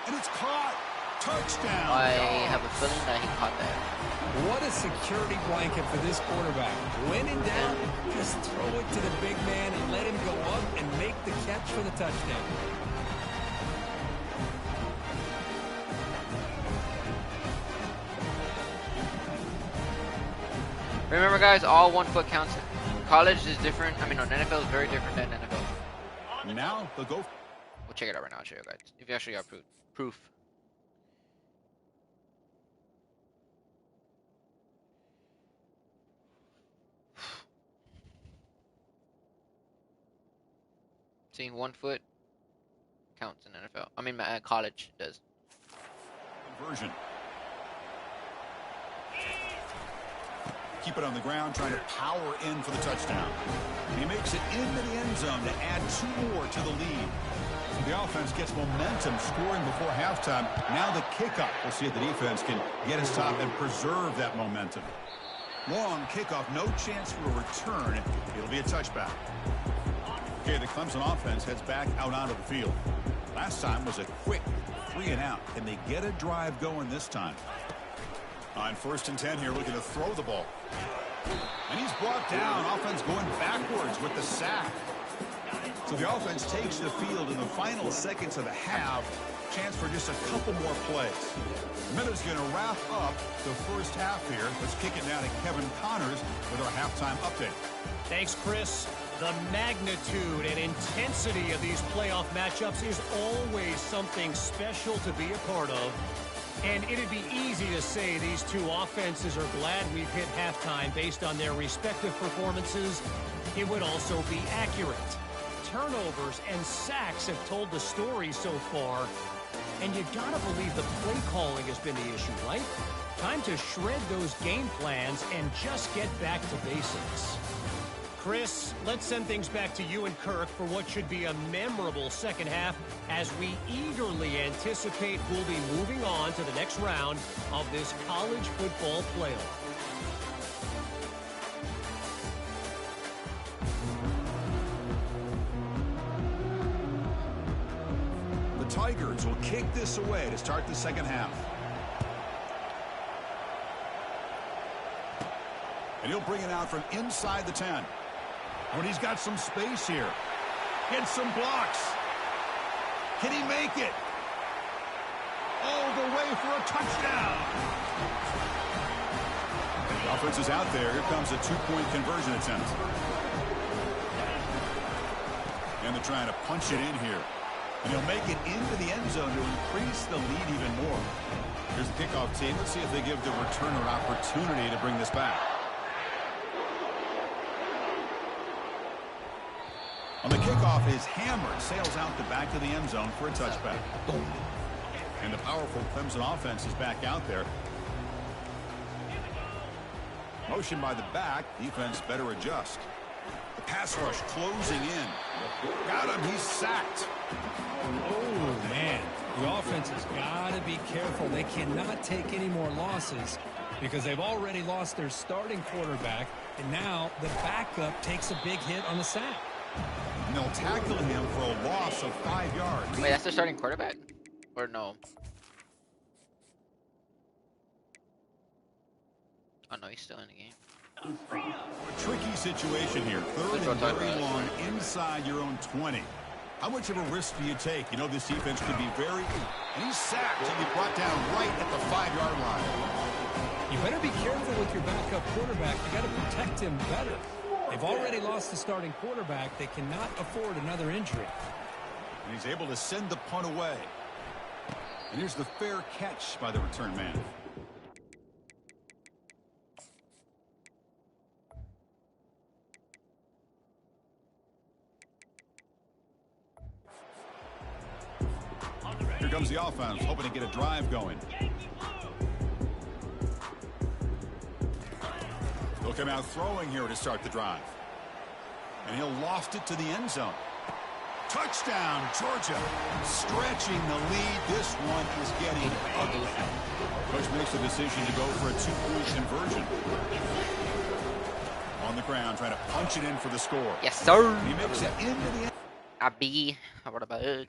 And it's caught. Touchdown. I have a feeling that he caught that. What a security blanket for this quarterback. When in doubt, just throw it to the big man and let him go up and make the catch for the touchdown. Remember, guys, all 1 foot counts. College is different. I mean, no, NFL is very different than NFL. Now they'll go. We'll check it out right now. I'll show you guys. If you actually got proof. Seeing 1 foot counts in NFL. I mean, college does. Conversion. Keep it on the ground, trying to power in for the touchdown. He makes it into the end zone to add 2 more to the lead. The offense gets momentum, scoring before halftime. Now the kickoff. We'll see if the defense can get a stop and preserve that momentum. Long kickoff, no chance for a return. It'll be a touchback. Okay, the Clemson offense heads back out onto the field. Last time was a quick 3 and out. Can they get a drive going this time? On 1st and 10 here, looking to throw the ball. And he's brought down. Offense going backwards with the sack. So the offense takes the field in the final seconds of the half. Chance for just a couple more plays. Miller's going to wrap up the first half here. Let's kick it now to Kevin Connors with our halftime update. Thanks, Chris. The magnitude and intensity of these playoff matchups is always something special to be a part of. And it'd be easy to say these two offenses are glad we've hit halftime based on their respective performances. It would also be accurate. Turnovers and sacks have told the story so far. And you gotta believe the play calling has been the issue, right? Time to shred those game plans and just get back to basics. Chris, let's send things back to you and Kirk for what should be a memorable second half as we eagerly anticipate who'll be moving on to the next round of this college football playoff. The Tigers will kick this away to start the second half. And he'll bring it out from inside the 10. When he's got some space here. Gets some blocks. Can he make it? All the way for a touchdown. The offense is out there. Here comes a 2-point conversion attempt. And they're trying to punch it in here. And he'll make it into the end zone to increase the lead even more. Here's the kickoff team. Let's see if they give the returner an opportunity to bring this back. On the kickoff, his hammer sails out the back of the end zone for a touchback. And the powerful Clemson offense is back out there. Motion by the back. Defense better adjust. The pass rush closing in. Got him. He's sacked. Oh, man. The offense has got to be careful. They cannot take any more losses because they've already lost their starting quarterback, and now the backup takes a big hit on the sack. And they'll tackle him for a loss of 5 yards. Wait, that's the starting quarterback? Or no? Oh, no, he's still in the game. A tricky situation here. 3rd and very long inside your own 20. How much of a risk do you take? You know this defense could be very... And he's sacked and he's brought down right at the 5-yard line. You better be careful with your backup quarterback. You got to protect him better. They've already lost the starting quarterback. They cannot afford another injury. And he's able to send the punt away. And here's the fair catch by the return man. Here comes the offense, hoping to get a drive going. He'll come out throwing here to start the drive. And he'll loft it to the end zone. Touchdown, Georgia. Stretching the lead. This one is getting ugly. Coach makes the decision to go for a 2-point conversion. On the ground, trying to punch it in for the score. Yes, sir. He makes it into the end. A bee. How about a bug?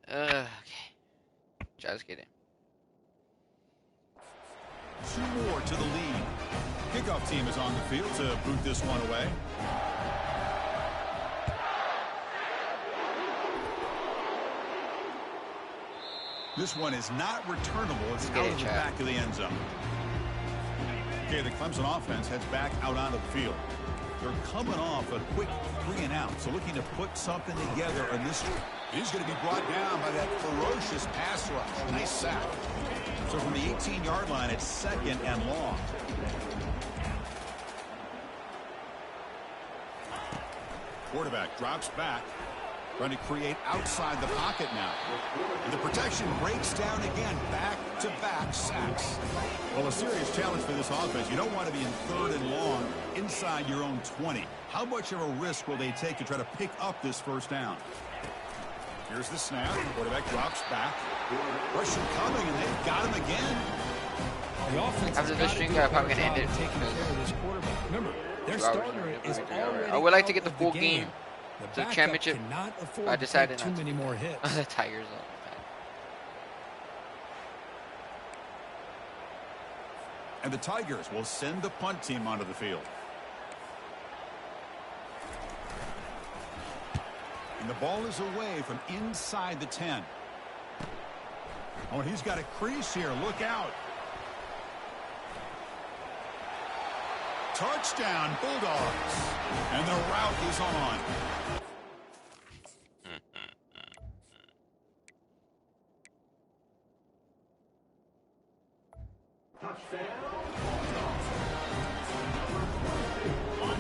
Okay. Just kidding. 2 more to the lead. Kickoff team is on the field to boot this one away. This one is not returnable. It's out of the back of the end zone. Okay, the Clemson offense heads back out onto the field. They're coming off a quick 3 and out, so looking to put something together on this. He's going to be brought down by that ferocious pass rush. Nice sack. So from the 18-yard line, it's 2nd and long. Quarterback drops back, trying to create outside the pocket now. And the protection breaks down again. Back-to-back sacks. Well, a serious challenge for this offense. You don't want to be in 3rd and long inside your own 20. How much of a risk will they take to try to pick up this first down? Here's the snap. Quarterback drops back. Russian coming, and they've got him again. The offense After this string, I'm probably going to end it. Taking care of this quarterback. Remember, their starter is already I would like to get out the of full game. game. The The championship. cannot afford I to decided take too not to. many more hits. The Tigers. And the Tigers will send the punt team onto the field. And the ball is away from inside the 10. Oh, and he's got a crease here. Look out. Touchdown, Bulldogs. And the route is on.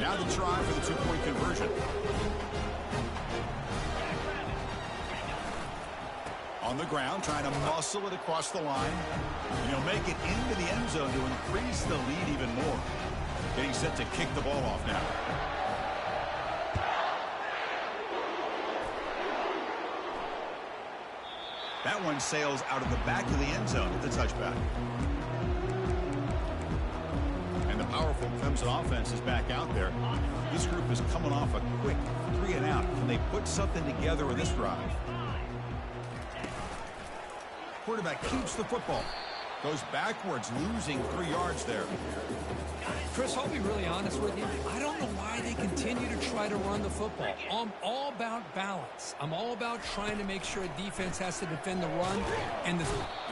Now the try for the 2-point conversion. On the ground, trying to muscle it across the line. And he'll make it into the end zone to increase the lead even more. Getting set to kick the ball off now. That one sails out of the back of the end zone at the touchback. And the powerful Clemson offense is back out there. This group is coming off a quick 3 and out. Can they put something together in this drive? Quarterback keeps the football. Goes backwards, losing 3 yards there. Chris, I'll be really honest with you. I don't know why they continue to try to run the football. I'm all about balance. I'm all about trying to make sure a defense has to defend the run. And the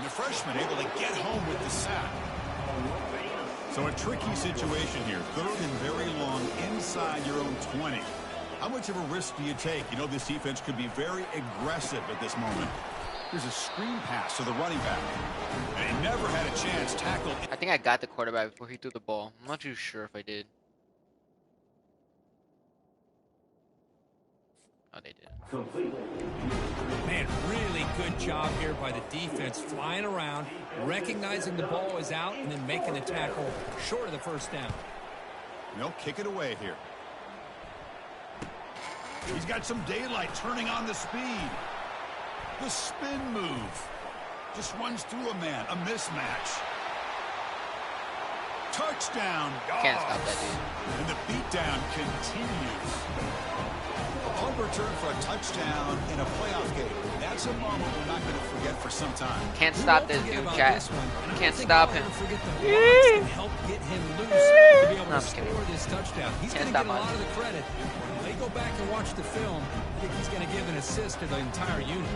freshman able to get home with the sack. So a tricky situation here. 3rd and very long inside your own 20. How much of a risk do you take? You know, this defense could be very aggressive at this moment. Here's a screen pass to the running back. And he never had a chance tackled. I think I got the quarterback before he threw the ball. I'm not too sure if I did. Oh, they did. man, really good job here by the defense, flying around, recognizing the ball is out, and then making the tackle short of the first down. They'll kick it away here. He's got some daylight, turning on the speed. The spin move. Just runs through a man. A mismatch. Touchdown. Can't stop that dude. And the beatdown continues. On return for a touchdown in a playoff game. That's a moment we're not going to forget for some time. Can't stop this dude, chat. Can't stop him. Help get him loose to be able to score this touchdown. He's going to get a lot of the credit. When they go back and watch the film, I think he's going to give an assist to the entire unit.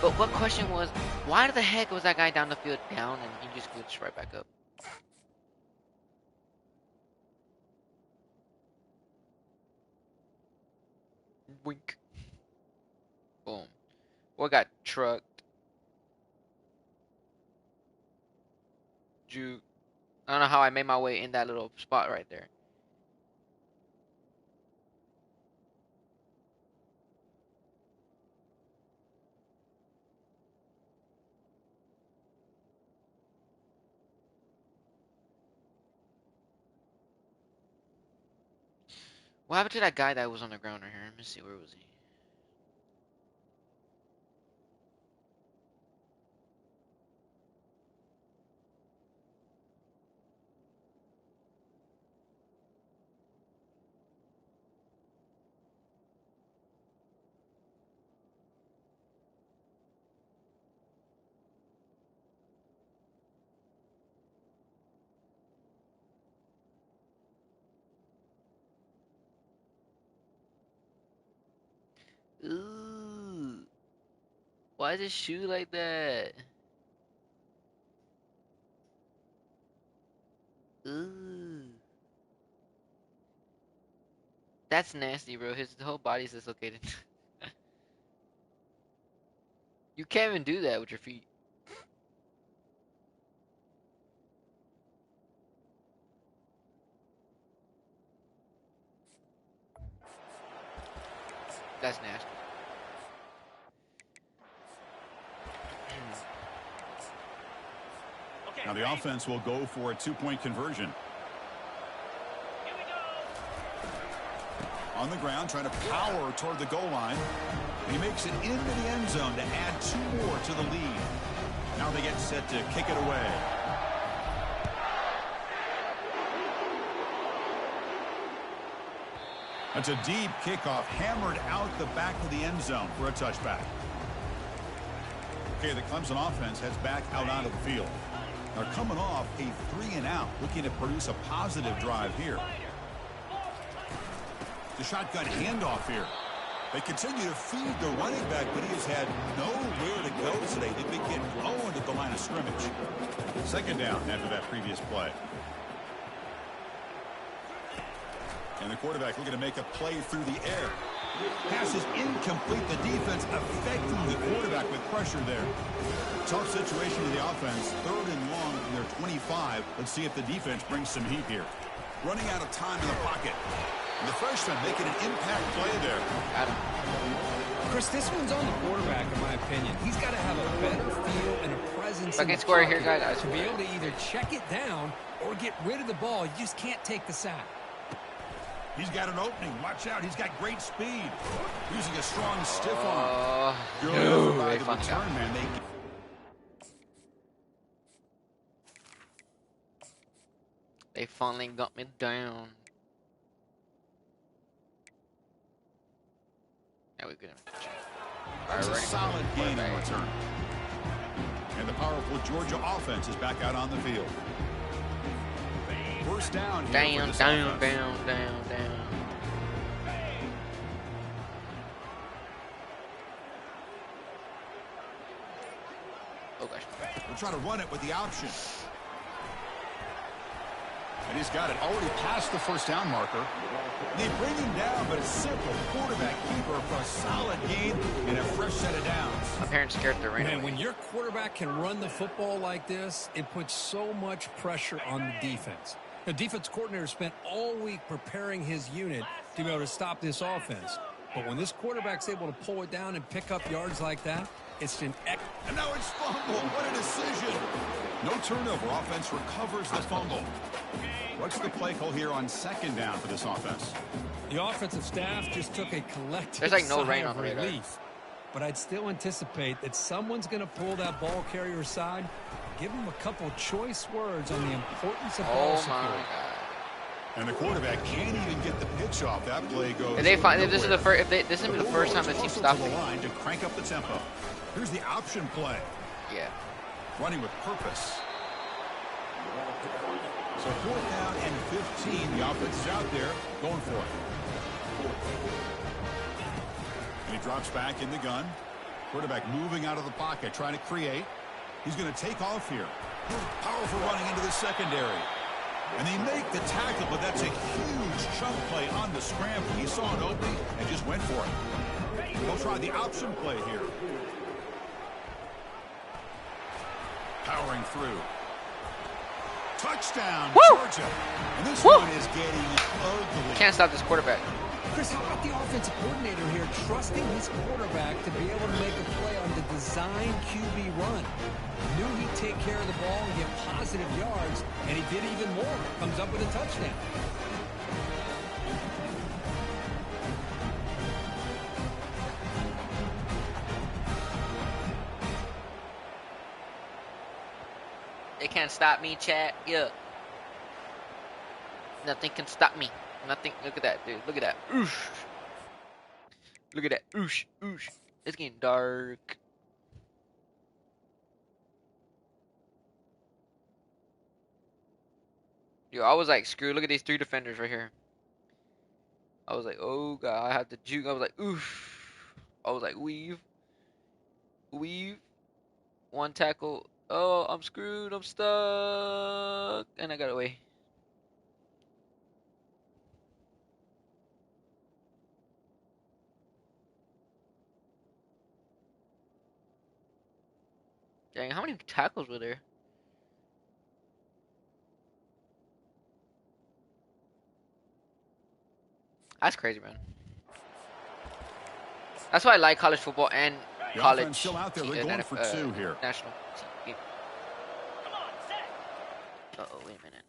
But what question was, why the heck was that guy down the field down and he just glitched right back up? Wink. Boom. What got trucked? Juke. I don't know how I made my way in that little spot right there. What happened to that guy that was on the ground right here? Let me see, where was he? Ooh. Why is his shoe like that? Ooh. That's nasty, bro. His whole body's dislocated. You can't even do that with your feet. That's nasty. Now the offense will go for a 2-point conversion. Here we go. On the ground, trying to power toward the goal line. He makes it into the end zone to add 2 more to the lead. Now they get set to kick it away. That's a deep kickoff, hammered out the back of the end zone for a touchback. Okay, the Clemson offense heads back out onto the field. They're coming off a 3-and-out, looking to produce a positive drive here. The shotgun handoff here. They continue to feed the running back, but he has had nowhere to go today. They've been getting low into the line of scrimmage. 2nd down after that previous play. And the quarterback looking to make a play through the air. Pass is incomplete. The defense affecting the quarterback with pressure there. Tough situation to the offense. 3rd and long from their 25. Let's see if the defense brings some heat here. Running out of time in the pocket. And the freshman making an impact play there. Chris, this one's on the quarterback, in my opinion. He's got to have a better feel and a presence in the score here, pocket guys. to be able to either check it down or get rid of the ball. You just can't take the sack. He's got an opening. Watch out. He's got great speed. Using a strong stiff arm. No, by they the fucked up. return man. They finally got me down. Now we're gonna That's a solid game in return. And the powerful Georgia offense is back out on the field. 1st down. down. Oh gosh. We're trying to run it with the option. And he's got it already past the 1st down marker. They bring him down, but a simple quarterback keeper for a solid gain and a fresh set of downs. My parents scared the rain Man, away. when your quarterback can run the football like this, it puts so much pressure on the defense. The defense coordinator spent all week preparing his unit to be able to stop this offense. But when this quarterback's able to pull it down and pick up yards like that, it's an And now it's fumble. What a decision. No turnover. Offense recovers the fumble. What's the play call here on 2nd down for this offense? The offensive staff just took a collective There's like no sigh rain of on the radar. relief. but I'd still anticipate that someone's going to pull that ball carrier aside. Give him a couple choice words on the importance of ball security. My God. And the quarterback can't even get the pitch off. That play goes. If they find, if this is the nowhere. first, this is the first time the team Also stopped to the me. line to crank up the tempo. Here's the option play. Yeah. Running with purpose. So 4th down and 15. The offense is out there going for it. And he drops back in the gun. Quarterback moving out of the pocket, trying to create. He's going to take off here. Powerful running into the secondary. And they make the tackle, but that's a huge chunk play on the scramble. He saw an opening and just went for it. They'll try the option play here. Powering through. Touchdown, Woo! Georgia. And this Woo! one is getting ugly. Can't stop this quarterback. Chris, how about the offensive coordinator here trusting his quarterback to be able to make a play on the design QB run? Knew he'd take care of the ball and get positive yards, and he did even more. Comes up with a touchdown. They can't stop me, chat. Yeah. Nothing can stop me. Nothing. Look at that, dude. Look at that. Oosh. Look at that. Oosh. Oosh. It's getting dark. Yo, I was like, screw. Look at these 3 defenders right here. I was like, oh god, I had to juke. I was like, oof. I was like, weave. Weave. 1 tackle. Oh, I'm screwed. I'm stuck. And I got away. Dang, how many tackles were there? That's crazy, man. That's why I like college football and The college. offense still out there. They're going for 2 here. National team. Come on, set. Uh-oh, wait a minute.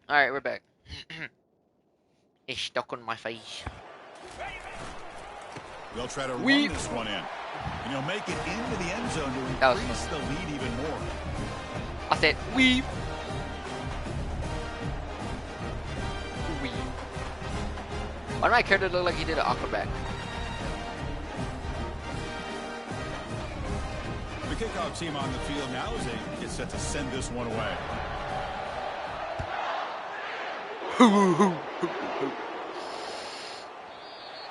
Alright, we're back. It's stuck on my face. They'll try to We- run this one in. And he'll make it into the end zone to That was increase the lead even more. I said, weave. Weave. Why do my character look like he did an acrobat? The kickoff team on the field now as they get set to send this one away.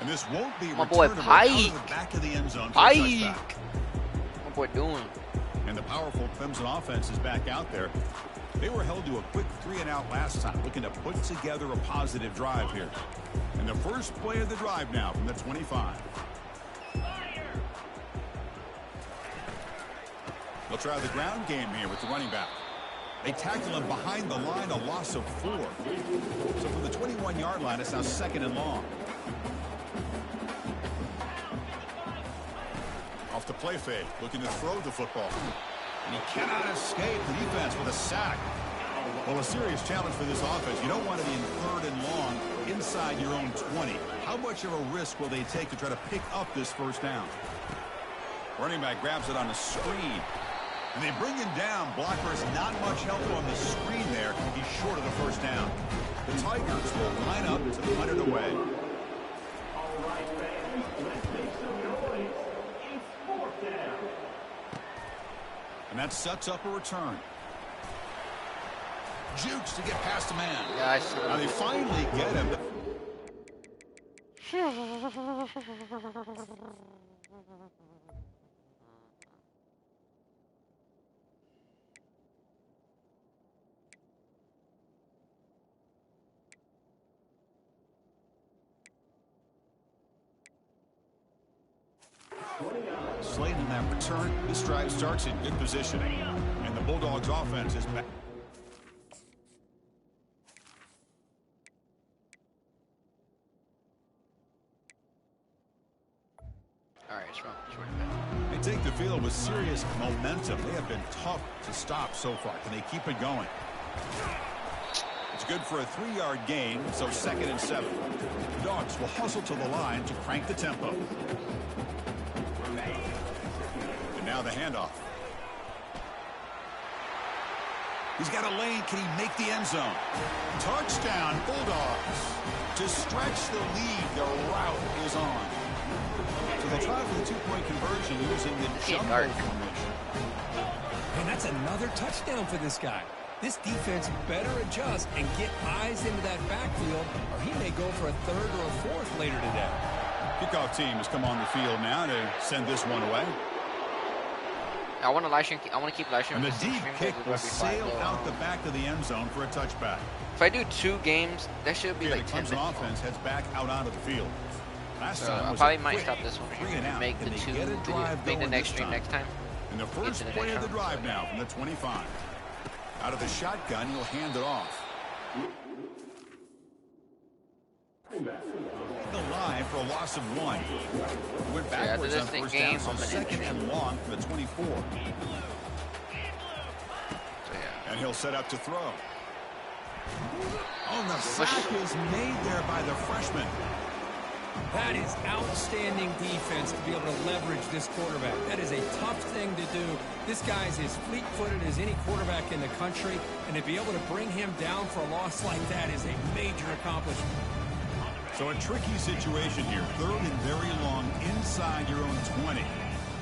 And this won't be My boy returnable out of the Pike. back of the end zone for a touchback. My boy doing. And the powerful Clemson offense is back out there. They were held to a quick 3-and-out last time, looking to put together a positive drive here. And the first play of the drive now from the 25. They'll try the ground game here with the running back. They tackle him behind the line, a loss of 4. So from the 21-yard line, it's now 2nd and long. Off the play fake, looking to throw the football. And he cannot escape the defense with a sack. Well, a serious challenge for this offense. You don't want to be in 3rd and long inside your own 20. How much of a risk will they take to try to pick up this first down? Running back grabs it on a screen. And they bring him down. Blockers not much help on the screen there. He's short of the first down. The Tigers will line up to punt it away. And that sets up a return. Jukes to get past the man. Yeah, I see. Now they finally get him. Slade in that return. This drive starts in good position. And the Bulldogs offense is back. Alright, it's wrong. They take the field with serious momentum. They have been tough to stop so far. Can they keep it going? It's good for a 3-yard gain, so 2nd and 7. The Dogs will hustle to the line to crank the tempo. And now the handoff. He's got a lane. Can he make the end zone? Touchdown, Bulldogs. To stretch the lead, the route is on. So they'll try for the 2-point conversion using the jumbo formation. And that's another touchdown for this guy. This defense better adjust and get eyes into that backfield, or he may go for a 3rd or a 4th later today. Kickoff team has come on the field now to send this one away. I want to keep live streaming. And the deep kick will sail out the back of the end zone for a touchback. If I do 2 games, that should be like the 10 Clemson minutes. offense heads back out onto the field. Last So time I was probably a might quick stop this one. 3-and-out. Make the Can they 2 get a drive make the going next this stream time? next time. And the first Into the play next of the round. drive now from the 25. Out of the shotgun, he'll hand it off. The line for a loss of 1. Went backwards on first down, so 2nd and long for the 24. So yeah. And he'll set up to throw. Oh, and the sack is made there by the freshman. That is outstanding defense to be able to leverage this quarterback. That is a tough thing to do. This guy's as fleet-footed as any quarterback in the country, and to be able to bring him down for a loss like that is a major accomplishment. So a tricky situation here. 3rd and very long inside your own 20.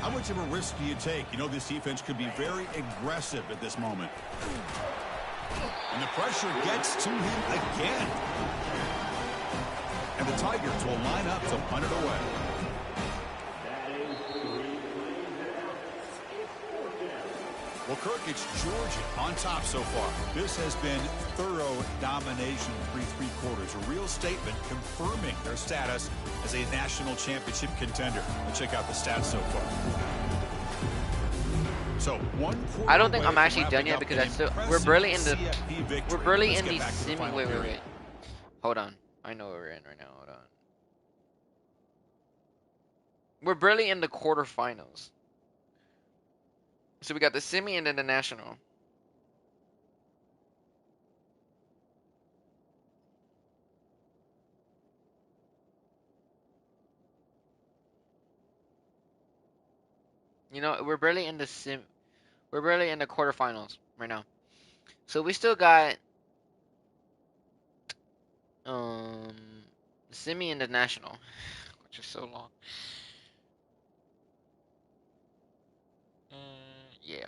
How much of a risk do you take? You know this defense could be very aggressive at this moment. And the pressure gets to him again. And the Tigers will line up to punt it away. Well, Kirk, it's Georgia on top so far. This has been thorough domination through 3 quarters. A real statement confirming their status as a national championship contender. Let's check out the stats so far. So I don't think I'm actually done yet because we're barely in the semi. Wait. Hold on. I know what we're in right now. Hold on. We're barely in the quarterfinals. So we got the semi and then the national. You know, we're barely in the quarterfinals right now. So we still got the semi and the national, which is so long. Yeah.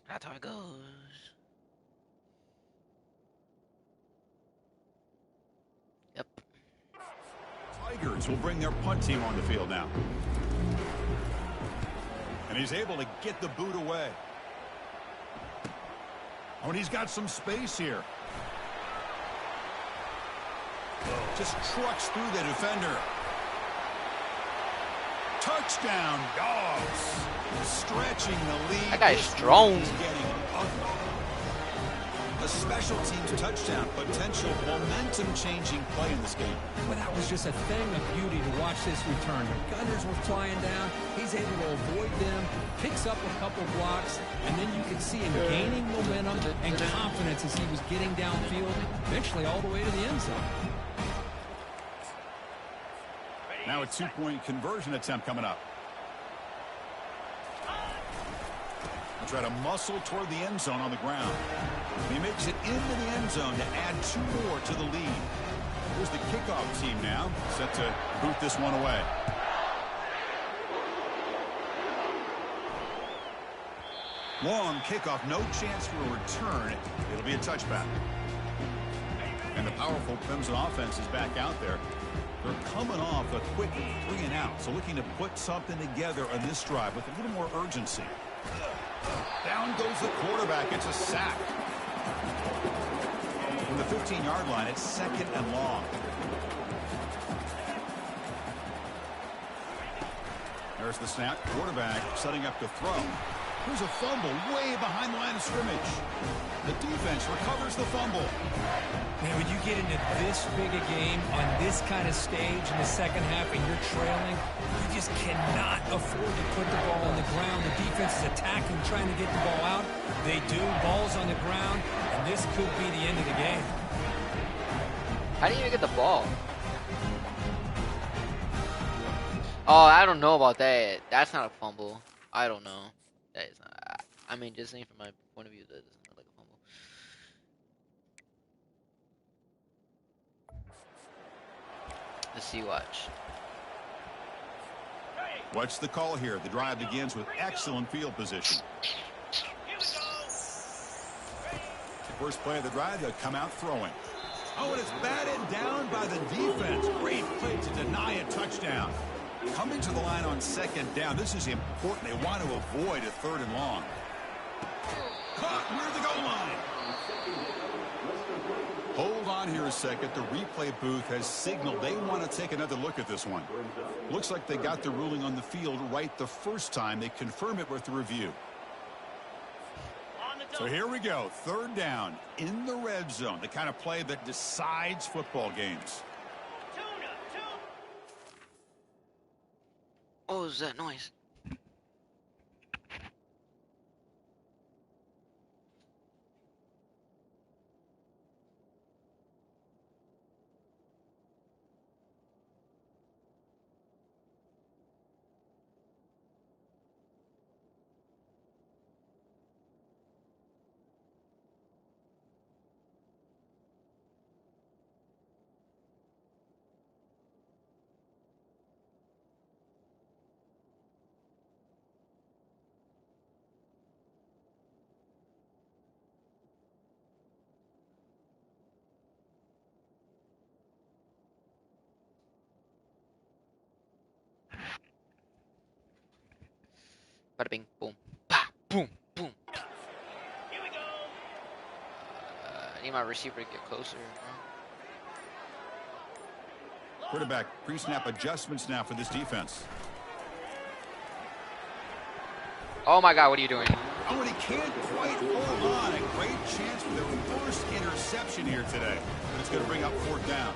That's how it goes. kickers will bring their punt team on the field now. And he's able to get the boot away. Oh, and he's got some space here. Just trucks through the defender. Touchdown, Dogs. Stretching the lead. That guy's strong. A special teams touchdown. Potential momentum-changing play in this game. Well, that was just a thing of beauty to watch this return. The Gunners were flying down. He's able to avoid them, picks up a couple blocks, and then you can see him gaining momentum and confidence as he was getting downfield, eventually all the way to the end zone. Now a two-point conversion attempt coming up. He'll try to muscle toward the end zone on the ground. He makes it into the end zone to add 2 more to the lead. Here's the kickoff team now, set to boot this one away. Long kickoff, no chance for a return. It'll be a touchback. And the powerful Crimson offense is back out there. They're coming off a quick 3-and-out, so looking to put something together on this drive with a little more urgency. Down goes the quarterback. It's a sack. From the 15-yard line, it's 2nd and long. There's the snap. Quarterback setting up to throw. Here's a fumble way behind the line of scrimmage. The defense recovers the fumble. Man, when you get into this big a game on this kind of stage in the second half and you're trailing, you just cannot afford to put the ball on the ground. The defense is attacking, trying to get the ball out. They do. Ball's on the ground, and this could be the end of the game. How do you even get the ball? Oh, I don't know about that. That's not a fumble. I don't know. That is not. I mean, just saying from my point of view, that doesn't look like a fumble. Let's see. Watch. What's the call here? The drive begins with excellent field position. The first play of the drive, they'll come out throwing. Oh, and it's batted down by the defense. Great play to deny a touchdown. Coming to the line on 2nd down. This is important. They want to avoid a 3rd and long. Caught near the goal line. Hold on here a second. The replay booth has signaled they want to take another look at this one. Looks like they got the ruling on the field right the first time. They confirm it with the review. So here we go. 3rd down in the red zone. The kind of play that decides football games. What was that noise? Bada bing, boom, bah, boom, boom. Here we go. I need my receiver to get closer. Quarterback pre-snap adjustments now for this defense. Oh my God, what are you doing? Oh, and he can't quite hold on. A great chance for the first interception here today. But it's going to bring up 4th down.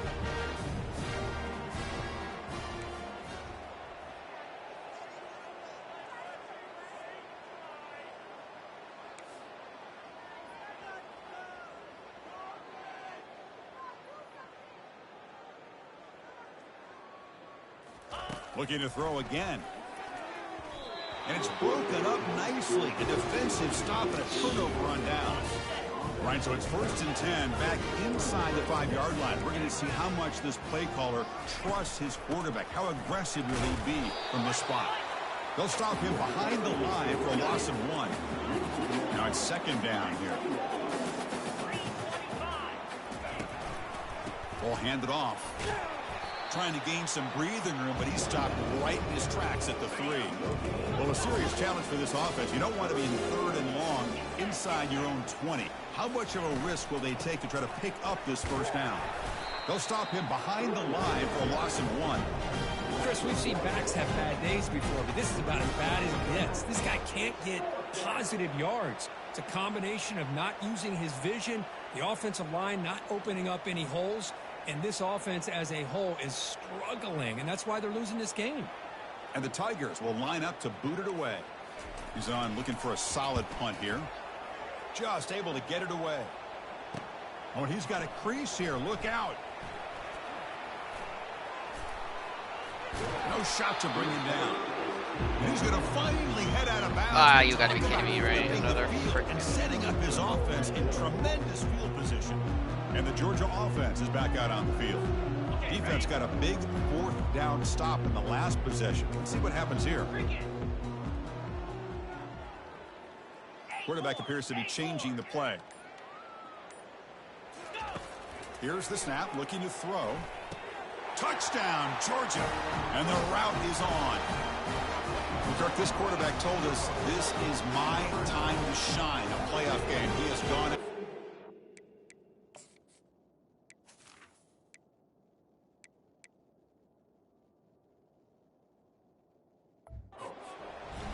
Looking to throw again. And it's broken up nicely. A defensive stop and a turnover on downs. Right, so it's 1st and 10 back inside the 5-yard line. We're going to see how much this play caller trusts his quarterback. How aggressive will he be from this spot? They'll stop him behind the line for a loss of 1. Now it's 2nd down here. Ball handed off. trying to gain some breathing room, but he stopped right in his tracks at the 3. Well, a serious challenge for this offense. You don't want to be in 3rd and long inside your own 20. How much of a risk will they take to try to pick up this first down? They'll stop him behind the line for a loss of 1. Chris, we've seen backs have bad days before, but this is about as bad as it gets. This guy can't get positive yards. It's a combination of not using his vision, the offensive line not opening up any holes, and this offense as a whole is struggling, and that's why they're losing this game. And the Tigers will line up to boot it away. He's on looking for a solid punt here. Just able to get it away. Oh, he's got a crease here. Look out. No shot to bring him down. And he's going to finally head out of bounds. Ah, you got to be kidding me, right? Another and setting up his offense in tremendous field position. And the Georgia offense is back out on the field. Defense got a big 4th down stop in the last possession. Let's see what happens here. Quarterback appears to be changing the play. Here's the snap, looking to throw. Touchdown, Georgia. And the route is on. Kirk, this quarterback told us this is my time to shine, a playoff game. He has gone.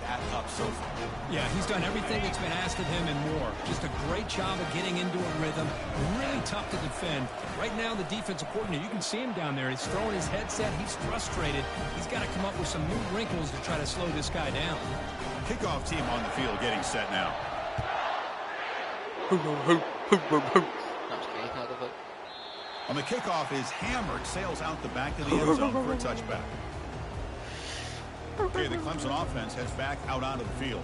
That up so far. Yeah, he's done everything that's been asked of him and more. Just a great job of getting into a rhythm. Really tough to defend. Right now, the defensive coordinator, you can see him down there. He's throwing his headset. He's frustrated. He's got to come up with some new wrinkles to try to slow this guy down. Kickoff team on the field getting set now. On the kickoff is hammered, sails out the back of the end zone for a touchback. Okay, the Clemson offense heads back out onto the field.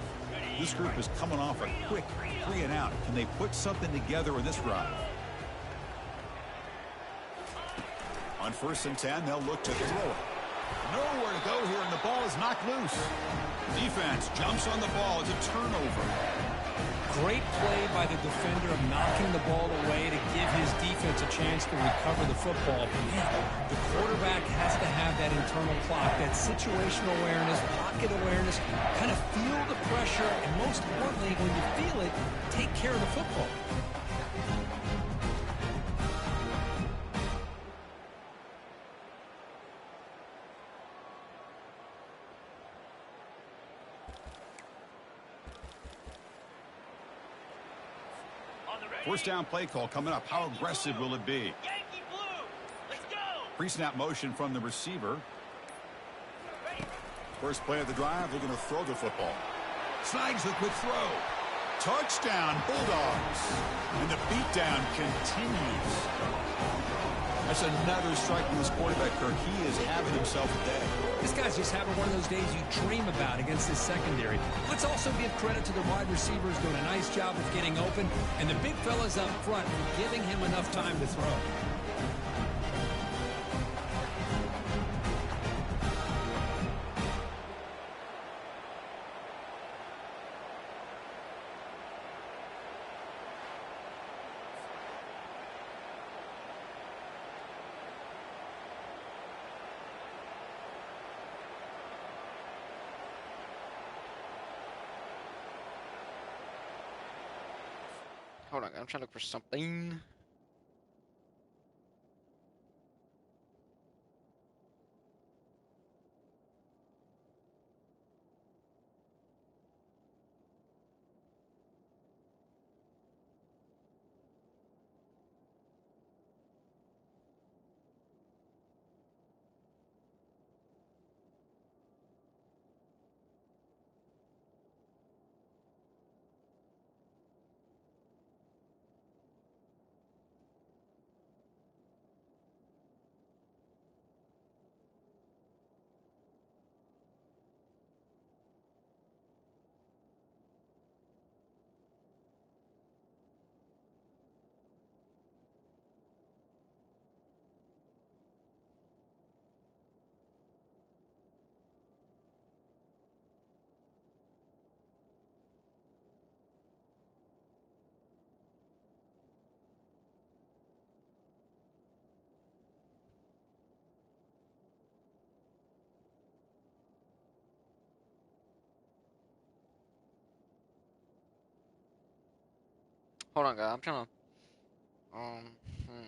This group is coming off a quick 3 and out. Can they put something together in this drive? On 1st and 10, they'll look to throw it. Nowhere to go here, and the ball is knocked loose. Defense jumps on the ball. It's a turnover. Great play by the defender of knocking the ball away to give his defense a chance to recover the football. But man, the quarterback has to have that internal clock, that situational awareness, pocket awareness, kind of feel the pressure, and most importantly, when you feel it, take care of the football. First down play call coming up. How aggressive will it be? Yankee Blue, let's go. Pre-snap motion from the receiver. First play of the drive, they're going to throw the football. Slides the quick throw. Touchdown, Bulldogs. And the beatdown continues. That's another strike from this quarterback, Kirk. He is having himself a day. This guy's just having one of those days you dream about against this secondary. Let's also give credit to the wide receivers doing a nice job of getting open, and the big fellas up front for giving him enough time to throw. Hold on, I'm trying to look for something. Hold on, guys. I'm trying to. Hmm.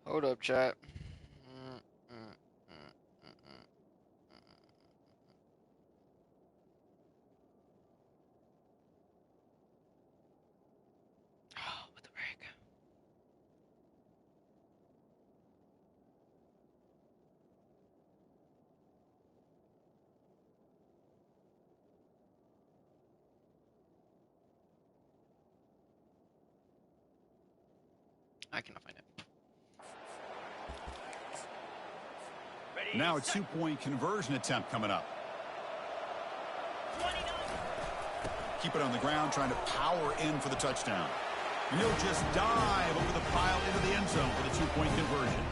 Hold up, chat. Mm, mm, mm, mm, mm, mm. Oh, what the frick? I cannot find it. Ready, Now a set. two-point conversion attempt coming up. 29. Keep it on the ground, trying to power in for the touchdown. And he'll just dive over the pile into the end zone for the two-point conversion.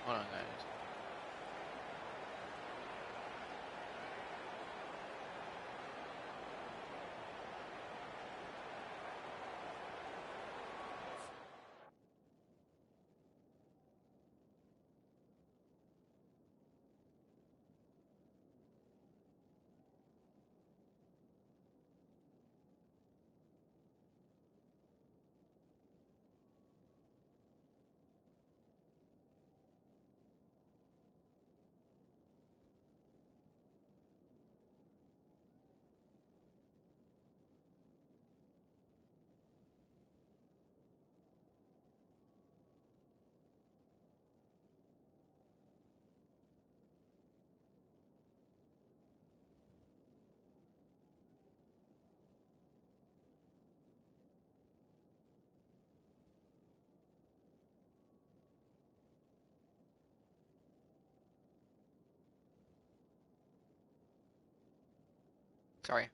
Hold on, guys. Sorry.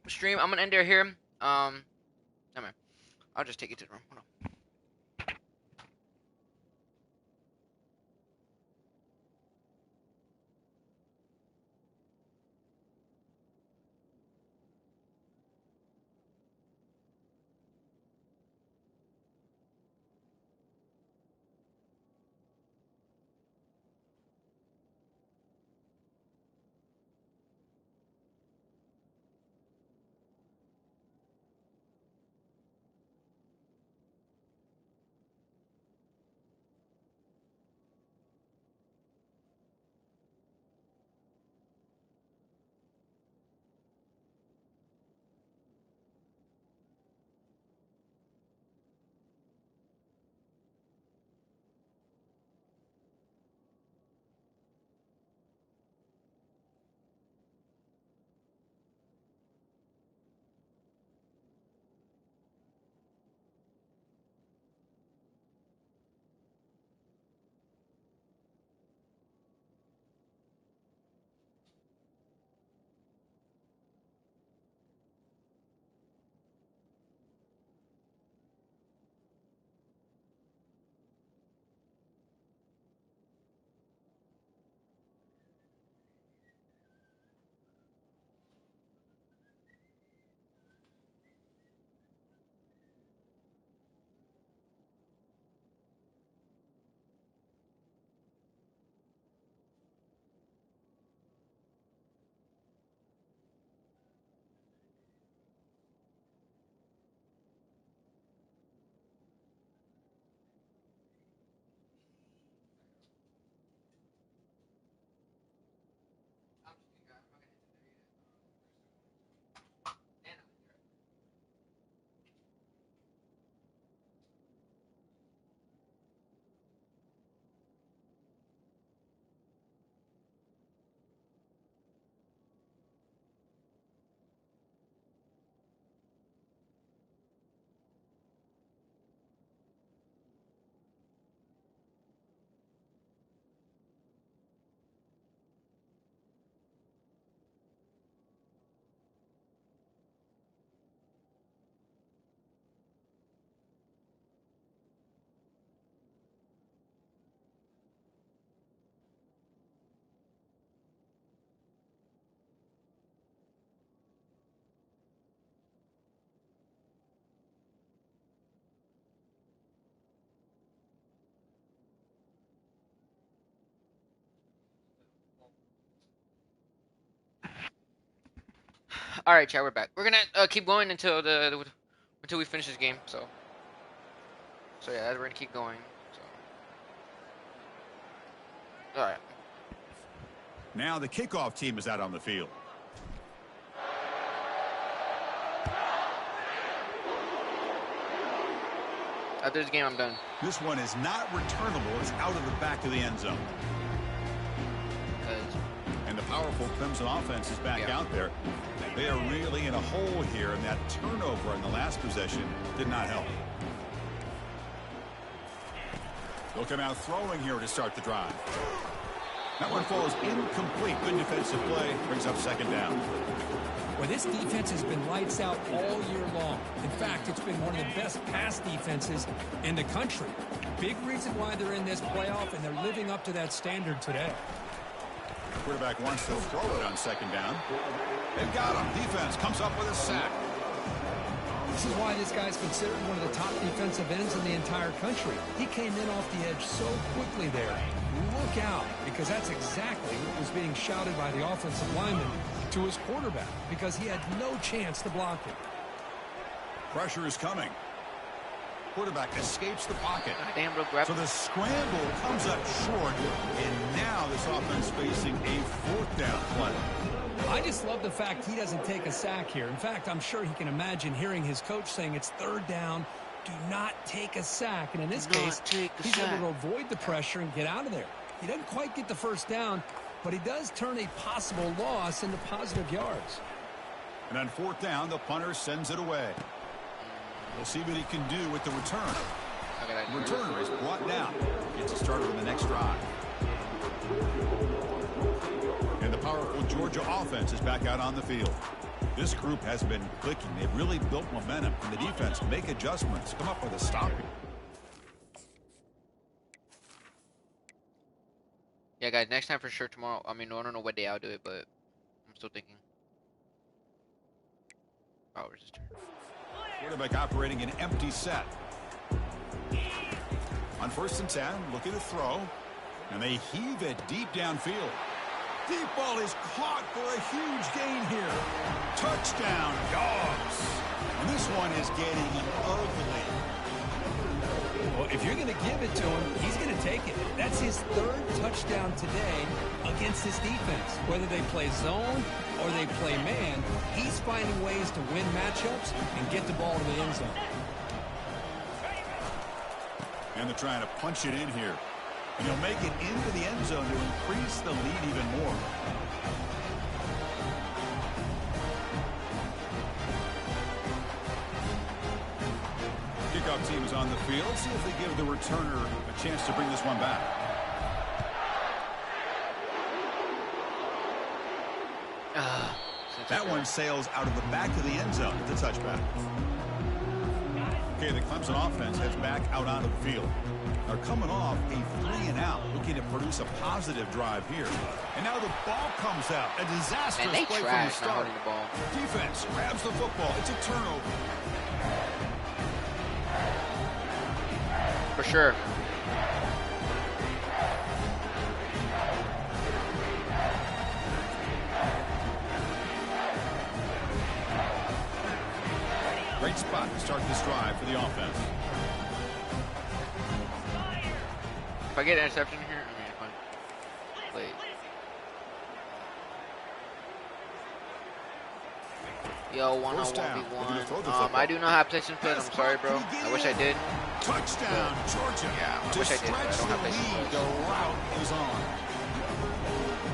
stream. I'm gonna end it here. Never mind. I'll just take it to the room. Hold on. All right, chat. We're back. We're gonna keep going until we finish this game. So yeah, we're gonna keep going. So all right. Now the kickoff team is out on the field. After this game, I'm done. This one is not returnable. It's out of the back of the end zone. And the powerful Clemson offense is back out there. They are really in a hole here, and that turnover in the last possession did not help. They'll come out throwing here to start the drive. That one falls incomplete. Good defensive play. Brings up second down. Well, this defense has been lights out all year long. In fact, it's been one of the best pass defenses in the country. Big reason why they're in this playoff, and they're living up to that standard today. Quarterback wants to throw it on second down. They've got him. Defense comes up with a sack. This is why this guy's considered one of the top defensive ends in the entire country. He came in off the edge so quickly there. Look out, because that's exactly what was being shouted by the offensive lineman to his quarterback, because he had no chance to block it. Pressure is coming. Quarterback escapes the pocket. Damn, bro, grab. So the scramble comes up short, and now this offense facing a fourth down play. I just love the fact he doesn't take a sack here. In fact, I'm sure he can imagine hearing his coach saying it's third down, do not take a sack. And in this case, he's able to avoid the pressure and get out of there. He doesn't quite get the first down, but he does turn a possible loss into positive yards. And on fourth down, the punter sends it away. We'll see what he can do with the return. The returner is brought down. Gets a starter on the next drive. And the powerful Georgia offense is back out on the field. This group has been clicking. They've really built momentum. And the defense make adjustments, come up with a stop. Yeah, guys, next time for sure tomorrow. I mean, I don't know what day I'll do it, but I'm still thinking. Oh, where's this turn? Quarterback operating an empty set. On 1st and 10, looking to throw. And they heave it deep downfield. Deep ball is caught for a huge gain here. Touchdown, Dogs. And this one is getting ugly. Well, if you're going to give it to him, he's going to take it. That's his 3rd touchdown today against this defense. Whether they play zone or they play man, he's finding ways to win matchups and get the ball to the end zone. And they're trying to punch it in here. And he'll make it into the end zone to increase the lead even more. Kickoff team is on the field. See if they give the returner a chance to bring this one back. That one sails out of the back of the end zone. It's a touchback. Okay, the Clemson offense heads back out onto the field. They're coming off a 3-and-out, looking to produce a positive drive here. And now the ball comes out. A disastrous play from the start. The ball. Defense grabs the football. It's a turnover. For sure. Great spot to start this drive for the offense. If I get an interception here, I mean, fine. Wait. Yo, 1-on-1v1. I do not have placement plays. I'm sorry, bro. I wish I did. Touchdown, Georgia. Yeah, I wish I did, but I don't have placement plays. The route is on.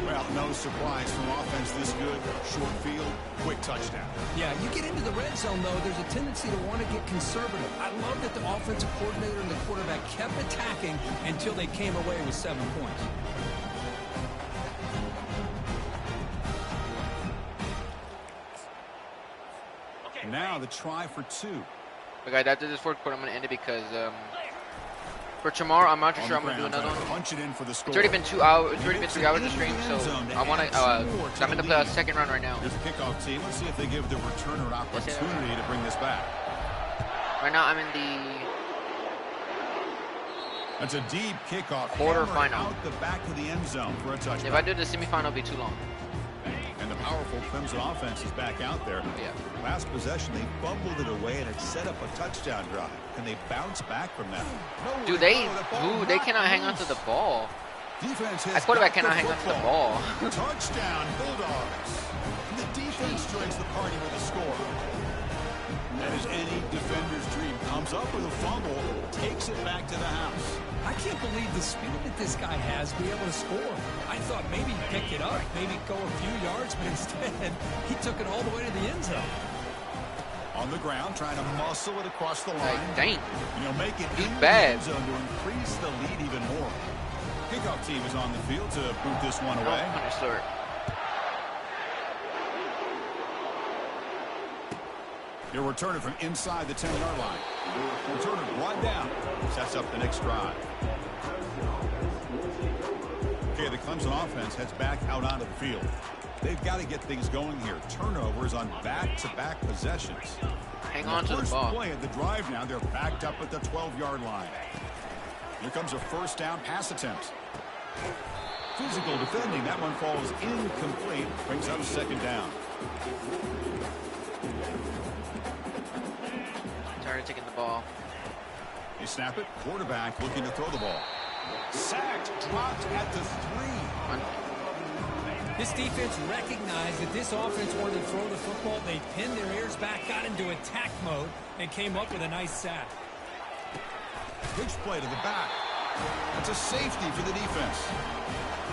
Well, no surprise from offense this good. Short field, quick touchdown. Yeah, you get into the red zone, though, there's a tendency to want to get conservative. I love that the offensive coordinator and the quarterback kept attacking until they came away with 7 points. Now the try for 2. Okay, after this 4th quarter, I'm going to end it because for tomorrow, I'm not too sure I'm going to do another one. Punch it in for the score. It's already been 2 hours. It's already been 3 hours of stream, so I want to. I'm in the 2nd round right now. Here's the kickoff team. Let's see if they give the returner an opportunity to bring this back. Right now, I'm in the That's a deep kickoff. quarterfinal. Out the back of the end zone for a touchdown. If I do the semifinal, it'll be too long. And the powerful Clemson offense is back out there. Yeah. Last possession, they fumbled it away, and it set up a touchdown drive. Can they bounce back from that? Dude, they cannot hang on to the ball. Defense has That quarterback got cannot hang on to the ball. Touchdown, Bulldogs. The defense joins the party with a score. That is any defender's dream. Comes up with a fumble, takes it back to the house. I can't believe the speed that this guy has to be able to score. I thought maybe he'd pick it up, maybe go a few yards, but instead, he took it all the way to the end zone. On the ground, trying to muscle it across the line. Like, dang. And he'll make it He's in bad. the end zone to increase the lead even more. Kickoff team is on the field to boot this one away. Understood. He'll return it from inside the 10-yard line. Return it brought down. Sets up the next drive. Okay, the Clemson offense heads back out onto the field. They've got to get things going here. Turnovers on back-to-back possessions. Hang on to the ball. First play of the drive now, they're backed up at the 12-yard line. Here comes a first down pass attempt. Physical defending. That one falls incomplete. Brings up 2nd down. Tired of taking the ball. They snap it. Quarterback looking to throw the ball. Sacked. Dropped at the 3. This defense recognized that this offense wanted to throw the football. They pinned their ears back, got into attack mode, and came up with a nice sack. Pitch play to the back. That's a safety for the defense.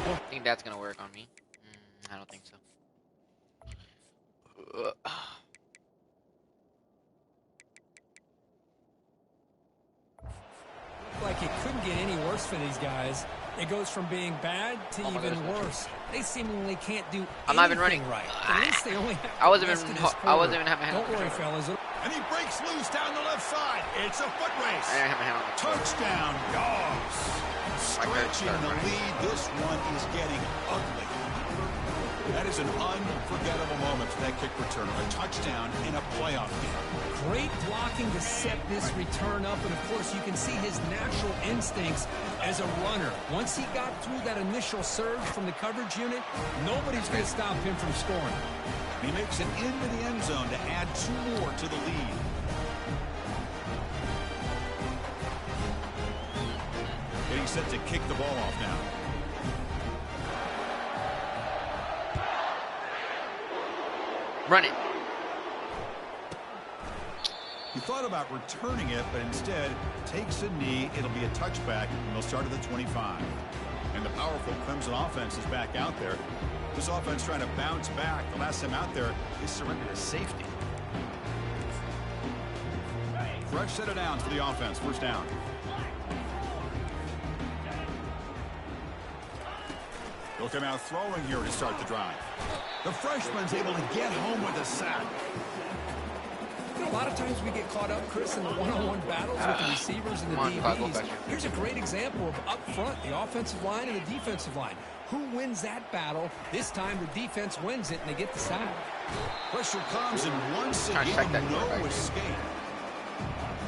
I think that's going to work on me. I don't think so. Like it couldn't get any worse for these guys. It goes from being bad to even worse. They seemingly can't do I'm not even running. right. At least they only have I wasn't the rest even. of this I wasn't quarter. even having my hand on Don't the worry, controller. fellas. And he breaks loose down the left side. It's a foot race. I didn't have my hand on the controller. Touchdown, dogs. Stretching the lead. This one is getting ugly. That is an unforgettable moment for that kick returner. A touchdown in a playoff game. Great blocking to set this return up, and of course you can see his natural instincts as a runner. Once he got through that initial surge from the coverage unit, nobody's going to stop him from scoring. He makes it into the end zone to add 2 more to the lead. Getting set to kick the ball off now. Run it. He thought about returning it, but instead takes a knee. It'll be a touchback, and they'll start at the 25. And the powerful Clemson offense is back out there. This offense trying to bounce back. The last time out there, they surrendered a safety. Fresh set of downs for the offense. First down. They'll come out throwing here to start the drive. The freshman's able to get home with a sack. You know, a lot of times we get caught up, Chris, in the one-on-one battles with the receivers and the DBs. Here's a great example of up front, the offensive line and the defensive line. Who wins that battle? This time the defense wins it, and they get the sack. Pressure comes, and once again, no escape.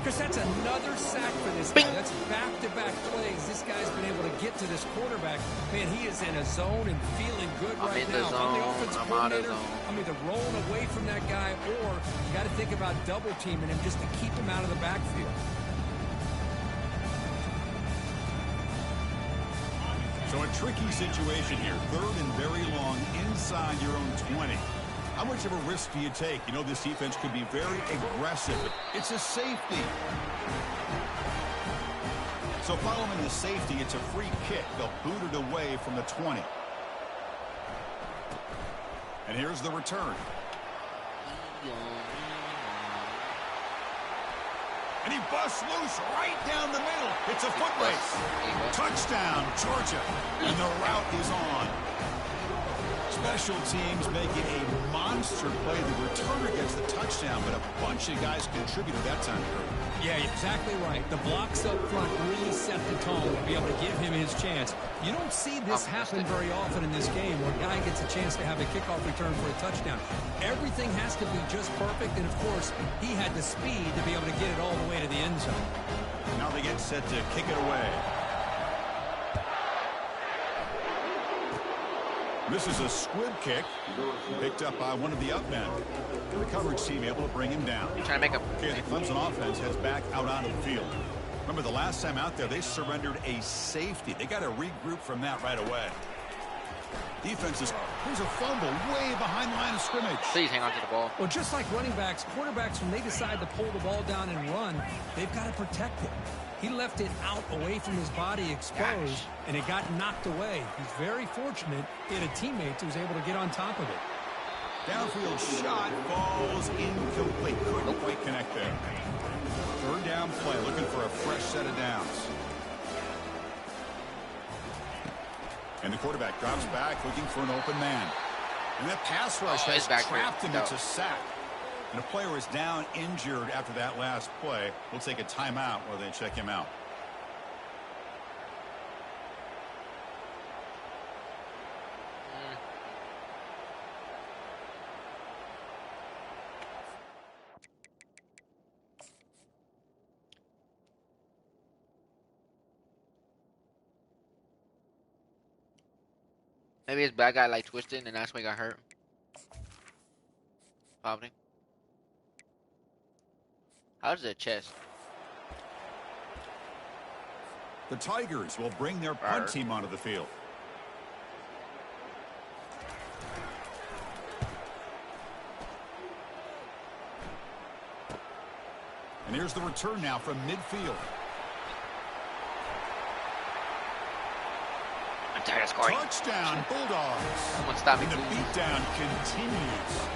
Chris, that's another sack for this guy. That's back-to-back plays. This guy's been able to get to this quarterback. Man, he is in a zone and feeling good right now. If I'm the offensive coordinator, I'm either rolling away from that guy, or you got to think about double-teaming him just to keep him out of the backfield. So a tricky situation here. 3rd and very long inside your own 20. How much of a risk do you take? You know this defense could be very aggressive. It's a safety. So following the safety, it's a free kick. They'll boot it away from the 20. And here's the return. And he busts loose right down the middle. It's a foot race. Touchdown, Georgia. And the route is on. Special teams making a monster play. The returner gets the touchdown, but a bunch of guys contributed that time. Yeah, exactly right. The blocks up front really set the tone to be able to give him his chance. You don't see this happen very often in this game where a guy gets a chance to have a kickoff return for a touchdown. Everything has to be just perfect, and of course, he had the speed to be able to get it all the way to the end zone. Now they get set to kick it away. This is a squib kick, picked up by one of the up men. The coverage team able to bring him down. Trying to make him. Okay, the Clemson offense heads back out onto the field. Remember the last time out there, they surrendered a safety. They got to regroup from that right away. Defenses, here's a fumble way behind the line of scrimmage. Please hang on to the ball. Well, just like running backs, quarterbacks, when they decide to pull the ball down and run, they've got to protect it. He left it out away from his body exposed, and it got knocked away. He's very fortunate he had a teammate who was able to get on top of it. Downfield shot falls incomplete. Couldn't quite connect there. 3rd down play, looking for a fresh set of downs. And the quarterback drops back, looking for an open man. And that pass rush has trapped him. It's a sack. And a player is down injured after that last play. We'll take a timeout while they check him out. Maybe his bad guy like twisted and that's why he got hurt. Probably. How's the chest? The Tigers will bring their punt team onto the field. And here's the return now from midfield. I'm tired of scoring. Touchdown, Bulldogs. Someone stop me, And the please. beatdown continues.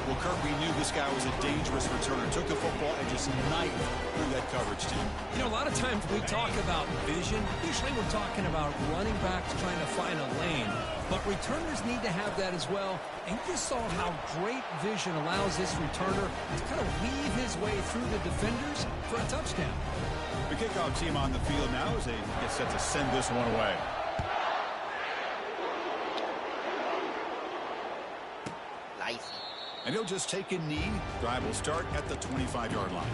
Well, Kirk, we knew this guy was a dangerous returner. Took the football and just knifed through that coverage team. You know, a lot of times we talk about vision. Usually we're talking about running backs trying to find a lane. But returners need to have that as well. And you just saw how great vision allows this returner to kind of weave his way through the defenders for a touchdown. The kickoff team on the field now as they get set to send this one away. Nice. And he'll just take a knee. Drive will start at the 25-yard line.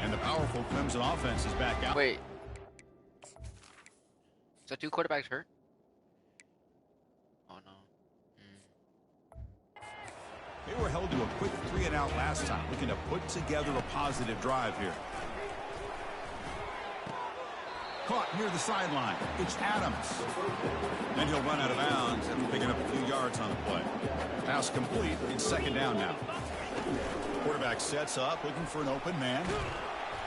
And the powerful Clemson offense is back out. Wait. So 2 quarterbacks hurt? Oh no. They were held to a quick 3-and-out last time, looking to put together a positive drive here. Caught near the sideline. It's Adams. Then he'll run out of bounds after picking up a few yards on the play. Pass complete. It's 2nd down now. Quarterback sets up, looking for an open man.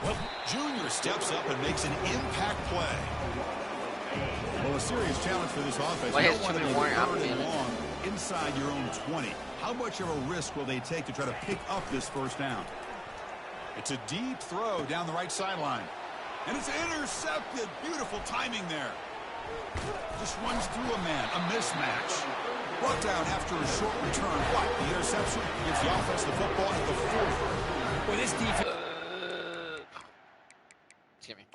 Well, Junior steps up and makes an impact play. Well, a serious challenge for this offense. Well, you don't want to be warning, third and long inside your own 20. How much of a risk will they take to try to pick up this 1st down? It's a deep throw down the right sideline. And it's intercepted. Beautiful timing there. Just runs through a man. A mismatch. Brought down after a short return. What? The interception gives the offense the football at the 4. Well, this defense... Excuse me.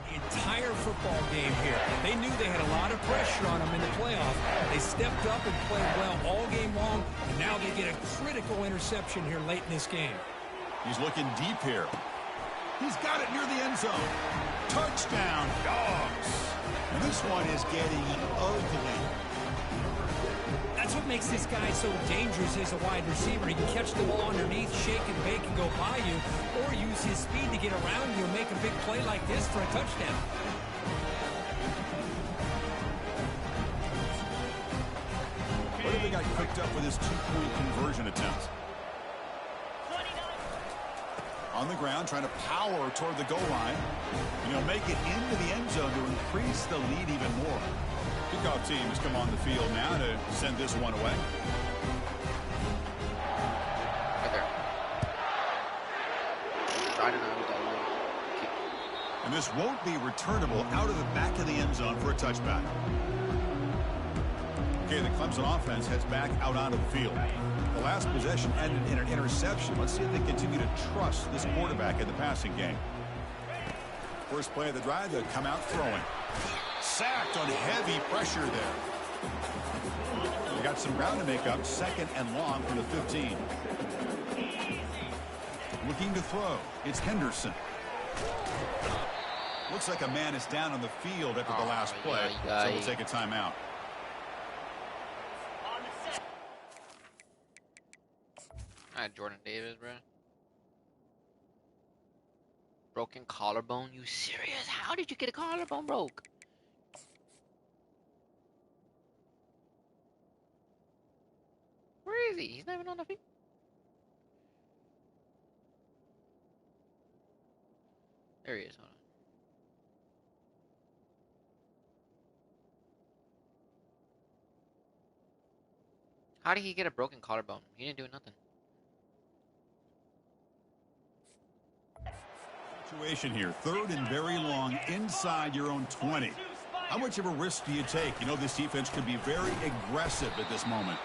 The entire football game here. They knew they had a lot of pressure on them in the playoff. They stepped up and played well all game long, and now they get a critical interception here late in this game. He's looking deep here. He's got it near the end zone. Touchdown, Dogs. And this one is getting ugly. That's what makes this guy so dangerous as a wide receiver. He can catch the ball underneath, shake and bake and go by you, or use his speed to get around you and make a big play like this for a touchdown. What if they got cooked up with his 2-point conversion attempt? On the ground, trying to power toward the goal line. And he'll make it into the end zone to increase the lead even more. Kickoff team has come on the field now to send this one away. Right there. I don't know. And this won't be returnable out of the back of the end zone for a touchback. Okay, the Clemson offense heads back out onto the field. The last possession ended in an interception. Let's see if they continue to trust this quarterback in the passing game. First play of the drive, they'll come out throwing. Sacked on heavy pressure there. They got some ground to make up. 2nd and long from the 15. Looking to throw. It's Henderson. Looks like a man is down on the field after the last play, so we'll take a timeout. All right, Jordan Davis, bro. Broken collarbone? You serious? How did you get a collarbone broke? Where is he? He's not even on the field. There he is. Hold on. How did he get a broken collarbone? He didn't do nothing. Situation here. 3rd and very long inside your own 20. How much of a risk do you take? You know, this defense could be very aggressive at this moment.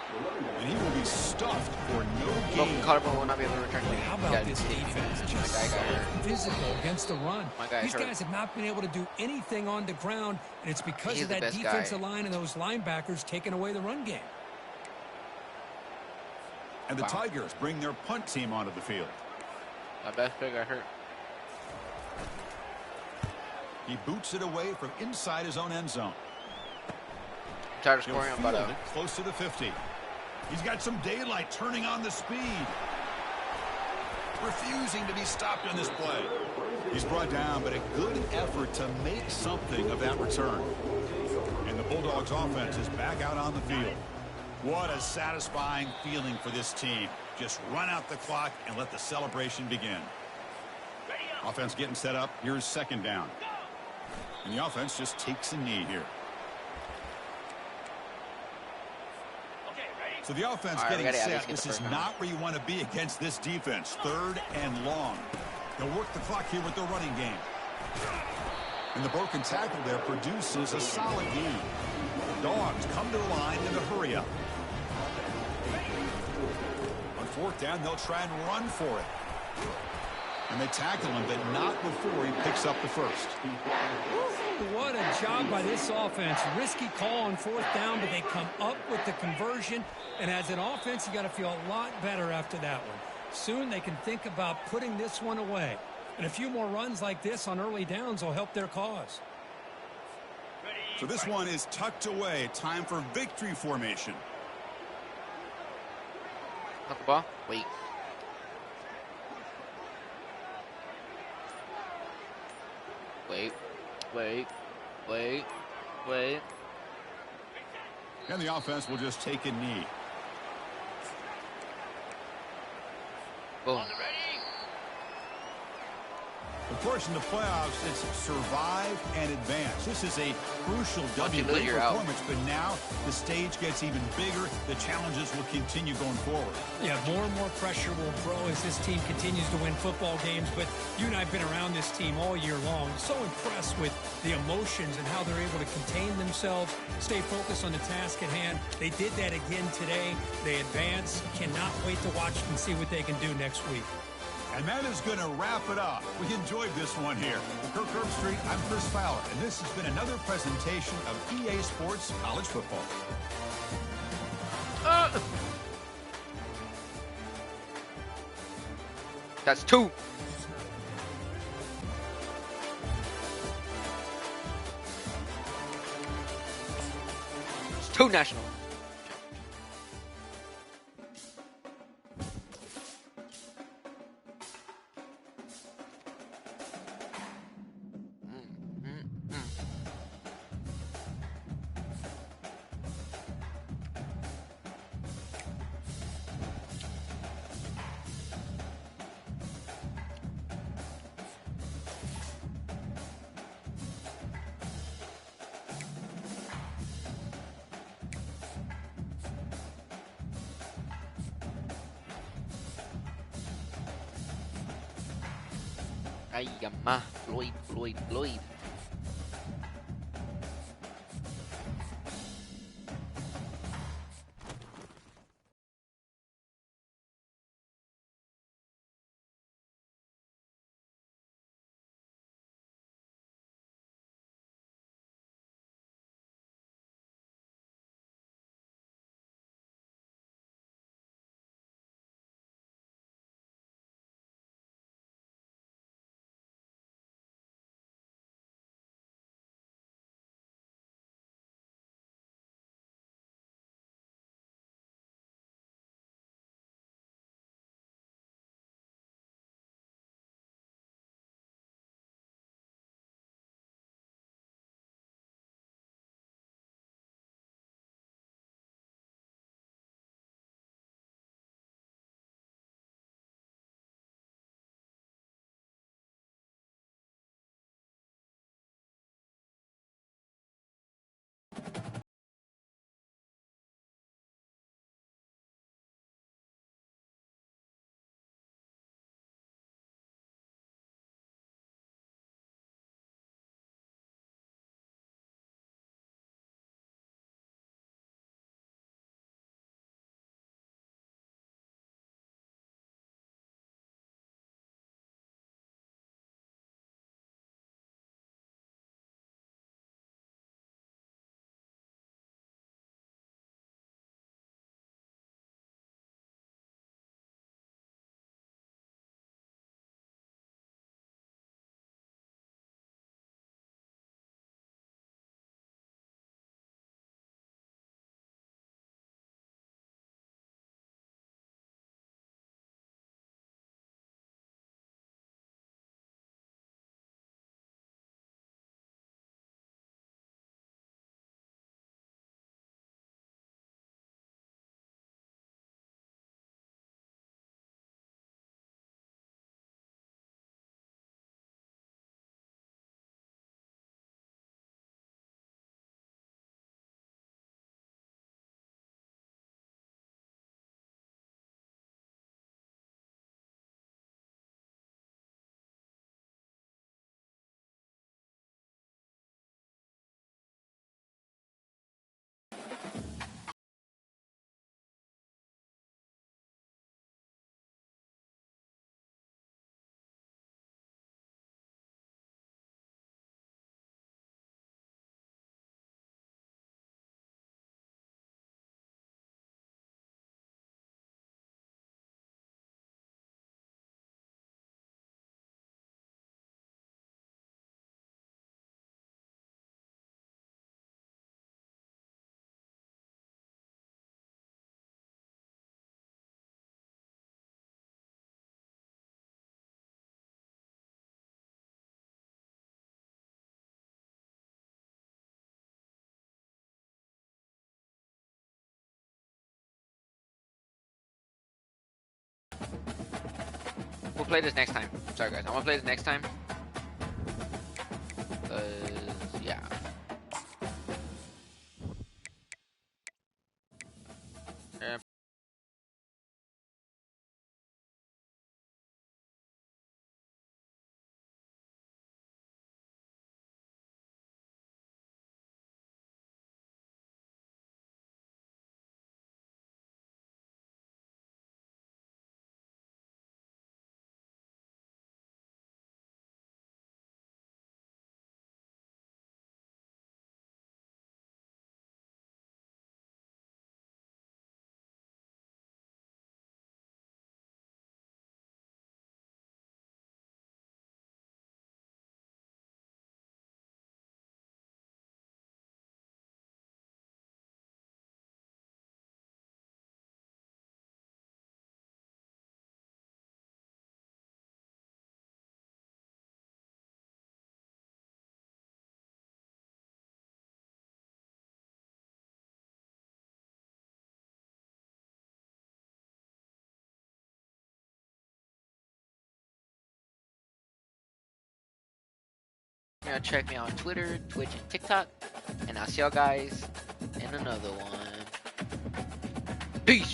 And he will be stuffed for no gain. Broken collarbone will not be able to return. How about this defense? Just so physical against the run. These guys have not been able to do anything on the ground, and it's because of that defensive line and those linebackers taking away the run game. And the Tigers bring their punt team onto the field. My best pick got hurt. He boots it away from inside his own end zone. Tired of scoring, field it close to the 50. He's got some daylight, turning on the speed. Refusing to be stopped on this play. He's brought down, but a good effort to make something of that return. And the Bulldogs offense is back out on the field. What a satisfying feeling for this team. Just run out the clock and let the celebration begin. Offense getting set up. Here's 2nd down. And the offense just takes a knee here. So the offense getting set. This is not where you want to be against this defense. 3rd and long. They'll work the clock here with their running game. And the broken tackle there produces a solid gain. Dogs come to the line in a hurry up. On 4th down, they'll try and run for it. And they tackle him, but not before he picks up the first. What a job by this offense. Risky call on 4th down, but they come up with the conversion. And as an offense, you got to feel a lot better after that one. Soon they can think about putting this one away. And a few more runs like this on early downs will help their cause. So this one is tucked away. Time for victory formation. Not the ball. Wait. Wait. And the offense will just take a knee. Boom. Of course, in the playoffs, it's survive and advance. This is a crucial W Great performance, but now the stage gets even bigger. The challenges will continue going forward. Yeah, more and more pressure will grow as this team continues to win football games, but you and I have been around this team all year long. So impressed with the emotions and how they're able to contain themselves, stay focused on the task at hand. They did that again today. They advance. Cannot wait to watch and see what they can do next week. And that is going to wrap it up. We enjoyed this one here. For Kirk Herbstreit, I'm Chris Fowler, and this has been another presentation of EA Sports College Football. That's 2. It's 2 national. Ay, yamá, Floyd. We'll play this next time. Sorry guys, I'm gonna play this next time. Yeah. Check me out on Twitter, Twitch, and TikTok. And I'll see y'all guys in another one. Peace.